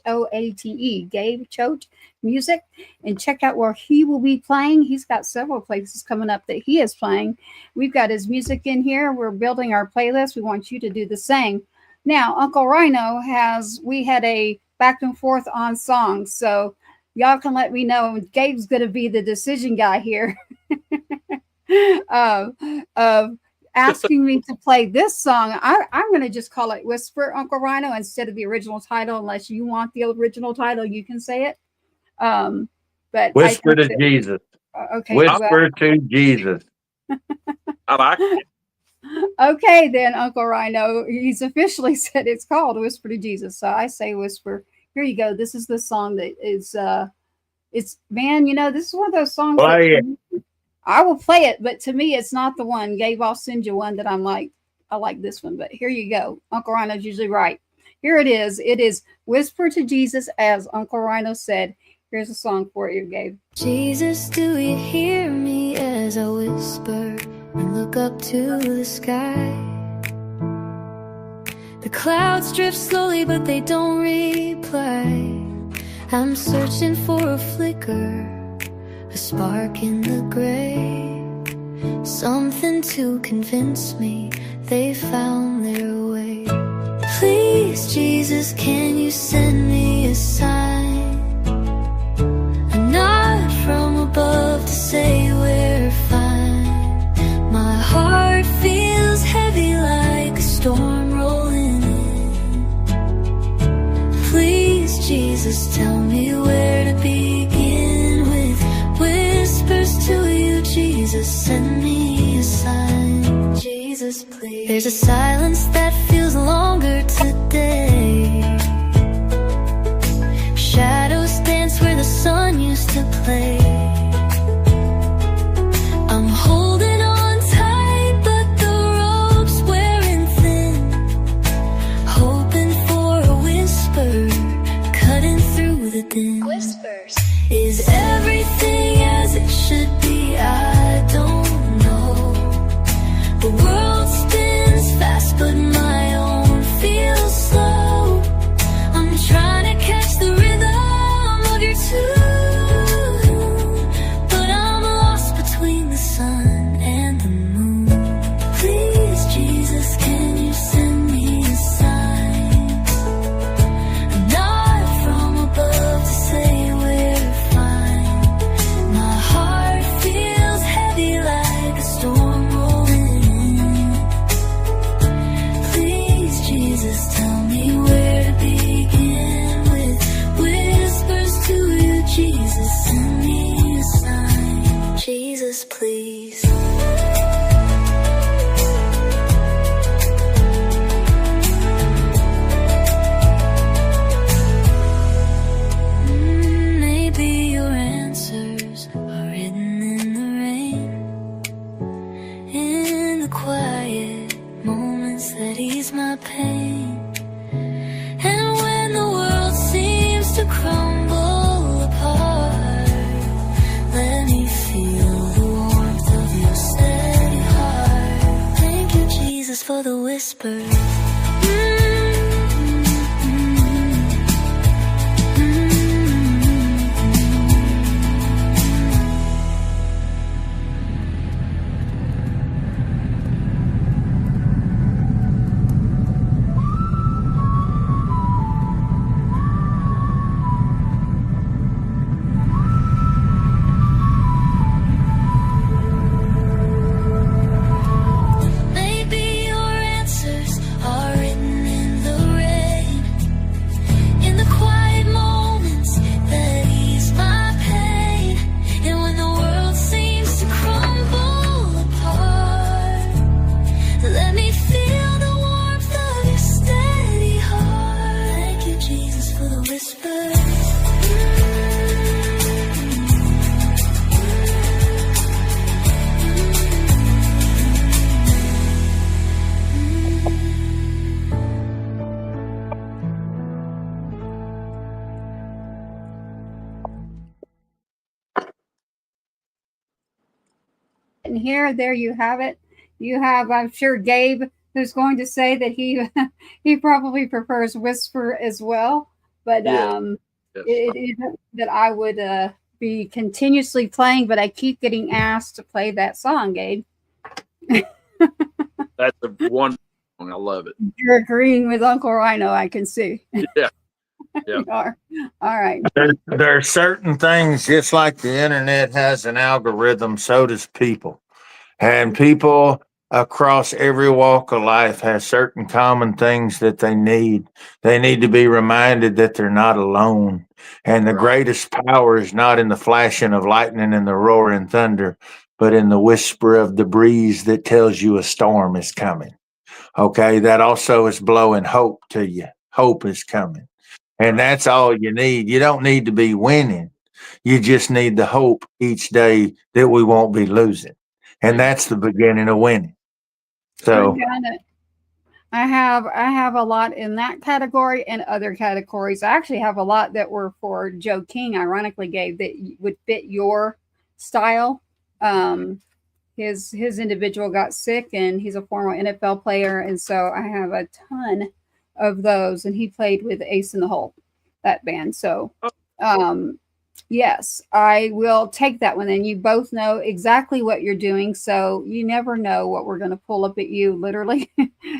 Gabe Choate Music, and check out where he will be playing. He's got several places coming up that he is playing. We've got his music in here. We're building our playlist. We want you to do the same. Now, UncleRyano we had a back and forth on songs, so y'all can let me know. Gabe's going to be the decision guy here. of asking me to play this song. I'm going to just call it Whisper, Uncle Rhino, instead of the original title. Unless you want the original title, you can say it. But Whisper I to think Jesus. okay, well, Whisper to Jesus. I like it. okay, then Uncle Rhino, he's officially said it's called Whisper to Jesus. So I say Whisper. Here you go. This is the song that is it's man, this is one of those songs Play it. that I will play it, but to me it's not the one. Gabe, I'll send you one that I'm like, I like this one, but here you go. Uncle Rhino's usually right. Here it is. It is Whisper to Jesus, as Uncle Rhino said. Here's a song for you, Gabe. Jesus, do you hear me as I whisper and look up to the sky? The clouds drift slowly, but they don't reply. I'm searching for a flicker, a spark in the gray, something to convince me they found their way. Please, Jesus, can you send me a sign? A nod from above to say we're fine. My heart feels heavy like a storm rolling in. Please, Jesus, tell me where to begin with whispers to you. Jesus, send me a sign. Jesus, please. There's a silence that feels longer today. Shadows dance where the sun used to play. I'm holding on tight, but the rope's wearing thin. Hoping for a whisper, cutting through the din. Whispers. Is everything as it should be? I don't know. The world spins fast, but my own feels slow. I'm trying to catch the rhythm of your tune, but I'm lost between the sun and the moon. Please, Jesus, can you send me a sign? A nod from above to say we're fine. My heart feels heavy like a storm rolling in. Please, Jesus, tell me where to begin with whispers to you. Jesus, send me a sign. Jesus, please. Maybe your answers are written in the rain, in the quiet moments that ease my pain. And when the world seems to crumble apart, let me feel the warmth of your steady heart. Thank you, Jesus, for the whisper. Maybe your answers are written in the rain, in the quiet moments that ease my pain. And when the world seems to crumble apart, let me feel the warmth of your steady heart. Thank you, Jesus, for the whispers. And here, there you have it. You have, I'm sure, Gabe, who's going to say that he he probably prefers Whisper as well. But Yes. Yes. it isn't that I would be continuously playing, but I keep getting asked to play that song, Gabe. That's a wonderful song. I love it. You're agreeing with Uncle Rhino, I can see. Yeah. Yeah. You are. All right. There are certain things, just like the internet has an algorithm, so does people. And people across every walk of life have certain common things that they need. They need to be reminded that they're not alone. And the Right. greatest power is not in the flashing of lightning and the roaring thunder, but in the whisper of the breeze that tells you a storm is coming. Okay. That also is blowing hope to you. Hope is coming. And that's all you need. You don't need to be winning. You just need the hope each day that we won't be losing. And that's the beginning of winning. I So got it. I have a lot in that category and other categories. I actually have a lot that were for Joe King, ironically, Gabe, that would fit your style. Um, his individual got sick, and he's a former NFL player, and so I have a ton of those. And he played with Ace in the Hole, that band. So, um, yes, I will take that one. And you both know exactly what you're doing, so you never know what we're going to pull up at you, literally.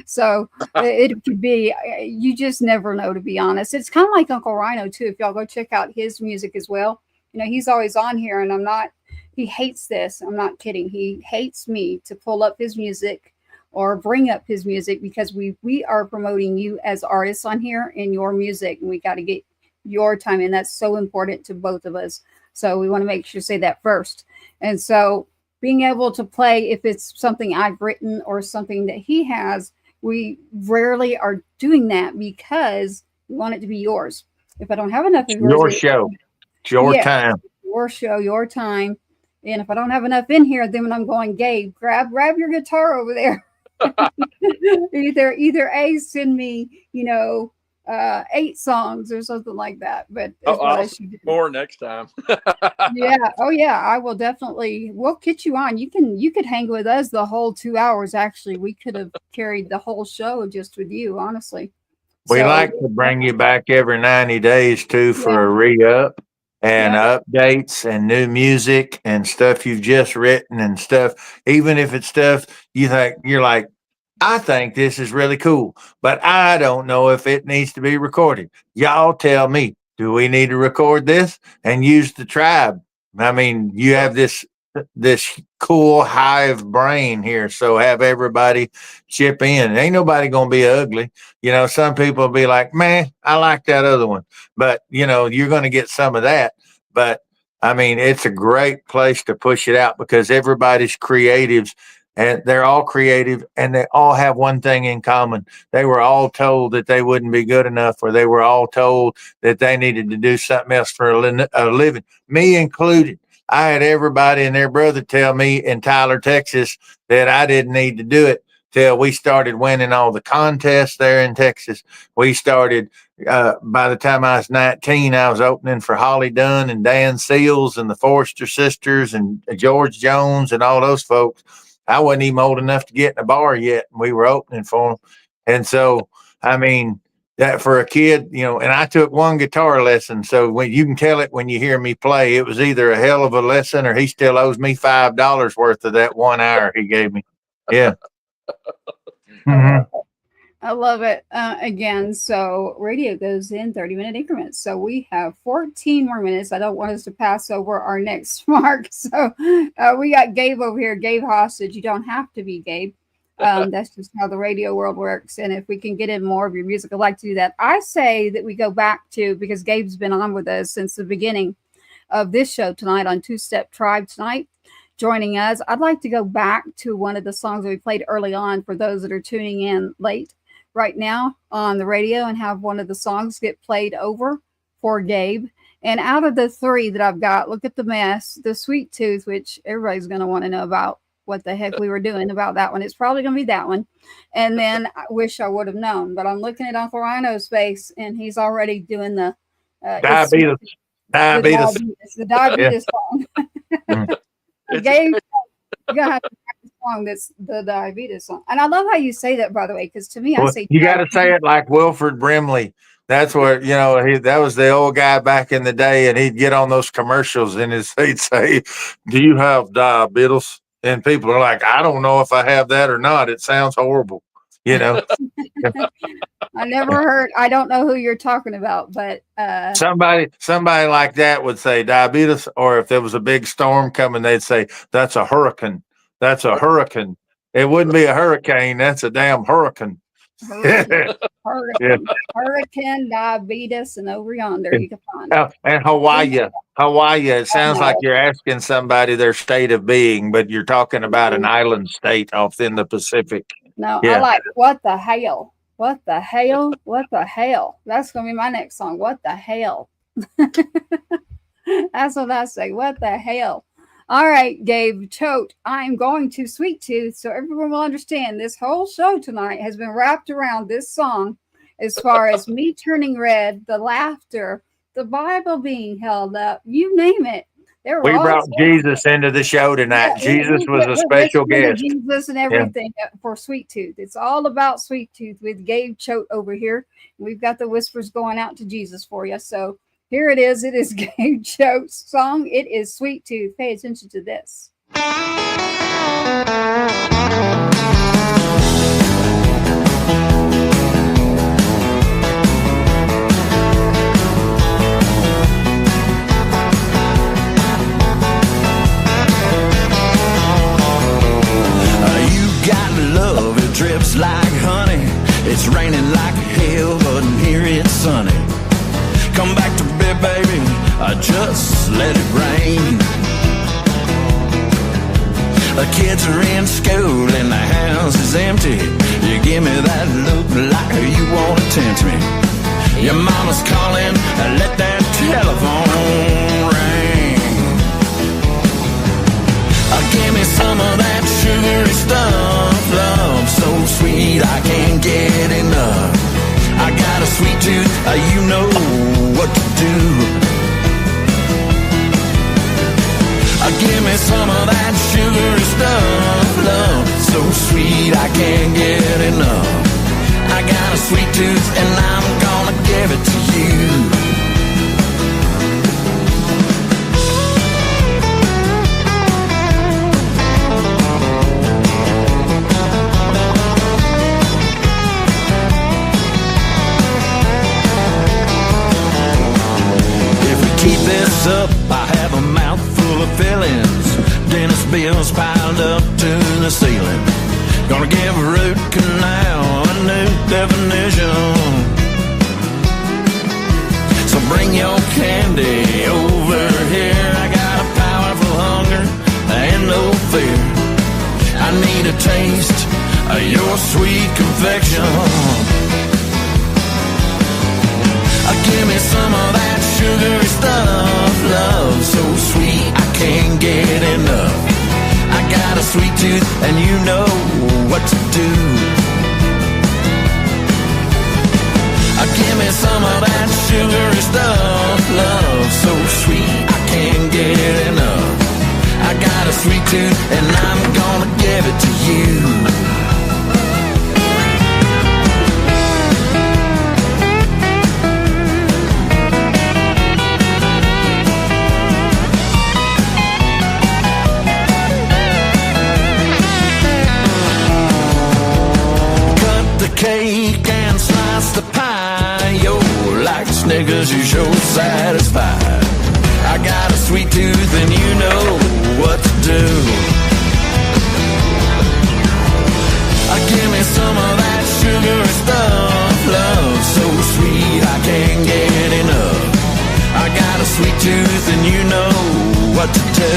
So it could be, you just never know, to be honest. It's kind of like UncleRyano too. If y'all go check out his music as well, you know, he's always on here, and he hates this. I'm not kidding. He hates me to pull up his music or bring up his music, because we are promoting you as artists on here and your music, and we got to get your time, and that's so important to both of us. So we want to make sure to say that first. And so being able to play, if it's something I've written or something that he has, we rarely are doing that because we want it to be yours. If I don't have enough of yours, your show, it's your yeah, time. your show, your time. And if I don't have enough in here, then when I'm going, Gabe, grab your guitar over there. either A, send me, 8 songs or something like that. But that's what I I'll should do. more next time. Yeah. Oh yeah. I will definitely. We'll get you on. You could hang with us the whole 2 hours. Actually, we could have carried the whole show just with you, honestly. We So like to bring you back every 90 days too for a re-up and yeah. updates and new music and stuff you've just written and stuff. Even if it's stuff you think you're like, I think this is really cool, but I don't know if it needs to be recorded. Y'all tell me, do we need to record this and use the tribe? I mean, you have this cool hive brain here, so have everybody chip in. Ain't nobody gonna be ugly. Some people will be like, man, I like that other one, but you're gonna get some of that. But I mean, it's a great place to push it out because everybody's creatives and they're all creative and they all have one thing in common. They were all told that they wouldn't be good enough, or they were all told that they needed to do something else for a living, me included. I had everybody and their brother tell me in Tyler, Texas, that I didn't need to do it till we started winning all the contests there in Texas. We started, by the time I was 19, I was opening for Holly Dunn and Dan Seals and the Forrester sisters and George Jones and all those folks. I wasn't even old enough to get in a bar yet, and we were opening for them. And so, I mean, that for a kid, and I took one guitar lesson. So when you can tell it when you hear me play, it was either a hell of a lesson or he still owes me $5 worth of that 1 hour he gave me. Yeah. Mm-hmm. I love it. Again, so radio goes in 30-minute increments. So we have 14 more minutes. I don't want us to pass over our next mark. So we got Gabe over here, Gabe hostage. You don't have to be Gabe. That's just how the radio world works. And if we can get in more of your music, I'd like to do that. I say that we go back to, because Gabe's been on with us since the beginning of this show tonight on Two Step Tribe tonight, joining us. I'd like to go back to one of the songs that we played early on for those that are tuning in late right now on the radio, and have one of the songs get played over for Gabe. And out of the 3 that I've got, look at the mess, the Sweet Tooth, which everybody's going to want to know about what the heck we were doing about that one. It's probably going to be that one. And then I wish I would have known, but I'm looking at UncleRyano's face and he's already doing the Diabetes. the diabetes song. Gabe, you're gonna have to practice song that's the diabetes song. And I love how you say that, by the way, because to me, I say you got to say it like Wilford Brimley. That's what that was the old guy back in the day, and he'd get on those commercials and he'd say, "Do you have diabetes?" And people are like, "I don't know if I have that or not. It sounds horrible." I never heard. I don't know who you're talking about, but somebody like that would say diabetes, or if there was a big storm coming, they'd say that's a hurricane. That's a hurricane. It wouldn't be a hurricane. That's a damn hurricane. Hurricane, hurricane, diabetes, and over yonder you can find it. And Hawaii. Hawaii. It sounds like you're asking somebody their state of being, but you're talking about an island state off in the Pacific. No, Yeah. I like what the hell? What the hell? What the hell? That's gonna be my next song. What the hell? That's what I say. What the hell? All right, Gabe Choate. I'm going to Sweet Tooth so everyone will understand this whole show tonight has been wrapped around this song as far as me turning red, the laughter, the Bible being held up, you name it. We brought Jesus into the show tonight. Yeah, Jesus was a special guest. Jesus and everything for Sweet Tooth. It's all about Sweet Tooth with Gabe Choate over here. We've got the whispers going out to Jesus for you. So here it is. It is Gabe Choate's song. It is Sweet Tooth. Pay attention to this. Drips like honey. It's raining like hell, but in here it's sunny. Come back to bed, baby. I just let it rain. The kids are in school and the house is empty. You give me that look like you want to tempt me. Your mama's calling. Let that telephone ring. Give me some of that sugary stuff, love so sweet I can't get enough. I got a sweet tooth, you know what to do. Give me some of that sugary stuff, love so sweet I can't get enough. I got a sweet tooth and I'm gonna give it to you. Keep this up, I have a mouthful of fillings. Dentist bills piled up to the ceiling. Gonna give a root canal a new definition. So bring your candy over here. I got a powerful hunger and no fear. I need a taste of your sweet confection. Give me some of that sugary stuff, love so sweet I can't get enough. I got a sweet tooth and you know what to do. Give me some of that sugary stuff, love so sweet I can't get enough. I got a sweet tooth and I'm gonna give it to you. Cake and slice the pie. Yo, like Snickers, you sure satisfied. I got a sweet tooth and you know what to do. Give me some of that sugary stuff, love so sweet I can't get enough. I got a sweet tooth and you know what to do.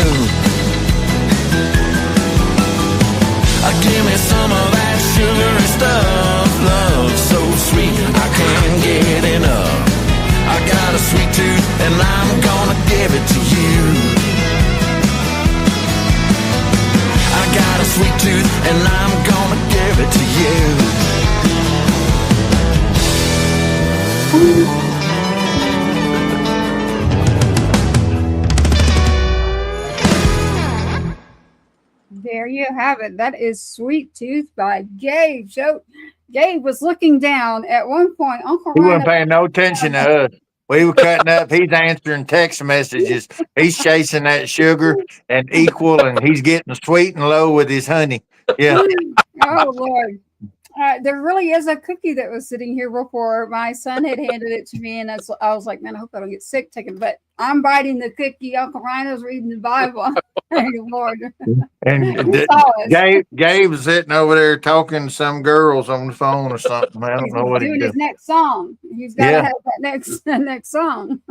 Give me some of that sugary stuff, love so sweet I can't get enough. I got a sweet tooth and I'm gonna give it to you. I got a sweet tooth and I'm gonna give it to you. There you have it. That is Sweet Tooth by Gabe Choate. Gabe was looking down at one point. Uncle He Ryan wasn't paying no attention to us. We were cutting up. He's answering text messages. He's chasing that sugar and equal, and he's getting sweet and low with his honey. Yeah. Oh, Lord. There really is a cookie that was sitting here before. My son had handed it to me, and I was like, man, I hope I don't get sick taking it. But I'm biting the cookie. Uncle Rhino's reading the Bible. Thank you, Lord. And He saw us. Gabe's sitting over there talking to some girls on the phone or something. I don't He's know what he's doing his doing. next song. He's got to Yeah. have that next song.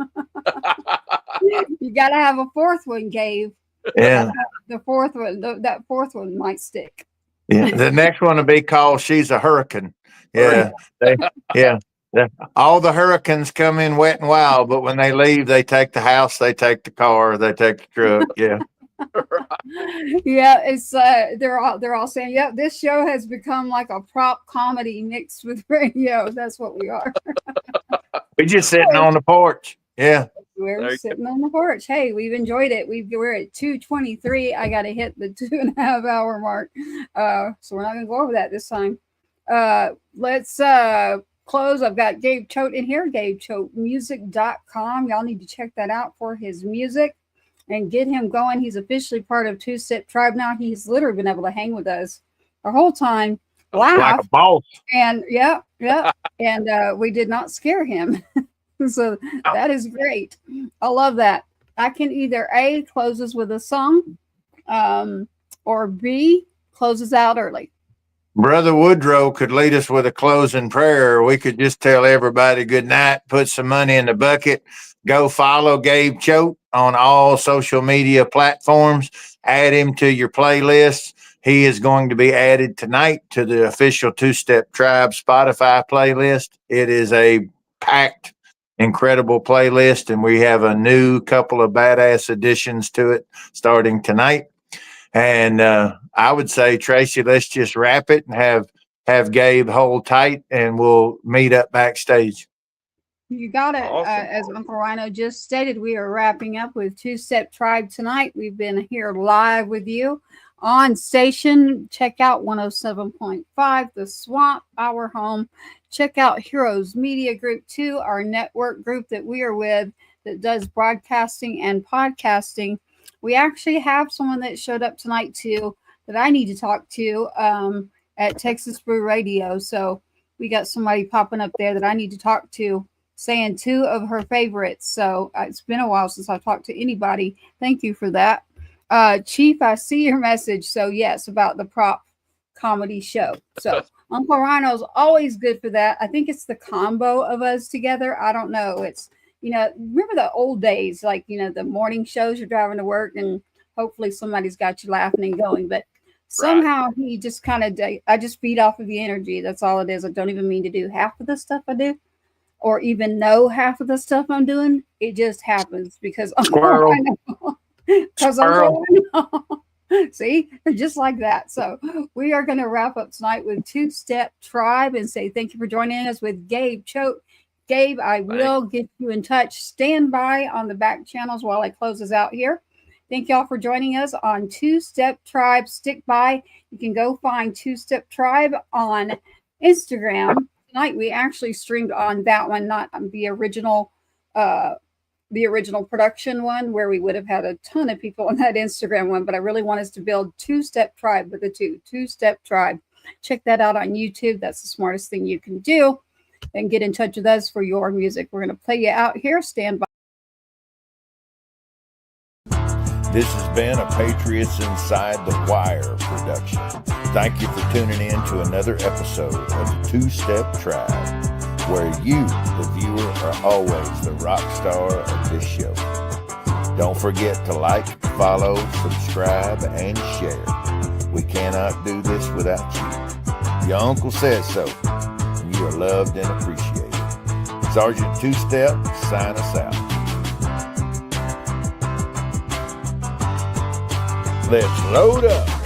You got to have a fourth one, Gabe. Yeah. The fourth one, that fourth one might stick. Yeah. The next one will be called She's a Hurricane. Yeah. Yeah. All the hurricanes come in wet and wild, but when they leave, they take the house, they take the car, they take the truck. Yeah. Yeah, it's they're all saying, yeah, this show has become like a prop comedy mixed with radio. That's what we are. We're just sitting on the porch. Yeah. We're sitting on the porch. Hey, we've enjoyed it. We're at 2:23. I got to hit the 2.5 hour mark. So we're not going to go over that this time. Let's close. I've got Gabe Choate in here, GabeChoateMusic.com. Y'all need to check that out for his music and get him going. He's officially part of Two Step Tribe now. He's literally been able to hang with us the whole time, laugh, Like a boss. and yeah. And we did not scare him. So that is great. I love that. I can either A, closes with a song, or B, closes out early. Brother Woodrow could lead us with a closing prayer, or we could just tell everybody good night, put some money in the bucket, go follow Gabe Choate on all social media platforms, add him to your playlist. He is going to be added tonight to the official Two Step Tribe Spotify playlist. It is a packed, incredible playlist, and we have a new couple of badass additions to it starting tonight. And I would say, Tracy, let's just wrap it and have Gabe hold tight, and we'll meet up backstage. You got it. Awesome. As Uncle Rhino just stated, we are wrapping up with Two Step Tribe tonight. We've been here live with you on station. Check out 107.5 The Swamp, our home. Check out Heroes Media Group 2, our network group that we are with that does broadcasting and podcasting. We actually have someone that showed up tonight too that I need to talk to at Texas Brew Radio. So we got somebody popping up there that I need to talk to, saying two of her favorites. So it's been a while since I've talked to anybody. Thank you for that. Chief, I see your message. So yes, about the prop comedy show. So Uncle Rhino's always good for that. I think it's the combo of us together. I don't know. It's, remember the old days, like, the morning shows, you're driving to work and hopefully somebody's got you laughing and going. But somehow he just kind of, I just feed off of the energy. That's all it is. I don't even mean to do half of the stuff I do or even know half of the stuff I'm doing. It just happens because Uncle Rhino. Because Uncle Rhino. See, just like that. So we are going to wrap up tonight with Two Step Tribe and say thank you for joining us with Gabe Choate. Gabe, I will get you in touch. Stand by on the back channels while I close us out here. Thank y'all for joining us on Two Step Tribe. Stick by. You can go find Two Step Tribe on Instagram. Tonight we actually streamed on that one, not the original production one where we would have had a ton of people on that Instagram one, but I really want us to build Two Step Tribe with a Two Step Tribe. Check that out on YouTube. That's the smartest thing you can do. And get in touch with us for your music. We're going to play you out here. Stand by. This has been a Patriots Inside the Wire production. Thank you for tuning in to another episode of the Two Step Tribe, where you, the viewer, are always the rock star of this show. Don't forget to like, follow, subscribe, and share. We cannot do this without you. Your uncle says so, and you are loved and appreciated. Sergeant Two Step, sign us out. Let's load up.